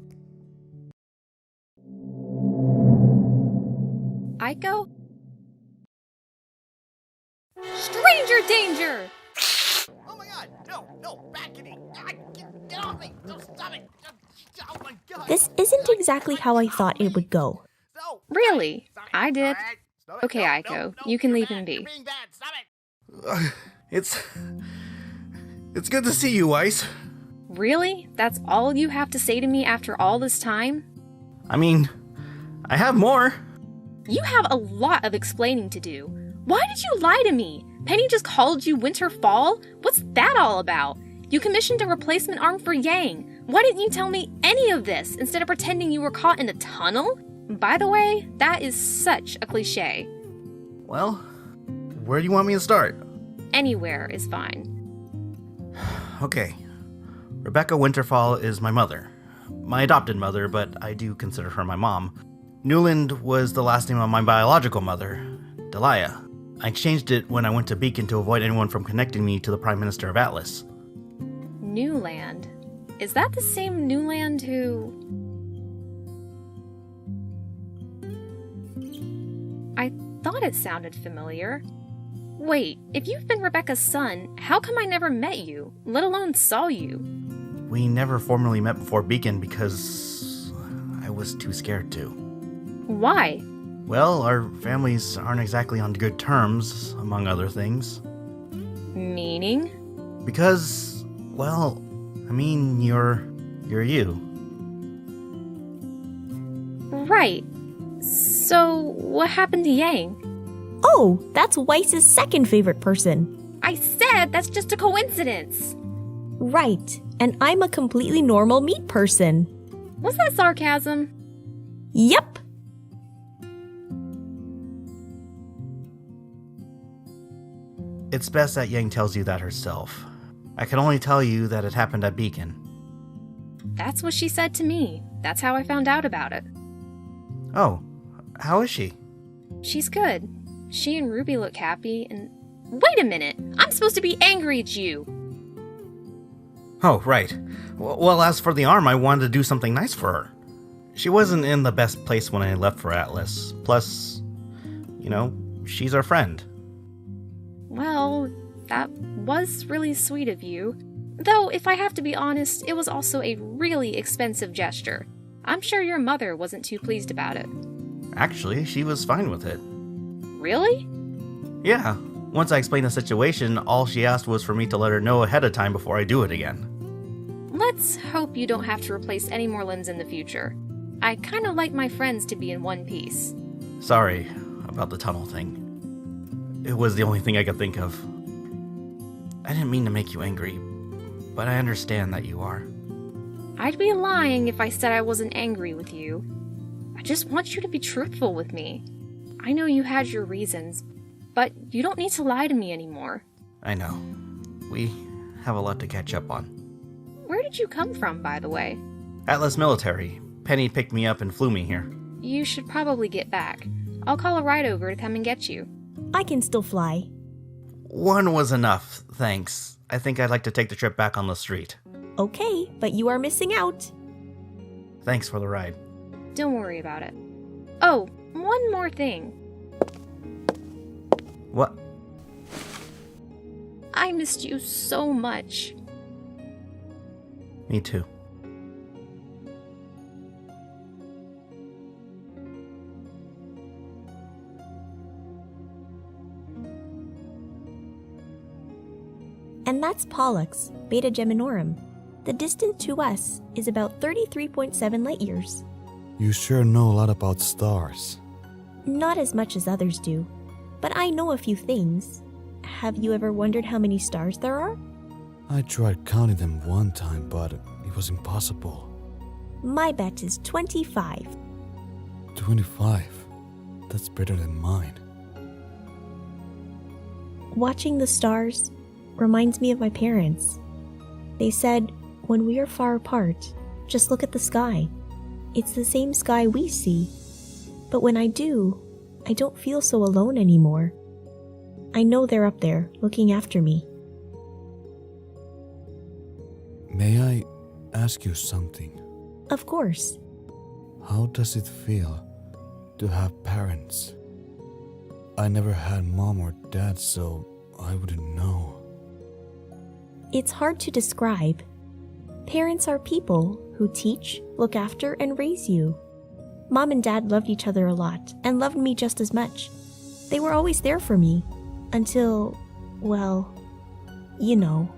Aiko? Stranger danger! Oh my god! No! Back at me! Get off me! No, stop it! Oh my god! This isn't exactly how I thought it would go. Really? I did. Okay, Aiko, you can leave him be. It's good to see you, Weiss. Really? That's all you have to say to me after all this time? I mean, I have more. You have a lot of explaining to do. Why did you lie to me? Penny just called you Winterfall? What's that all about? You commissioned a replacement arm for Yang. Why didn't you tell me any of this instead of pretending you were caught in a tunnel? By the way, that is such a cliche. Well, where do you want me to start? Anywhere is fine. Okay. Rebecca Winterfall is my mother. My adopted mother, but I do consider her my mom. Newland was the last name of my biological mother, Delia. I changed it when I went to Beacon to avoid anyone from connecting me to the Prime Minister of Atlas. Newland? Is that the same Newland who... I thought it sounded familiar. Wait, if you've been Rebecca's son, how come I never met you, let alone saw you? We never formally met before Beacon because I was too scared to. Why? Well, our families aren't exactly on good terms, among other things. Meaning? Because, well, I mean, you're you. Right. So, what happened to Yang? Oh, that's Weiss's second favorite person. I said that's just a coincidence. Right, and I'm a completely normal meat person. Was that sarcasm? Yep. It's best that Yang tells you that herself. I can only tell you that it happened at Beacon. That's what she said to me. That's how I found out about it. Oh, how is she? She's good. She and Ruby look happy, and... Wait a minute! I'm supposed to be angry at you! Oh, right. Well, as for the arm, I wanted to do something nice for her. She wasn't in the best place when I left for Atlas. Plus, she's our friend. Well, that was really sweet of you. Though, if I have to be honest, it was also a really expensive gesture. I'm sure your mother wasn't too pleased about it. Actually, she was fine with it. Really? Yeah. Once I explained the situation, all she asked was for me to let her know ahead of time before I do it again. Let's hope you don't have to replace any more limbs in the future. I kind of like my friends to be in one piece. Sorry about the tunnel thing. It was the only thing I could think of. I didn't mean to make you angry, but I understand that you are. I'd be lying if I said I wasn't angry with you. I just want you to be truthful with me. I know you had your reasons, but you don't need to lie to me anymore. I know. We have a lot to catch up on. Where did you come from, by the way? Atlas Military. Penny picked me up and flew me here. You should probably get back. I'll call a ride over to come and get you. I can still fly. One was enough, thanks. I think I'd like to take the trip back on the street. Okay, but you are missing out. Thanks for the ride. Don't worry about it. Oh, one more thing. What? I missed you so much. Me too. And that's Pollux, Beta Geminorum. The distance to us is about 33.7 light years. You sure know a lot about stars. Not as much as others do, but I know a few things. Have you ever wondered how many stars there are? I tried counting them one time, but it was impossible. My bet is 25. 25? That's better than mine. Watching the stars reminds me of my parents. They said, when we are far apart, just look at the sky. It's the same sky we see. But when I do, I don't feel so alone anymore. I know they're up there, looking after me. May I ask you something? Of course. How does it feel to have parents? I never had mom or dad, so I wouldn't know. It's hard to describe. Parents are people who teach, look after, and raise you. Mom and Dad loved each other a lot and loved me just as much. They were always there for me until, well, you know.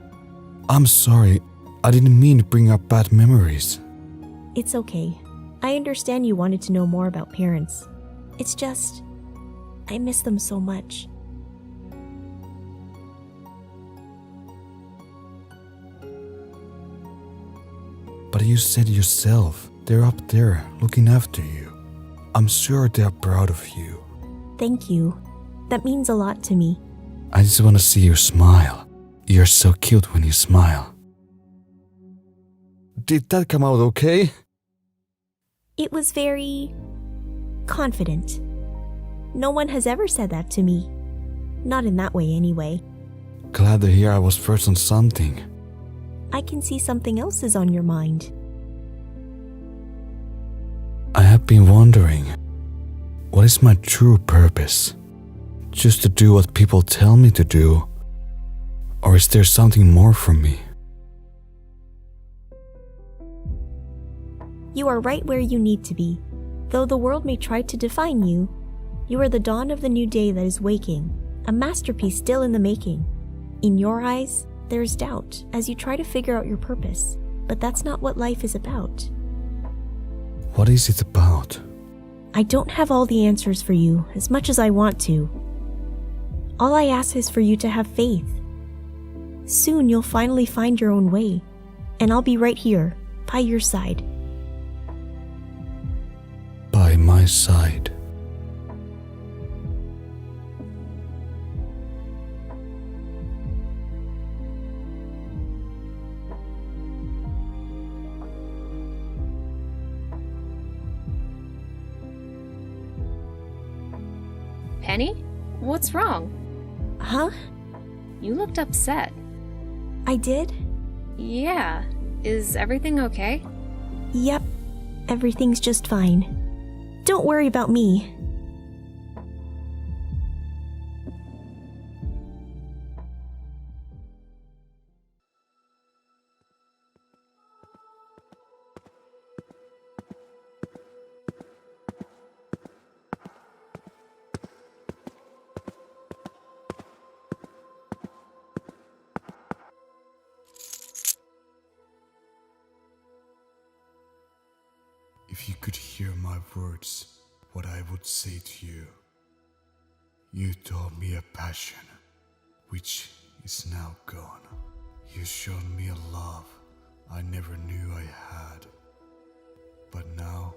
I'm sorry. I didn't mean to bring up bad memories. It's okay. I understand you wanted to know more about parents. It's just, I miss them so much. But you said yourself, they're up there looking after you. I'm sure they're proud of you. Thank you. That means a lot to me. I just want to see you smile. You're so cute when you smile. Did that come out okay? It was very confident. No one has ever said that to me. Not in that way, anyway. Glad to hear I was first on something. I can see something else is on your mind. I have been wondering, what is my true purpose? Just to do what people tell me to do? Or is there something more for me? You are right where you need to be. Though the world may try to define you, you are the dawn of the new day that is waking, a masterpiece still in the making. In your eyes, there is doubt as you try to figure out your purpose, but that's not what life is about. What is it about? I don't have all the answers for you, as much as I want to. All I ask is for you to have faith. Soon you'll finally find your own way, and I'll be right here, by your side. By my side. Penny? What's wrong? Huh? You looked upset. I did? Yeah. Is everything okay? Yep. Everything's just fine. Don't worry about me. If If you could hear my words, what I would say to you. You taught me a passion, which is now gone. You showed me a love I never knew I had. But now,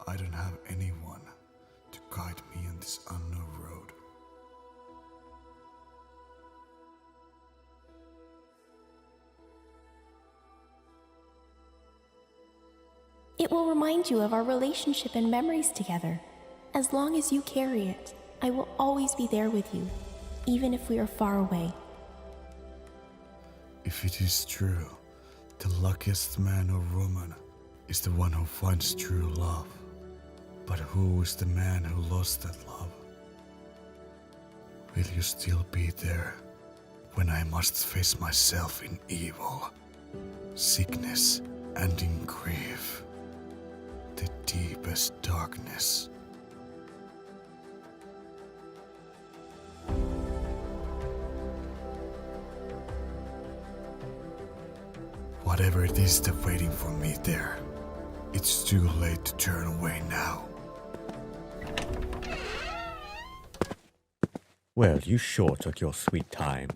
I don't have anyone to guide me on this unknown road. It will remind you of our relationship and memories together. As long as you carry it, I will always be there with you, even if we are far away. If it is true, the luckiest man or woman is the one who finds true love. But who is the man who lost that love? Will you still be there when I must face myself in evil, sickness, and in grief? The deepest darkness. Whatever it is that's waiting for me there, it's too late to turn away now. Well, you sure took your sweet time.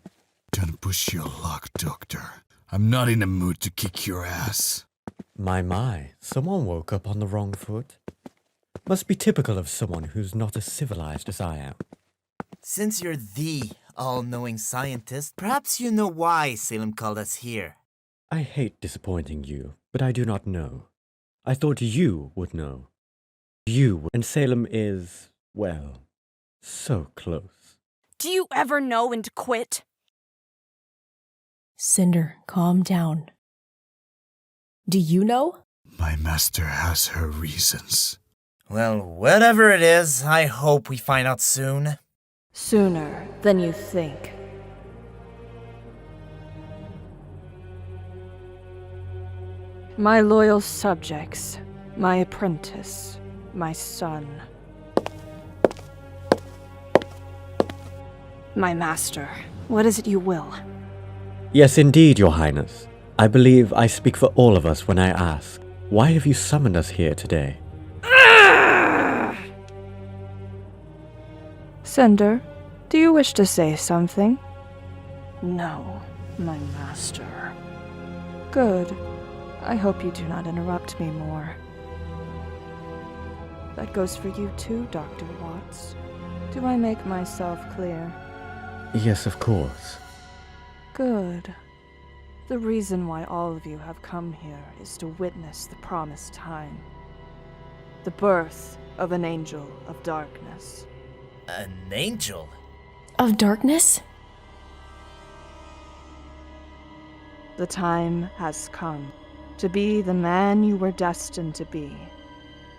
Don't push your luck, Doctor. I'm not in the mood to kick your ass. My, someone woke up on the wrong foot. Must be typical of someone who's not as civilized as I am. Since you're the all-knowing scientist, perhaps you know why Salem called us here. I hate disappointing you, but I do not know. I thought you would know. You and Salem is, well, so close. Do you ever know when to quit? Cinder, calm down. Do you know? My master has her reasons. Well, whatever it is, I hope we find out soon. Sooner than you think. My loyal subjects, my apprentice, my son. My master, what is it you will? Yes, indeed, Your Highness. I believe I speak for all of us when I ask, why have you summoned us here today? Cinder, do you wish to say something? No, my master. Good. I hope you do not interrupt me more. That goes for you too, Dr. Watts. Do I make myself clear? Yes, of course. Good. The reason why all of you have come here is to witness the promised time. The birth of an angel of darkness. An angel? Of darkness? The time has come to be the man you were destined to be.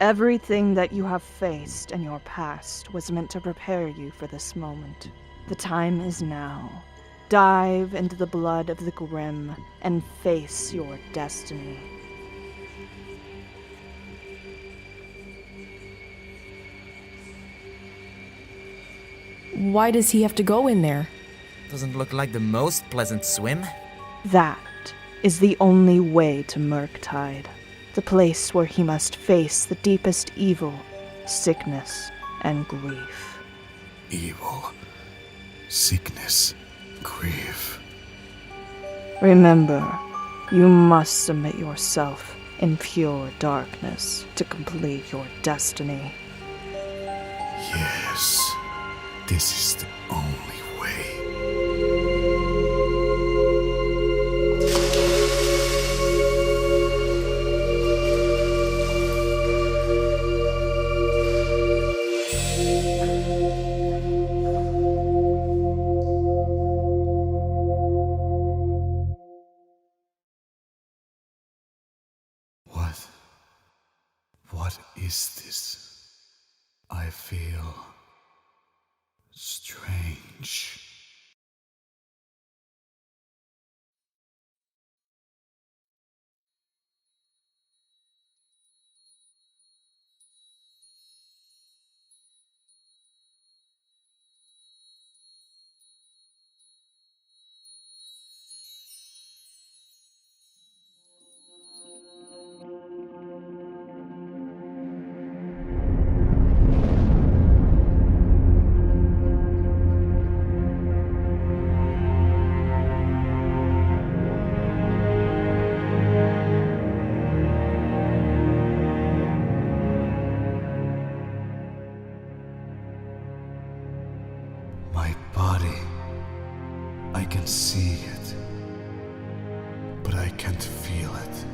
Everything that you have faced in your past was meant to prepare you for this moment. The time is now. Dive into the blood of the Grim and face your destiny. Why does he have to go in there? Doesn't look like the most pleasant swim. That is the only way to Murktide, the place where he must face the deepest evil, sickness, and grief. Evil, sickness, grief. Remember, you must submit yourself in pure darkness to complete your destiny. Yes, this is the only way. What is this? I feel strange. I can see it, but I can't feel it.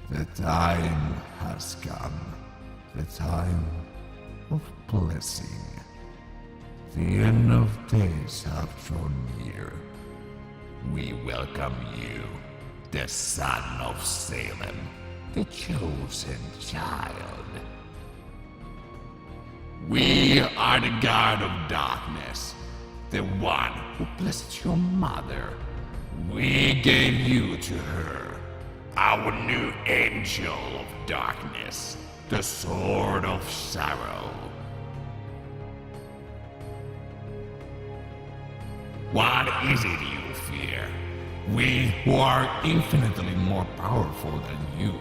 The time has come. The time of blessing. The end of days have drawn near. We welcome you, the son of Salem, the chosen child. We are the God of Darkness, the one who blessed your mother. We gave you to her, our new angel of darkness, the sword of sorrow. What is it you fear? We who are infinitely more powerful than you?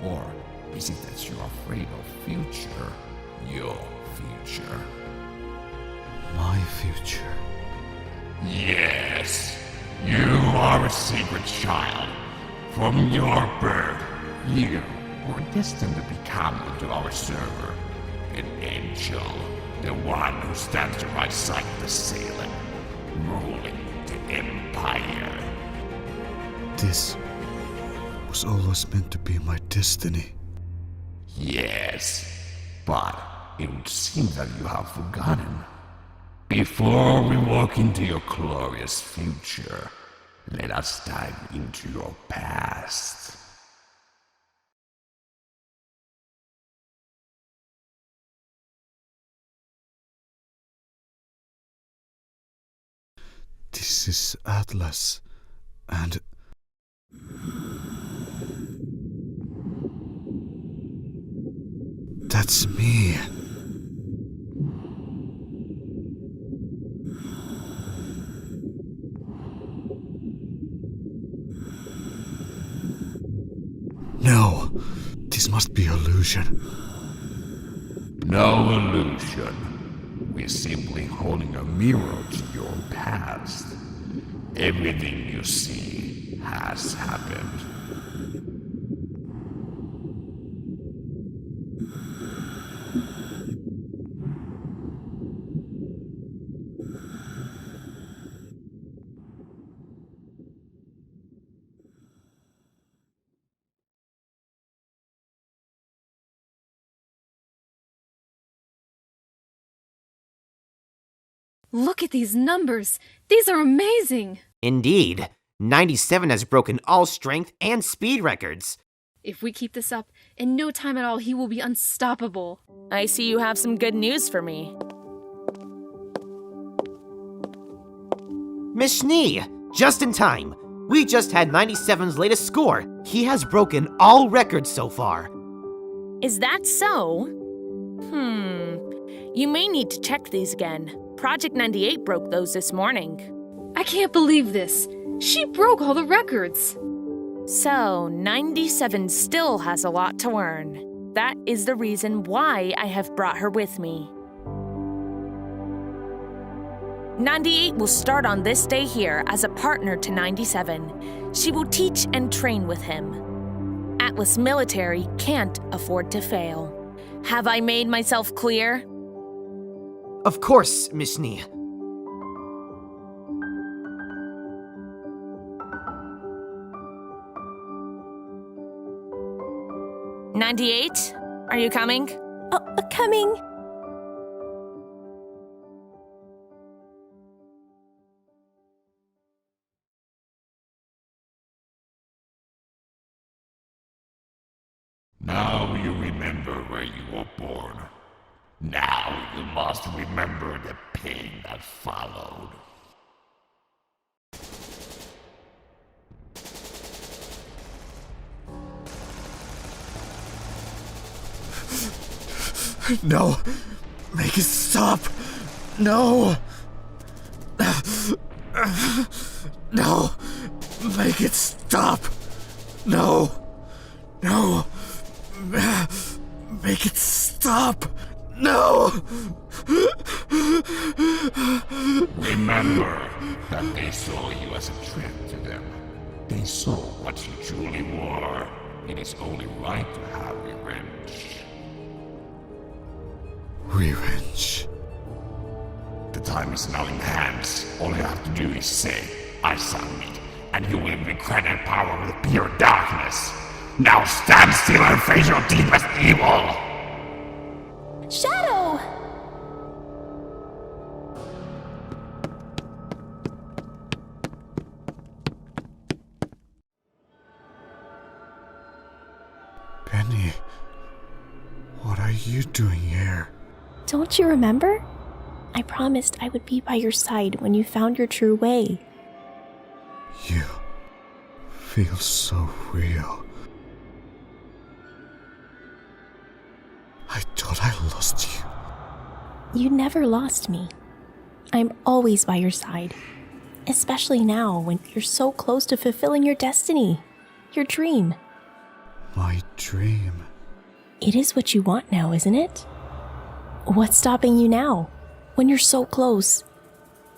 Or is it that you're afraid of future? Your future? My future? Yes, you are a secret child. From your birth, you were destined to become into our server an angel, the one who stands to right side of the Salem, ruling the Empire. This was always meant to be my destiny. Yes, but it would seem that you have forgotten. Before we walk into your glorious future, let us dive into your past. This is Atlas, and... That's me. No, this must be illusion. No illusion. We're simply holding a mirror to your past. Everything you see has happened. Look at these numbers. These are amazing. Indeed. 97 has broken all strength and speed records. If we keep this up, in no time at all, he will be unstoppable. I see you have some good news for me. Miss Schnee, just in time. We just had 97's latest score. He has broken all records so far. Is that so? You may need to check these again. Project 98 broke those this morning. I can't believe this. She broke all the records. So, 97 still has a lot to learn. That is the reason why I have brought her with me. 98 will start on this day here as a partner to 97. She will teach and train with him. Atlas Military can't afford to fail. Have I made myself clear? Of course, Miss Schnee. "98, are you coming?" Coming. Now you remember where you were born. Now you must remember the pain that followed. No! Make it stop! No! No! Make it stop! No! No! Make it stop! No! Remember that they saw you as a threat to them. They saw what you truly were. It is only right to have revenge. Revenge. The time is now in hands. All you have to do is say, I submit, and you will be granted power with pure darkness. Now stand still and face your deepest evil! Shadow! Penny, what are you doing here? Don't you remember? I promised I would be by your side when you found your true way. You feel so real. I thought I lost you. You never lost me. I'm always by your side. Especially now when you're so close to fulfilling your destiny, your dream. My dream. It is what you want now, isn't it? What's stopping you now? When you're so close.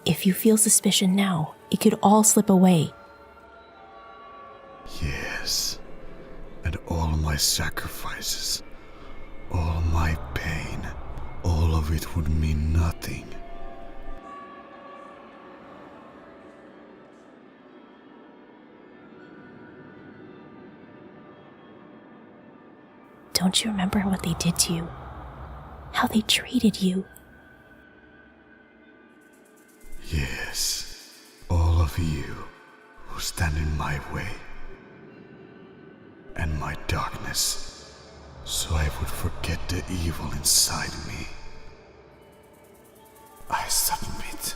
If you feel suspicion now, it could all slip away. Yes. And all my sacrifices, all my pain, all of it would mean nothing. Don't you remember what they did to you? How they treated you? Yes, all of you who stand in my way and my darkness, so I would forget the evil inside me. I submit.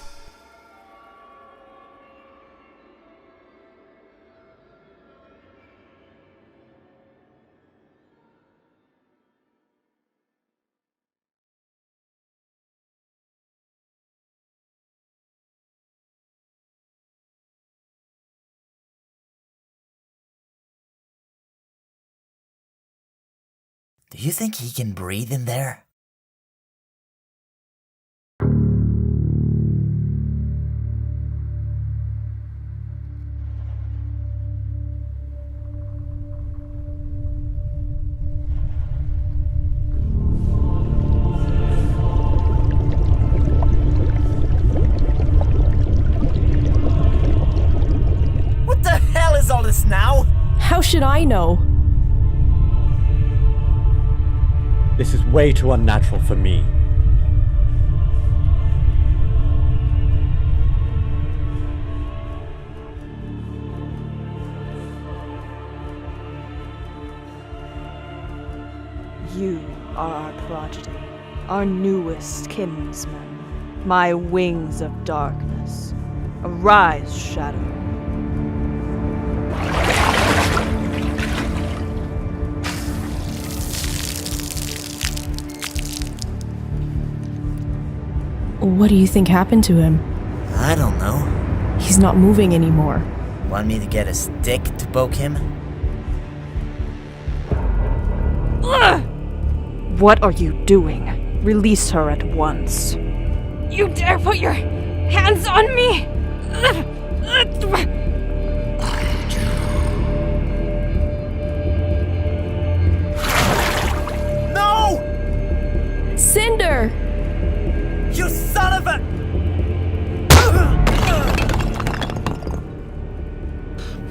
Do you think he can breathe in there? What the hell is all this now? How should I know? This is way too unnatural for me. You are our prodigy, our newest kinsman, my wings of darkness. Arise, Shadow. What do you think happened to him? I don't know. He's not moving anymore. Want me to get a stick to poke him? What are you doing? Release her at once. You dare put your hands on me? No! Cinder! You son of a...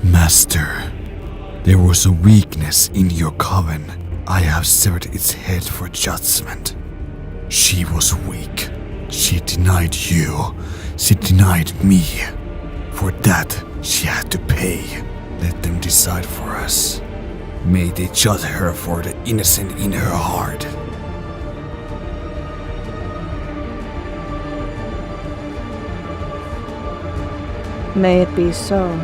Master, there was a weakness in your coven. I have severed its head for judgment. She was weak. She denied you. She denied me. For that, she had to pay. Let them decide for us. May they judge her for the innocent in her heart. May it be so.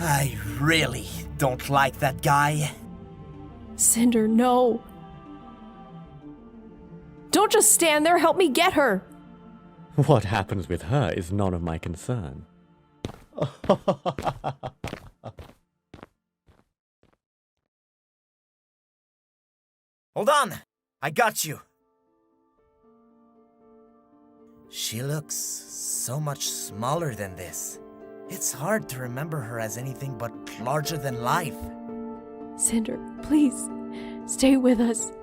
I really don't like that guy. Cinder, no. Don't just stand there, help me get her. What happens with her is none of my concern. Hold on! I got you! She looks so much smaller than this. It's hard to remember her as anything but larger than life. Cinder, please, stay with us.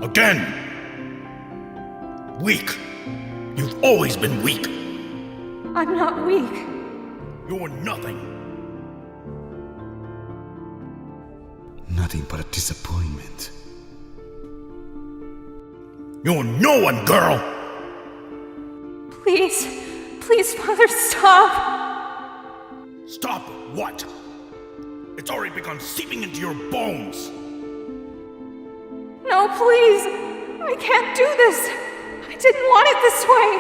Again! Weak! You've always been weak! I'm not weak. You're nothing! Nothing but a disappointment. You're no one, girl! Please, please, Father, stop! Stop what? It's already begun seeping into your bones! No, please! I can't do this! I didn't want it this way!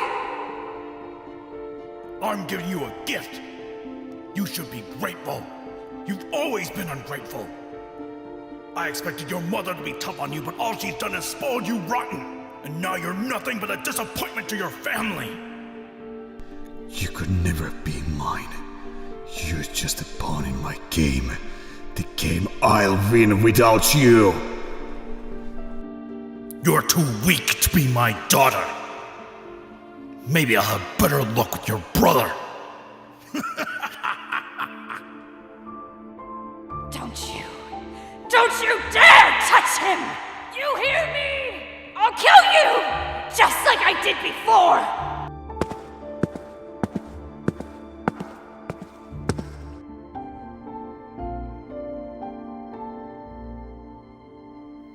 I'm giving you a gift! You should be grateful! You've always been ungrateful! I expected your mother to be tough on you, but all she's done is spoiled you rotten! And now you're nothing but a disappointment to your family! You could never be mine. You're just a pawn in my game. The game I'll win without you! You're too weak to be my daughter. Maybe I'll have better luck with your brother. Don't you dare touch him! You hear me? I'll kill you! Just like I did before!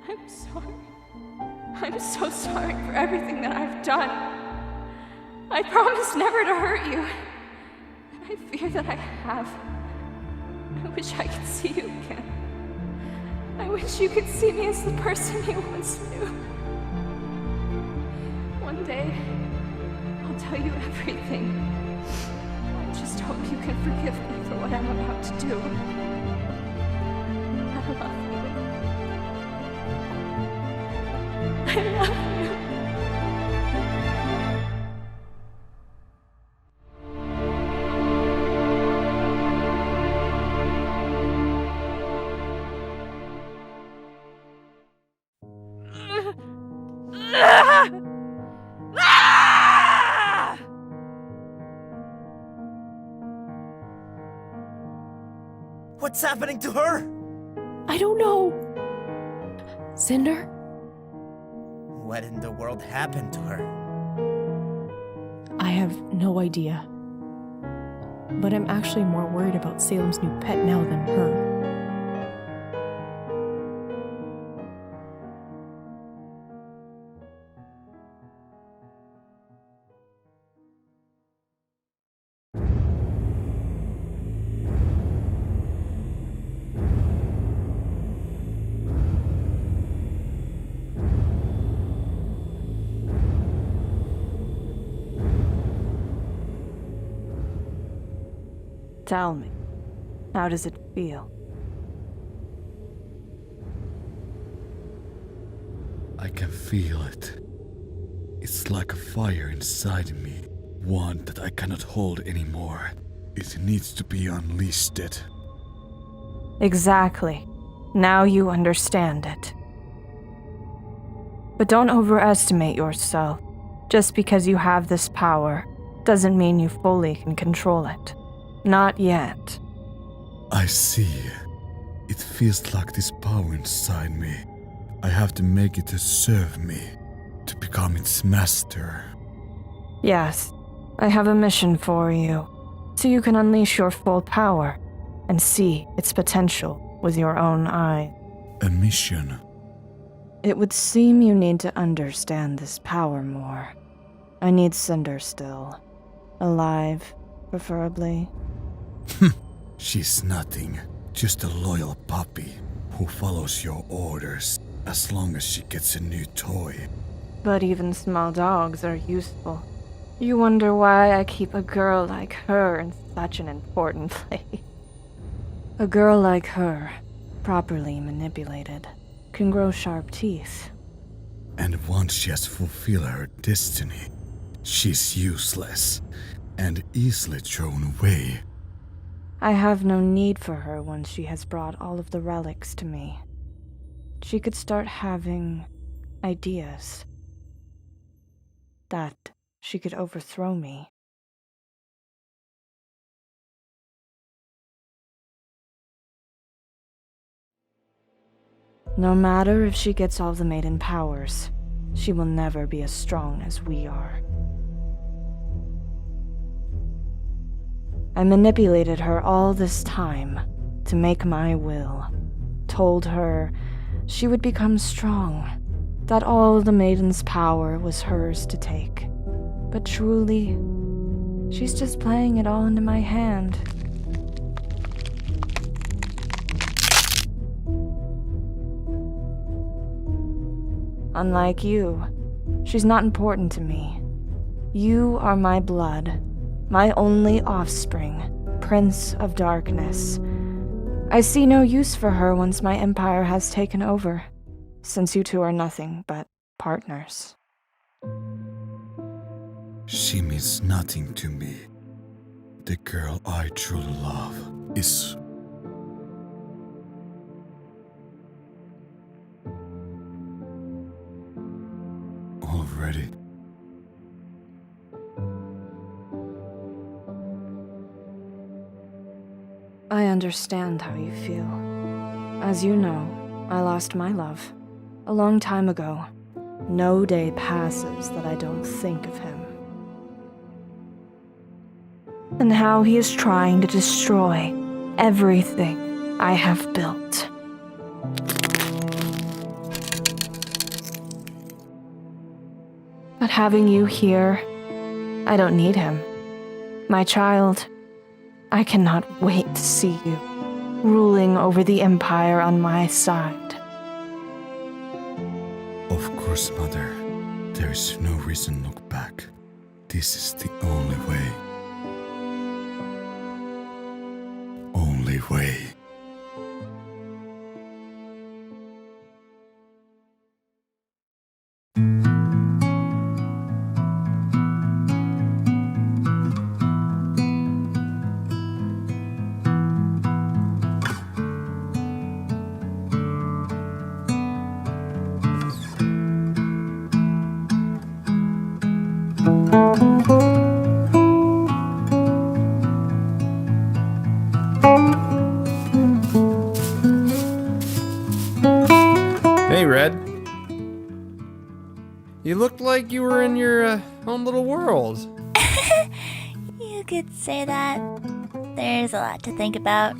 I'm sorry. I'm so sorry for everything that I've done. I promise never to hurt you. I fear that I have. I wish I could see you again. I wish you could see me as the person you once knew. One day, I'll tell you everything. I just hope you can forgive me for what I'm about to do. I love you. I love you. What's happening to her? I don't know. Cinder? What in the world happened to her? I have no idea. But I'm actually more worried about Salem's new pet now than her. Tell me, how does it feel? I can feel it. It's like a fire inside me. One that I cannot hold anymore. It needs to be unleashed. Exactly. Now you understand it. But don't overestimate yourself. Just because you have this power doesn't mean you fully can control it. Not yet. I see. It feels like this power inside me. I have to make it to serve me, to become its master. Yes, I have a mission for you, so you can unleash your full power and see its potential with your own eyes. A mission? It would seem you need to understand this power more. I need Cinder still. Alive, preferably. She's nothing. Just a loyal puppy who follows your orders as long as she gets a new toy. But even small dogs are useful. You wonder why I keep a girl like her in such an important place. A girl like her, properly manipulated, can grow sharp teeth. And once she has fulfilled her destiny, she's useless and easily thrown away. I have no need for her once she has brought all of the relics to me. She could start having ideas that she could overthrow me. No matter if she gets all the maiden powers, she will never be as strong as we are. I manipulated her all this time to make my will. Told her she would become strong, that all the maiden's power was hers to take. But truly, she's just playing it all into my hand. Unlike you, she's not important to me. You are my blood, my only offspring, Prince of Darkness. I see no use for her once my empire has taken over, since you two are nothing but partners. She means nothing to me. The girl I truly love is... already. I understand how you feel. As you know, I lost my love a long time ago. No day passes that I don't think of him. And how he is trying to destroy everything I have built. But having you here, I don't need him. My child, I cannot wait to see you, ruling over the Empire on my side. Of course, Mother. There is no reason to look back. This is the only way. Only way. Hey, Red. You looked like you were in your own little world. You could say that. There's a lot to think about.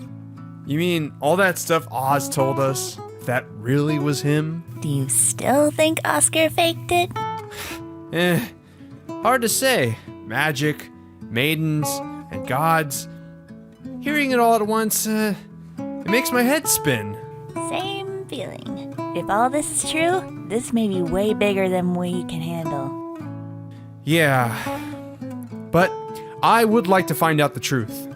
You mean all that stuff Oz told us, that really was him? Do you still think Oscar faked it? Hard to say. Magic, maidens, and gods. Hearing it all at once, it makes my head spin. Same feeling. If all this is true, this may be way bigger than we can handle. Yeah, but I would like to find out the truth.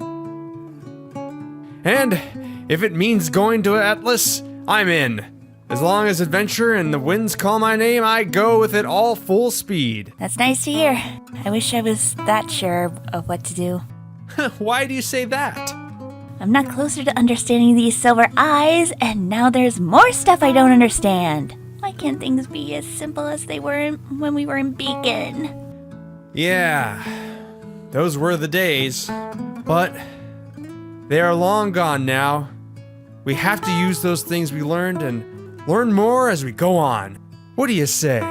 And if it means going to Atlas, I'm in. As long as adventure and the winds call my name, I go with it all full speed. That's nice to hear. I wish I was that sure of what to do. Why do you say that? I'm not closer to understanding these silver eyes, and now there's more stuff I don't understand. Why can't things be as simple as they were when we were in Beacon? Yeah, those were the days. But they are long gone now. We have to use those things we learned and learn more as we go on. What do you say?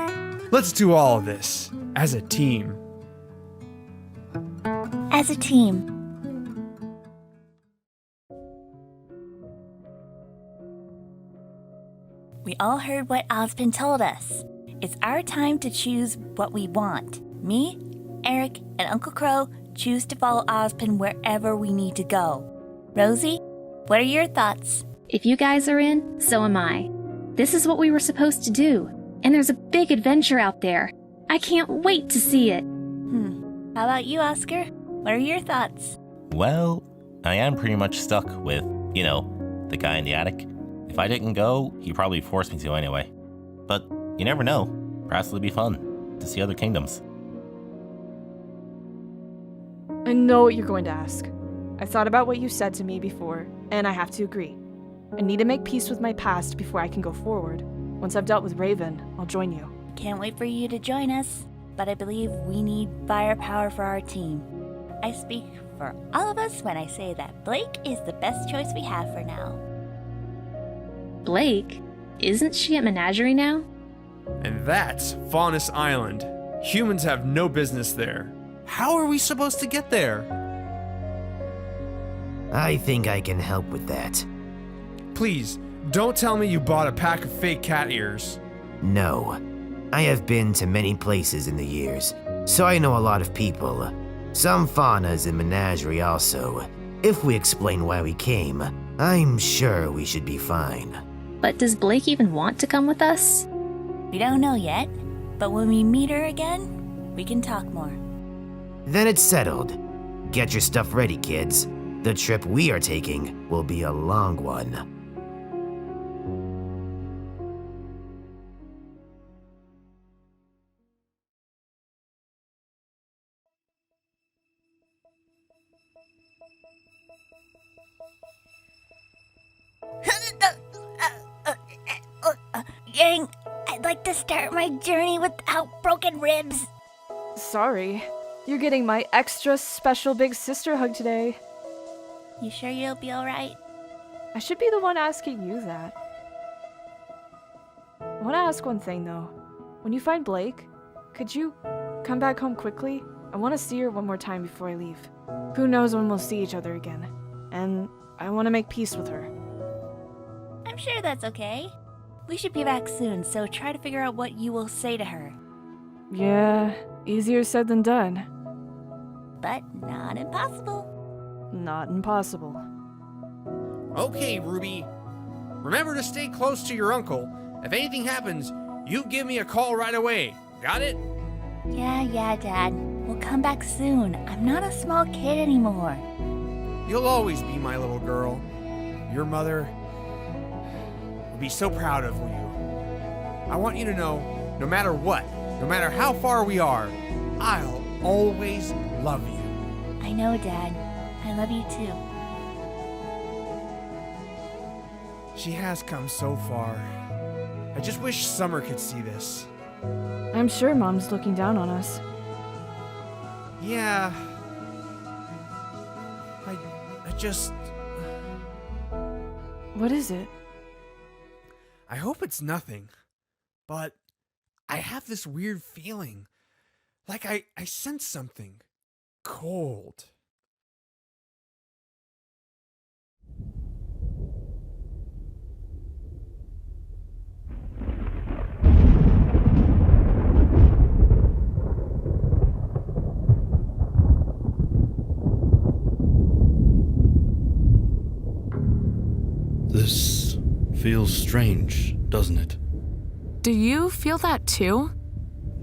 Let's do all of this as a team. As a team. We all heard what Ozpin told us. It's our time to choose what we want. Me, Eric, and Uncle Crow choose to follow Ozpin wherever we need to go. Rosie, what are your thoughts? If you guys are in, so am I. This is what we were supposed to do, and there's a big adventure out there. I can't wait to see it. How about you, Oscar? What are your thoughts? Well, I am pretty much stuck with, the guy in the attic. If I didn't go, he'd probably force me to anyway. But you never know. Perhaps it'll be fun to see other kingdoms. I know what you're going to ask. I thought about what you said to me before, and I have to agree. I need to make peace with my past before I can go forward. Once I've dealt with Raven, I'll join you. Can't wait for you to join us, but I believe we need firepower for our team. I speak for all of us when I say that Blake is the best choice we have for now. Blake? Isn't she at Menagerie now? And that's Faunus Island. Humans have no business there. How are we supposed to get there? I think I can help with that. Please, don't tell me you bought a pack of fake cat ears. No. I have been to many places in the years, so I know a lot of people. Some faunas in Menagerie also. If we explain why we came, I'm sure we should be fine. But does Blake even want to come with us? We don't know yet, but when we meet her again, we can talk more. Then it's settled. Get your stuff ready, kids. The trip we are taking will be a long one. Gang, I'd like to start my journey without broken ribs. Sorry. You're getting my extra special big sister hug today. You sure you'll be alright? I should be the one asking you that. I want to ask one thing, though. When you find Blake, could you come back home quickly? I want to see her one more time before I leave. Who knows when we'll see each other again. And I want to make peace with her. I'm sure that's okay. We should be back soon, so try to figure out what you will say to her. Yeah, easier said than done. But not impossible. Not impossible. Okay, Ruby. Remember to stay close to your uncle. If anything happens, you give me a call right away. Got it? Yeah, Dad. We'll come back soon. I'm not a small kid anymore. You'll always be my little girl. Your mother will be so proud of you. I want you to know, no matter what, no matter how far we are, I'll always love you. I know, Dad. I love you too. She has come so far. I just wish Summer could see this. I'm sure Mom's looking down on us. Yeah. I just... What is it? I hope it's nothing, but I have this weird feeling. Like I sense something cold. This feels strange, doesn't it? Do you feel that too?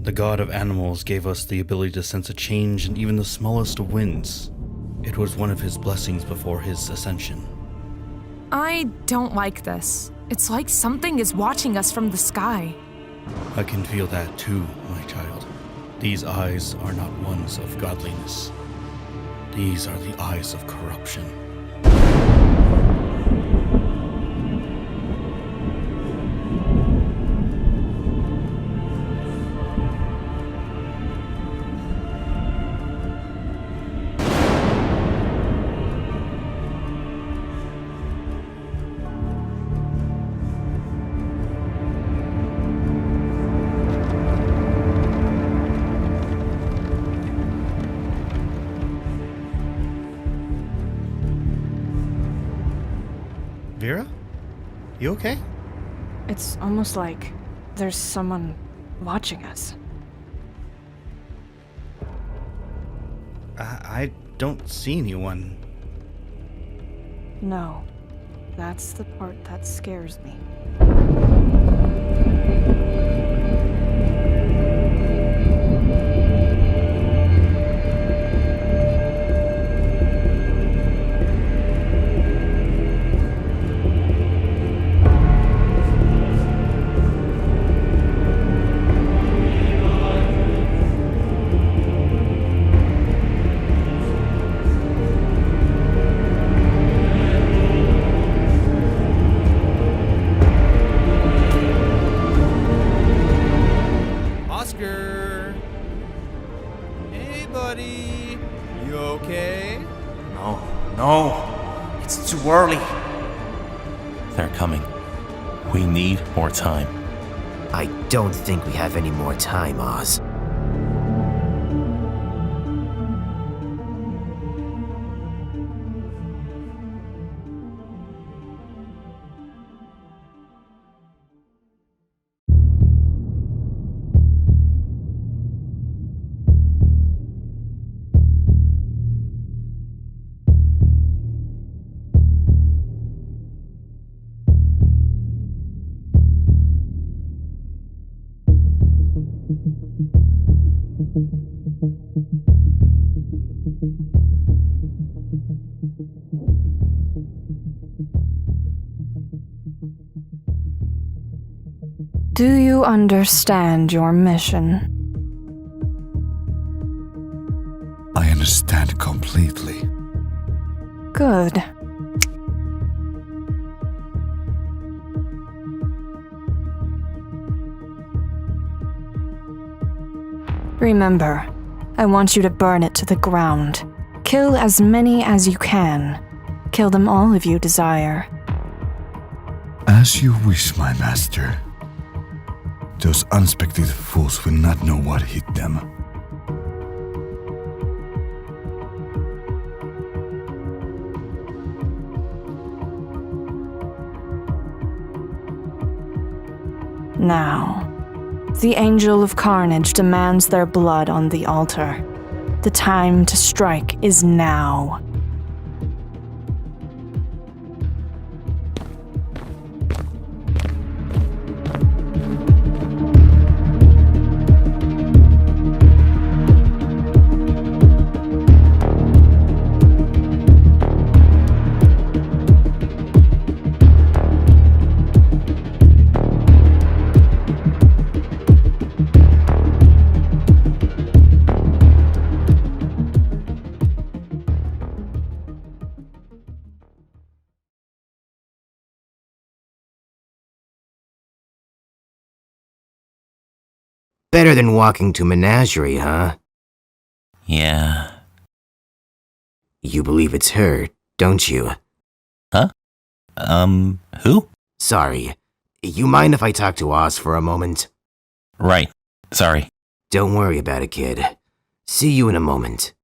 The god of animals gave us the ability to sense a change in even the smallest of winds. It was one of his blessings before his ascension. I don't like this. It's like something is watching us from the sky. I can feel that too, my child. These eyes are not ones of godliness. These are the eyes of corruption. Vera? You okay? It's almost like there's someone watching us. I don't see anyone. No, that's the part that scares me. Oscar. Hey, buddy. You okay? No. It's too early. They're coming. We need more time. I don't think we have any more time, Oz. Do you understand your mission? I understand completely. Good. Remember, I want you to burn it to the ground. Kill as many as you can. Kill them all if you desire. As you wish, my master. Those unsuspecting fools will not know what hit them. Now, the Angel of Carnage demands their blood on the altar. The time to strike is now. Better than walking to Menagerie, huh? Yeah. You believe it's her, don't you? Huh? Who? Sorry. You mind if I talk to Oz for a moment? Right. Sorry. Don't worry about it, kid. See you in a moment.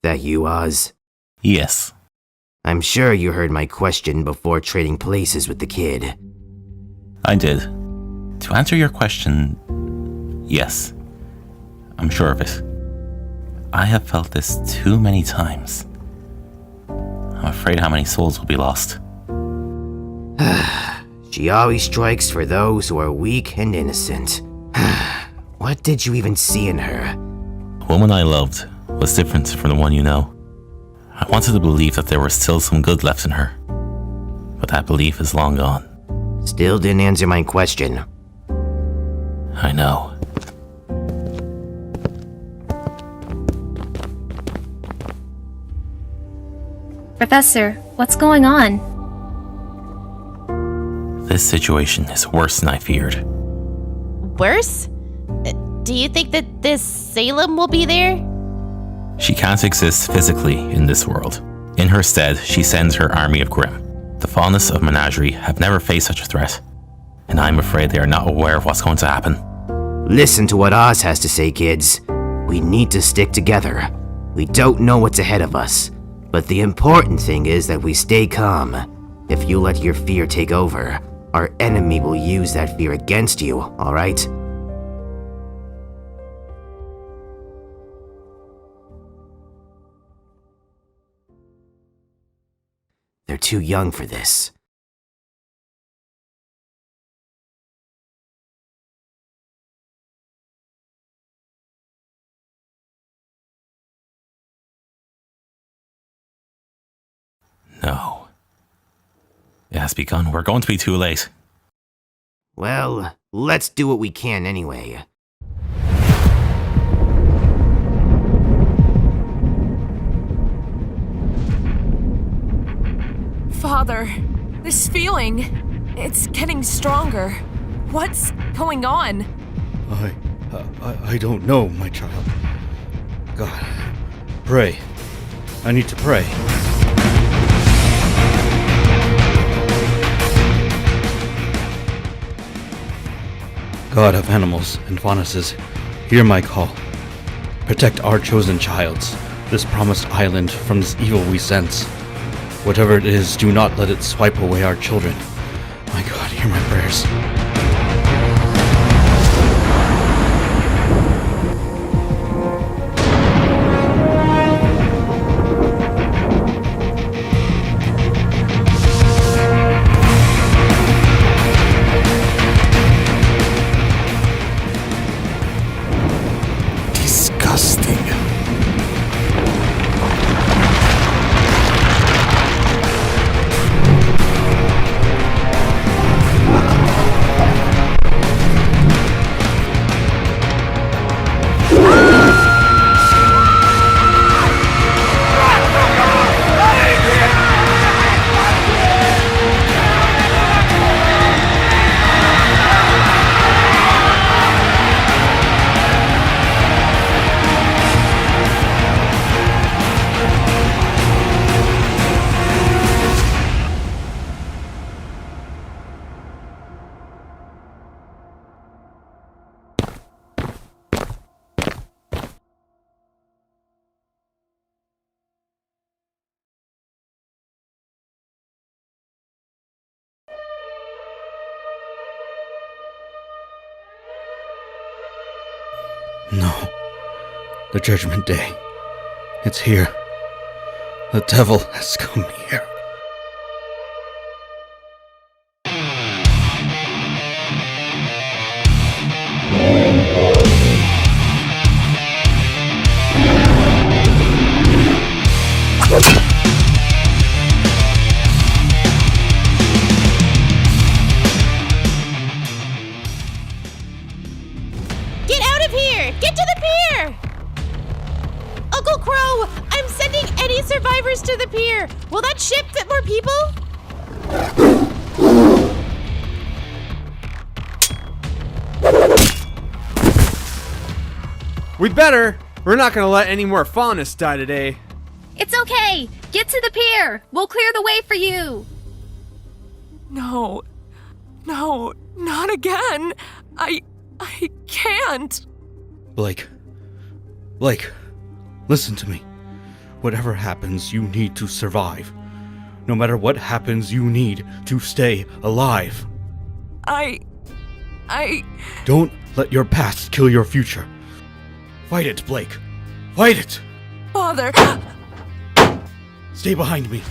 That you, Oz? Yes. I'm sure you heard my question before trading places with the kid. I did. To answer your question, yes. I'm sure of it. I have felt this too many times. I'm afraid how many souls will be lost. She always strikes for those who are weak and innocent. What did you even see in her? The woman I loved was different from the one you know. I wanted to believe that there was still some good left in her, but that belief is long gone. Still didn't answer my question. I know. Professor, what's going on? This situation is worse than I feared. Worse? Do you think that this Salem will be there? She can't exist physically in this world. In her stead, she sends her army of Grimm. The faunus of Menagerie have never faced such a threat, and I'm afraid they are not aware of what's going to happen. Listen to what Oz has to say, kids. We need to stick together. We don't know what's ahead of us, but the important thing is that we stay calm. If you let your fear take over, our enemy will use that fear against you, alright? They're too young for this. No. It has begun. We're going to be too late. Well, let's do what we can anyway. Father, this feeling. It's getting stronger. What's going on? I don't know, my child. God, pray. I need to pray. God of animals and faunuses, hear my call. Protect our chosen childs, this promised island, from this evil we sense. Whatever it is, do not let it swipe away our children. My God, hear my prayers. Disgusting. No. The Judgment Day. It's here. The devil has come here. Get out of here! Get to the pier! Uncle Crow, I'm sending any survivors to the pier. Will that ship fit more people? We'd better. We're not gonna let any more faunus die today. It's okay! Get to the pier! We'll clear the way for you! No, not again. I can't. Blake, listen to me. Whatever happens, you need to survive. No matter what happens, you need to stay alive. I... Don't let your past kill your future. Fight it, Blake. Fight it! Father! Stay behind me.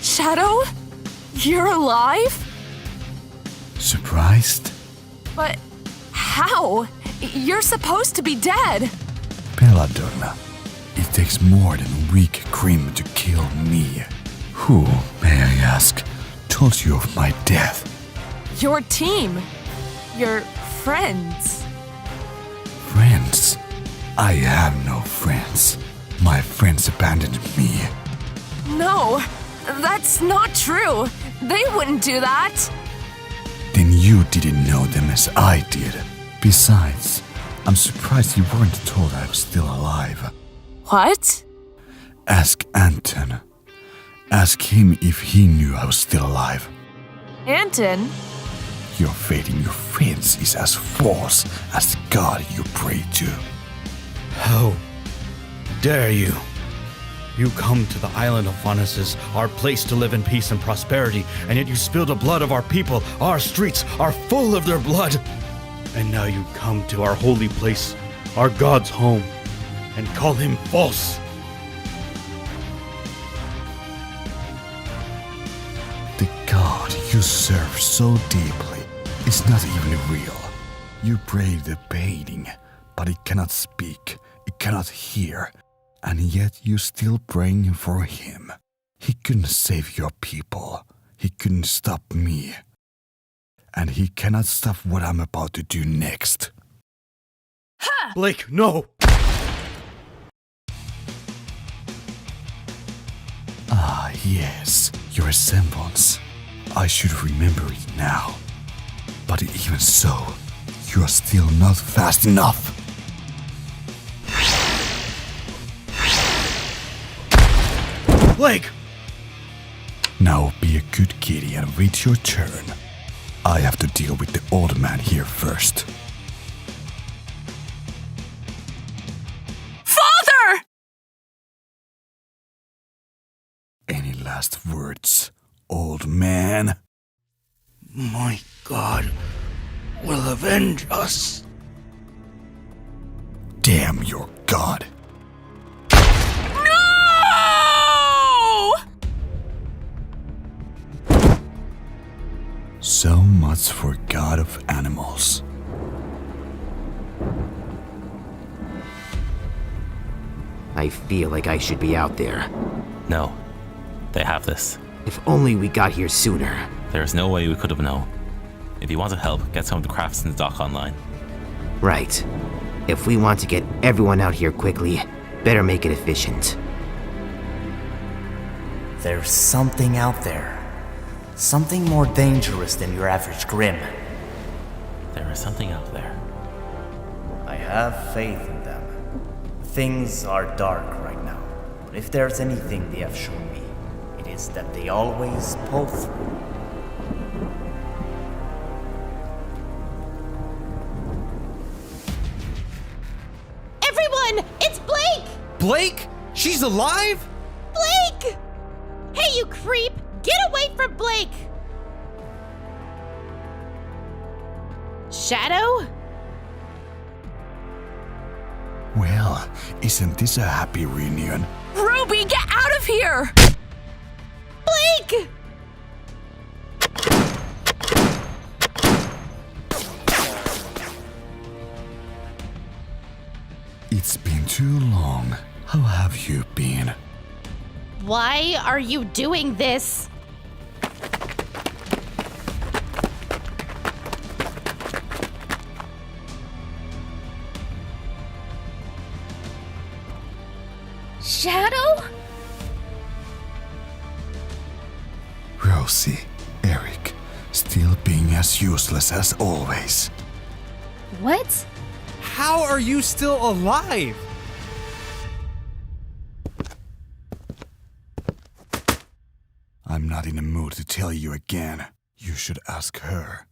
Shadow? You're alive? Surprised? But how? You're supposed to be dead. Belladonna, it takes more than weak cream to kill me. Who, may I ask, told you of my death? Your team. Your friends. Friends? I have no friends. My friends abandoned me. No, that's not true. They wouldn't do that. Then you didn't know them as I did. Besides, I'm surprised you weren't told I was still alive. What? Ask Anton. Ask him if he knew I was still alive. Anton? Your faith in your friends is as false as the God you pray to. How dare you? You come to the island of Faunuses, our place to live in peace and prosperity, and yet you spill the blood of our people. Our streets are full of their blood. And now you come to our holy place, our God's home, and call him false. The God you serve so deeply is not even real. You pray debating, but it cannot speak, it cannot hear, and yet you still praying for him. He couldn't save your people. He couldn't stop me. And he cannot stop what I'm about to do next. Ha! Blake, no! Ah, yes, your semblance. I should remember it now. But even so, you are still not fast enough. Blake! Now be a good kitty and wait your turn. I have to deal with the old man here first. Father! Any last words, old man? My God will avenge us. Damn your god. No! So much for God of Animals. I feel like I should be out there. No. They have this. If only we got here sooner. There's no way we could have known. If you want to help, get some of the crafts in the dock online. Right. If we want to get everyone out here quickly, better make it efficient. There's something out there. Something more dangerous than your average Grimm. There is something out there. I have faith in them. Things are dark right now, but if there's anything they have shown me, it is that they always pull through. Everyone! It's Blake! Blake? She's alive? Blake! Hey, you creep! Get away from Blake! Shadow? Well, isn't this a happy reunion? Ruby, get out of here! Blake! It's been too long. How have you been? Why are you doing this? Shadow? Rosie, Eric, still being as useless as always. What? How are you still alive? I'm not in the mood to tell you again. You should ask her.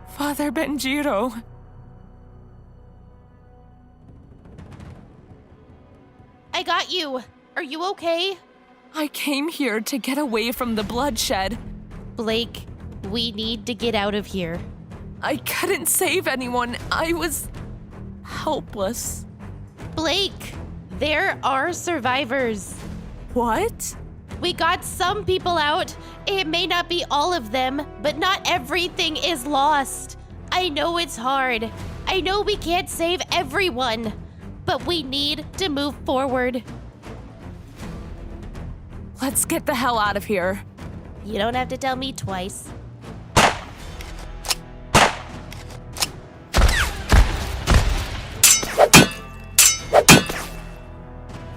Father Benjiro. I got you. Are you okay? I came here to get away from the bloodshed. Blake, we need to get out of here. I couldn't save anyone. I was helpless. Blake, there are survivors. What? We got some people out. It may not be all of them, but not everything is lost. I know it's hard. I know we can't save everyone, but we need to move forward. Let's get the hell out of here. You don't have to tell me twice.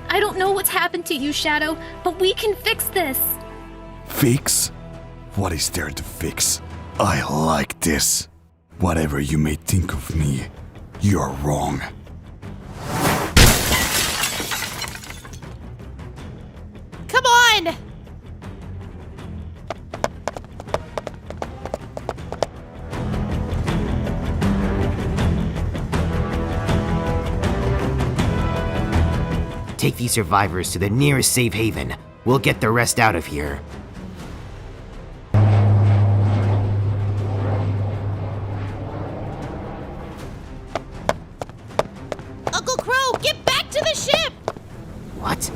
I don't know what's happened to you, Shadow, but we can fix this. Fix? What is there to fix? I like this. Whatever you may think of me, you're wrong. Come on! Take these survivors to the nearest safe haven. We'll get the rest out of here. Uncle Crow, get back to the ship! What?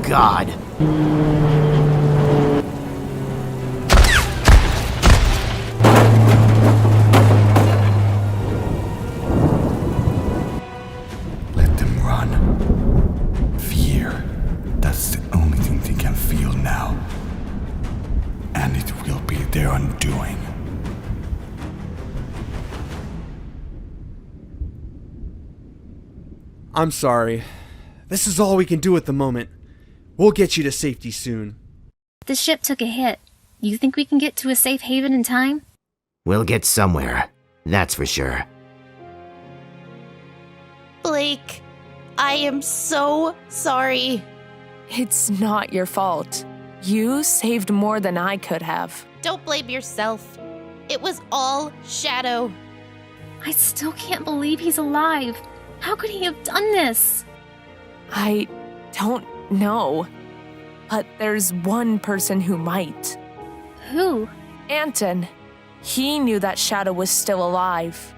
God. Let them run. Fear, that's the only thing they can feel now. And it will be their undoing. I'm sorry. This is all we can do at the moment. We'll get you to safety soon. The ship took a hit. You think we can get to a safe haven in time? We'll get somewhere. That's for sure. Blake, I am so sorry. It's not your fault. You saved more than I could have. Don't blame yourself. It was all Shadow. I still can't believe he's alive. How could he have done this? I don't know. But there's one person who might. Who? Anton. He knew that Shadow was still alive.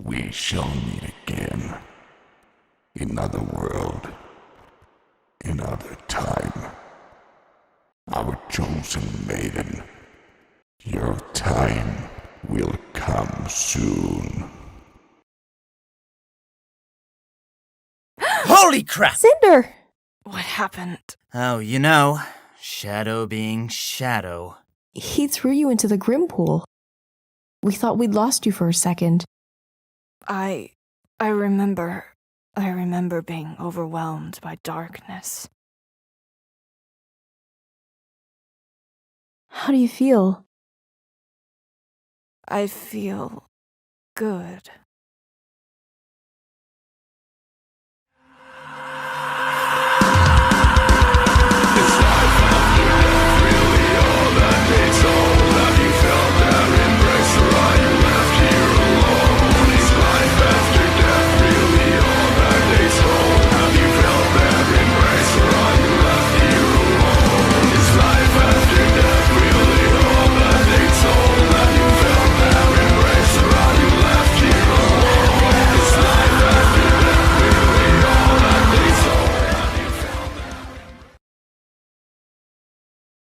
We shall meet again. In another world. In other time. Our chosen maiden. Your time will come soon. Holy crap! Cinder! What happened? Oh, you know, Shadow being Shadow. He threw you into the Grim Pool. We thought we'd lost you for a second. I remember being overwhelmed by darkness. How do you feel? I feel good.